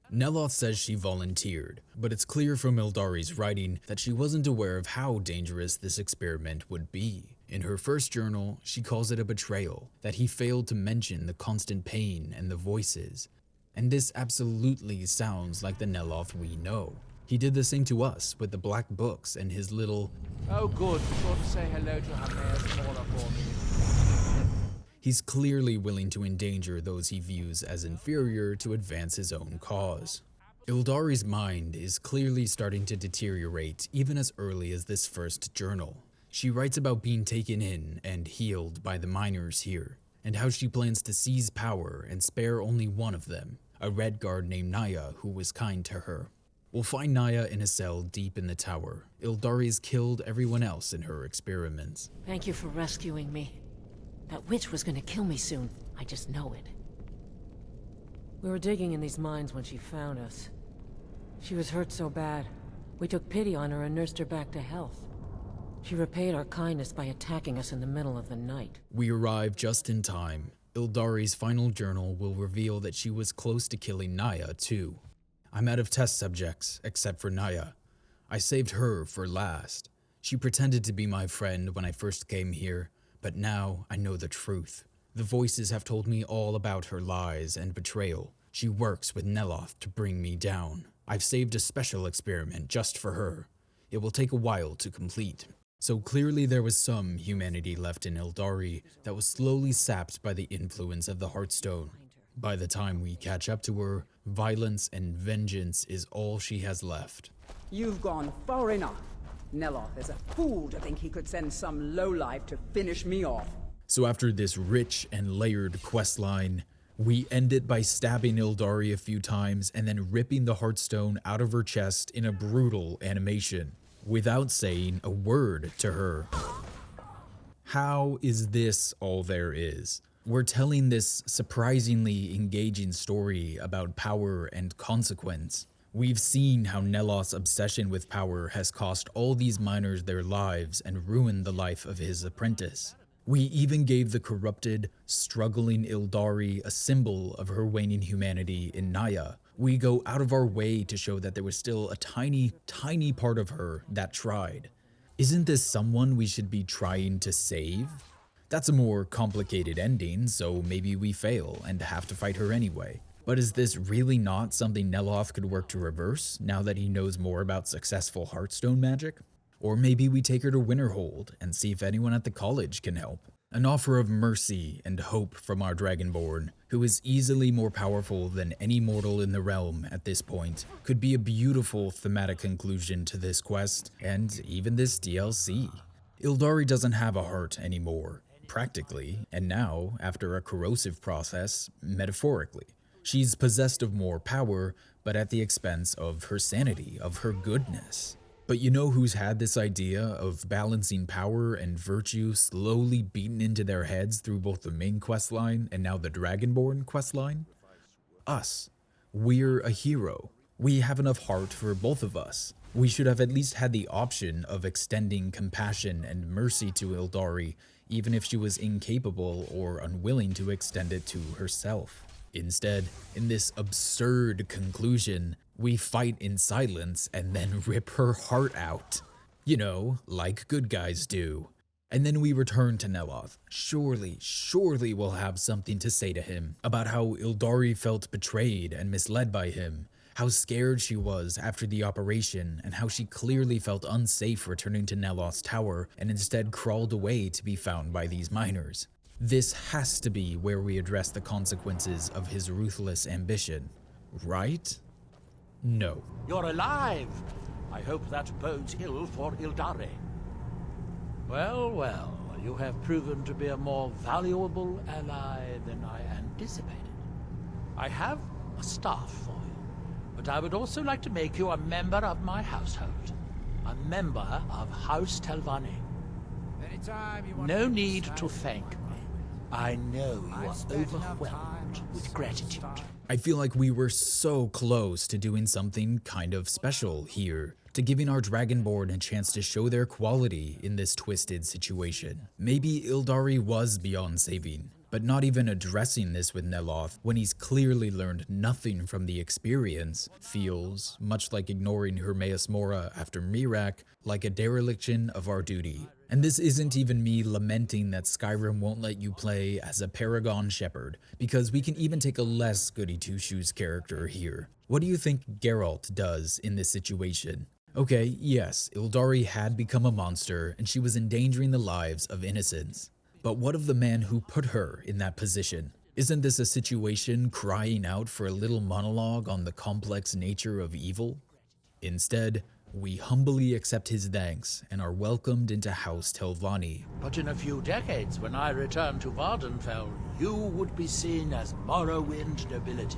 Neloth says she volunteered, but it's clear from Ildari's writing that she wasn't aware of how dangerous this experiment would be. In her first journal, she calls it a betrayal, that he failed to mention the constant pain and the voices. And this absolutely sounds like the Neloth we know. He did the same to us with the Black Books and his little... Oh good, be sure to say hello to Hermaeus Smaller for me. He's clearly willing to endanger those he views as inferior to advance his own cause. Ildari's mind is clearly starting to deteriorate even as early as this first journal. She writes about being taken in and healed by the miners here. and how she plans to seize power and spare only one of them, a red guard named Naya who was kind to her. We'll find Naya in a cell deep in the tower. Ildari's killed everyone else in her experiments. Thank you for rescuing me. That witch was gonna kill me soon. I just know it. We were digging in these mines when she found us. She was hurt so bad. We took pity on her and nursed her back to health. She repaid our kindness by attacking us in the middle of the night. We arrive just in time. Ildari's final journal will reveal that she was close to killing Naya, too. I'm out of test subjects, except for Naya. I saved her for last. She pretended to be my friend when I first came here, but now I know the truth. The voices have told me all about her lies and betrayal. She works with Neloth to bring me down. I've saved a special experiment just for her. It will take a while to complete. So clearly there was some humanity left in Ildari that was slowly sapped by the influence of the Heartstone. By the time we catch up to her, violence and vengeance is all she has left. You've gone far enough. Neloth is a fool to think he could send some lowlife to finish me off. So after this rich and layered questline, we end it by stabbing Ildari a few times and then ripping the Heartstone out of her chest in a brutal animation, without saying a word to her. How is this all there is? We're telling this surprisingly engaging story about power and consequence. We've seen how Neloth's obsession with power has cost all these miners their lives and ruined the life of his apprentice. We even gave the corrupted, struggling Ildari a symbol of her waning humanity in Naya. We go out of our way to show that there was still a tiny, tiny part of her that tried. Isn't this someone we should be trying to save? That's a more complicated ending, so maybe we fail and have to fight her anyway. But is this really not something Neloth could work to reverse, now that he knows more about successful Heartstone magic? Or maybe we take her to Winterhold and see if anyone at the college can help. An offer of mercy and hope from our Dragonborn, who is easily more powerful than any mortal in the realm at this point, could be a beautiful thematic conclusion to this quest, and even this DLC. Ildari doesn't have a heart anymore, practically, and now, after a corrosive process, metaphorically. She's possessed of more power, but at the expense of her sanity, of her goodness. But you know who's had this idea of balancing power and virtue slowly beaten into their heads through both the main questline and now the Dragonborn questline? Us. We're a hero. We have enough heart for both of us. We should have at least had the option of extending compassion and mercy to Ildari, even if she was incapable or unwilling to extend it to herself. Instead, in this absurd conclusion, we fight in silence and then rip her heart out. You know, like good guys do. And then we return to Neloth. Surely we'll have something to say to him about how Ildari felt betrayed and misled by him, how scared she was after the operation, and how she clearly felt unsafe returning to Neloth's tower and instead crawled away to be found by these miners. This has to be where we address the consequences of his ruthless ambition, right? No. You're alive! I hope that bodes ill for Ildari. Well, you have proven to be a more valuable ally than I anticipated. I have a staff for you, but I would also like to make you a member of my household. A member of House Telvanni. No need to thank me. I know you are overwhelmed with gratitude. I feel like we were so close to doing something kind of special here, to giving our Dragonborn a chance to show their quality in this twisted situation. Maybe Ildari was beyond saving, but not even addressing this with Neloth when he's clearly learned nothing from the experience feels, much like ignoring Hermaeus Mora after Miraak, like a dereliction of our duty. And this isn't even me lamenting that Skyrim won't let you play as a Paragon Shepherd, because we can even take a less goody-two-shoes character here. What do you think Geralt does in this situation? Okay, yes, Ildari had become a monster, and she was endangering the lives of innocents. But what of the man who put her in that position? Isn't this a situation crying out for a little monologue on the complex nature of evil? Instead, We humbly accept his thanks and are welcomed into House Telvanni. But in a few decades, when I return to Vardenfell, you would be seen as Morrowind nobility.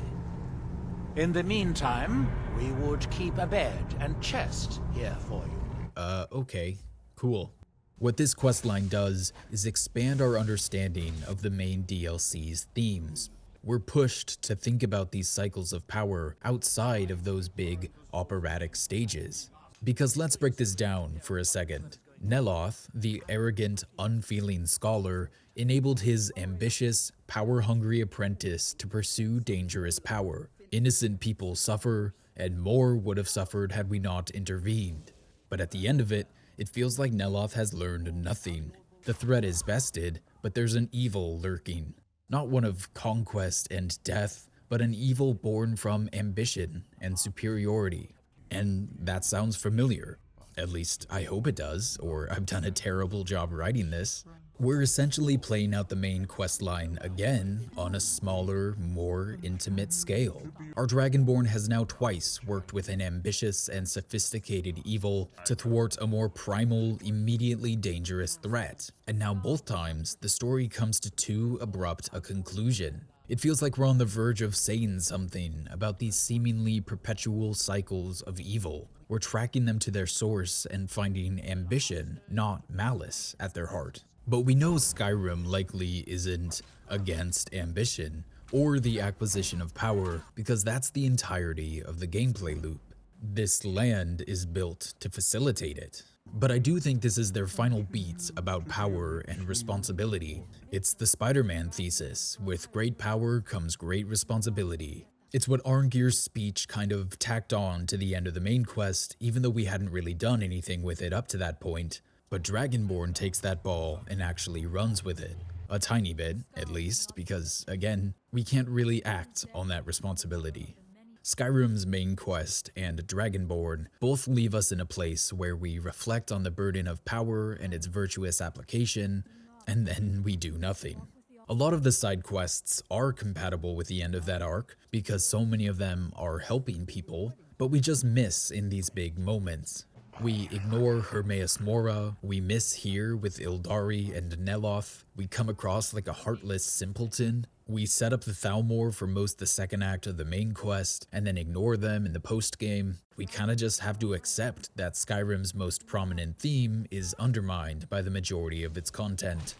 In the meantime, we would keep a bed and chest here for you. Okay, cool. What this questline does is expand our understanding of the main DLC's themes. We're pushed to think about these cycles of power outside of those big operatic stages. Because let's break this down for a second. Neloth, the arrogant, unfeeling scholar, enabled his ambitious, power-hungry apprentice to pursue dangerous power. Innocent people suffer, and more would have suffered had we not intervened. But at the end of it, it feels like Neloth has learned nothing. The threat is bested, but there's an evil lurking. Not one of conquest and death, but an evil born from ambition and superiority. And that sounds familiar. At least I hope it does, or I've done a terrible job writing this. We're essentially playing out the main questline again on a smaller, more intimate scale. Our Dragonborn has now twice worked with an ambitious and sophisticated evil to thwart a more primal, immediately dangerous threat. And now both times, the story comes to too abrupt a conclusion. It feels like we're on the verge of saying something about these seemingly perpetual cycles of evil. We're tracking them to their source and finding ambition, not malice, at their heart. But we know Skyrim likely isn't against ambition or the acquisition of power, because that's the entirety of the gameplay loop. This land is built to facilitate it. But I do think this is their final beat about power and responsibility. It's the Spider-Man thesis: with great power comes great responsibility. It's what Arngyr's speech kind of tacked on to the end of the main quest, even though we hadn't really done anything with it up to that point. But Dragonborn takes that ball and actually runs with it. A tiny bit, at least, because, again, we can't really act on that responsibility. Skyrim's main quest and Dragonborn both leave us in a place where we reflect on the burden of power and its virtuous application, and then we do nothing. A lot of the side quests are compatible with the end of that arc, because so many of them are helping people, but we just miss in these big moments. We ignore Hermaeus Mora, we miss here with Ildari and Neloth, we come across like a heartless simpleton, we set up the Thalmor for most the second act of the main quest, and then ignore them in the post-game. We kinda just have to accept that Skyrim's most prominent theme is undermined by the majority of its content.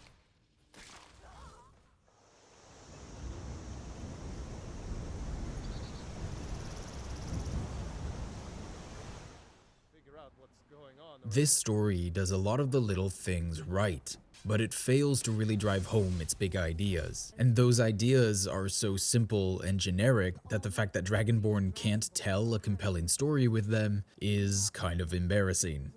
This story does a lot of the little things right, but it fails to really drive home its big ideas. And those ideas are so simple and generic that the fact that Dragonborn can't tell a compelling story with them is kind of embarrassing.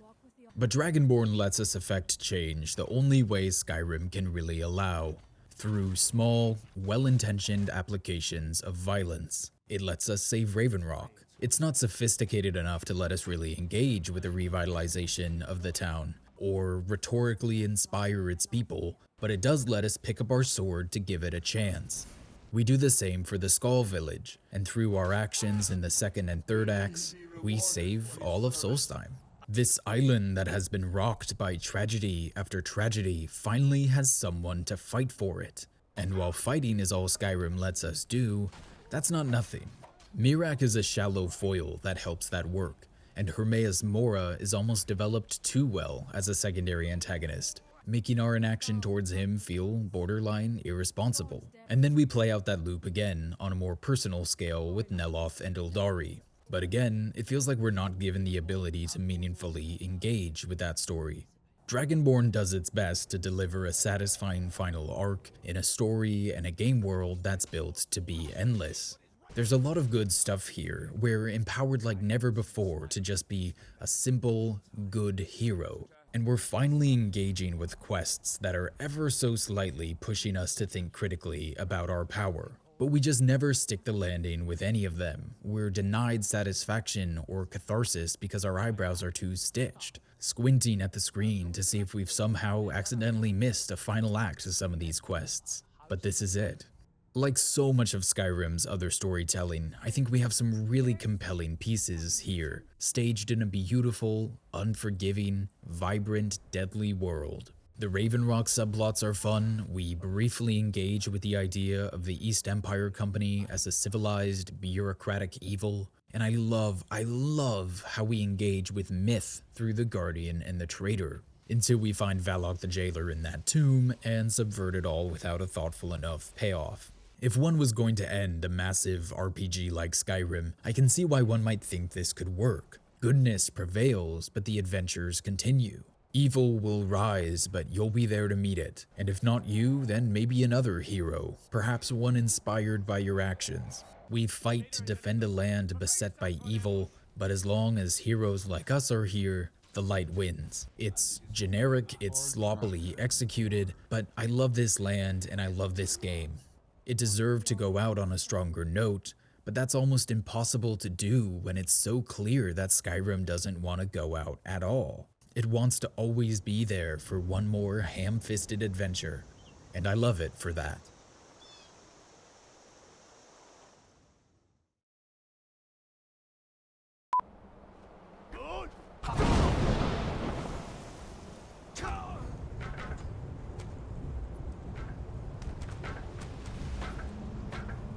But Dragonborn lets us affect change the only way Skyrim can really allow, through small, well-intentioned applications of violence. It lets us save Ravenrock. It's not sophisticated enough to let us really engage with the revitalization of the town, or rhetorically inspire its people, but it does let us pick up our sword to give it a chance. We do the same for the Skull Village, and through our actions in the second and third acts, we save all of Solstheim. This island that has been rocked by tragedy after tragedy finally has someone to fight for it. And while fighting is all Skyrim lets us do, that's not nothing. Miraak is a shallow foil that helps that work, and Hermaeus Mora is almost developed too well as a secondary antagonist, making our inaction towards him feel borderline irresponsible. And then we play out that loop again on a more personal scale with Neloth and Ildari. But again, it feels like we're not given the ability to meaningfully engage with that story. Dragonborn does its best to deliver a satisfying final arc in a story and a game world that's built to be endless. There's a lot of good stuff here. We're empowered like never before to just be a simple, good hero. And we're finally engaging with quests that are ever so slightly pushing us to think critically about our power. But we just never stick the landing with any of them. We're denied satisfaction or catharsis because our eyebrows are too stitched, squinting at the screen to see if we've somehow accidentally missed a final act to some of these quests. But this is it. Like so much of Skyrim's other storytelling, I think we have some really compelling pieces here, staged in a beautiful, unforgiving, vibrant, deadly world. The Raven Rock subplots are fun. We briefly engage with the idea of the East Empire Company as a civilized, bureaucratic evil. And I love how we engage with myth through the Guardian and the Traitor, until we find Valok the Jailer in that tomb and subvert it all without a thoughtful enough payoff. If one was going to end a massive RPG like Skyrim, I can see why one might think this could work. Goodness prevails, but the adventures continue. Evil will rise, but you'll be there to meet it. And if not you, then maybe another hero, perhaps one inspired by your actions. We fight to defend a land beset by evil, but as long as heroes like us are here, the light wins. It's generic, it's sloppily executed, but I love this land and I love this game. It deserved to go out on a stronger note, but that's almost impossible to do when it's so clear that Skyrim doesn't want to go out at all. It wants to always be there for one more ham-fisted adventure, and I love it for that.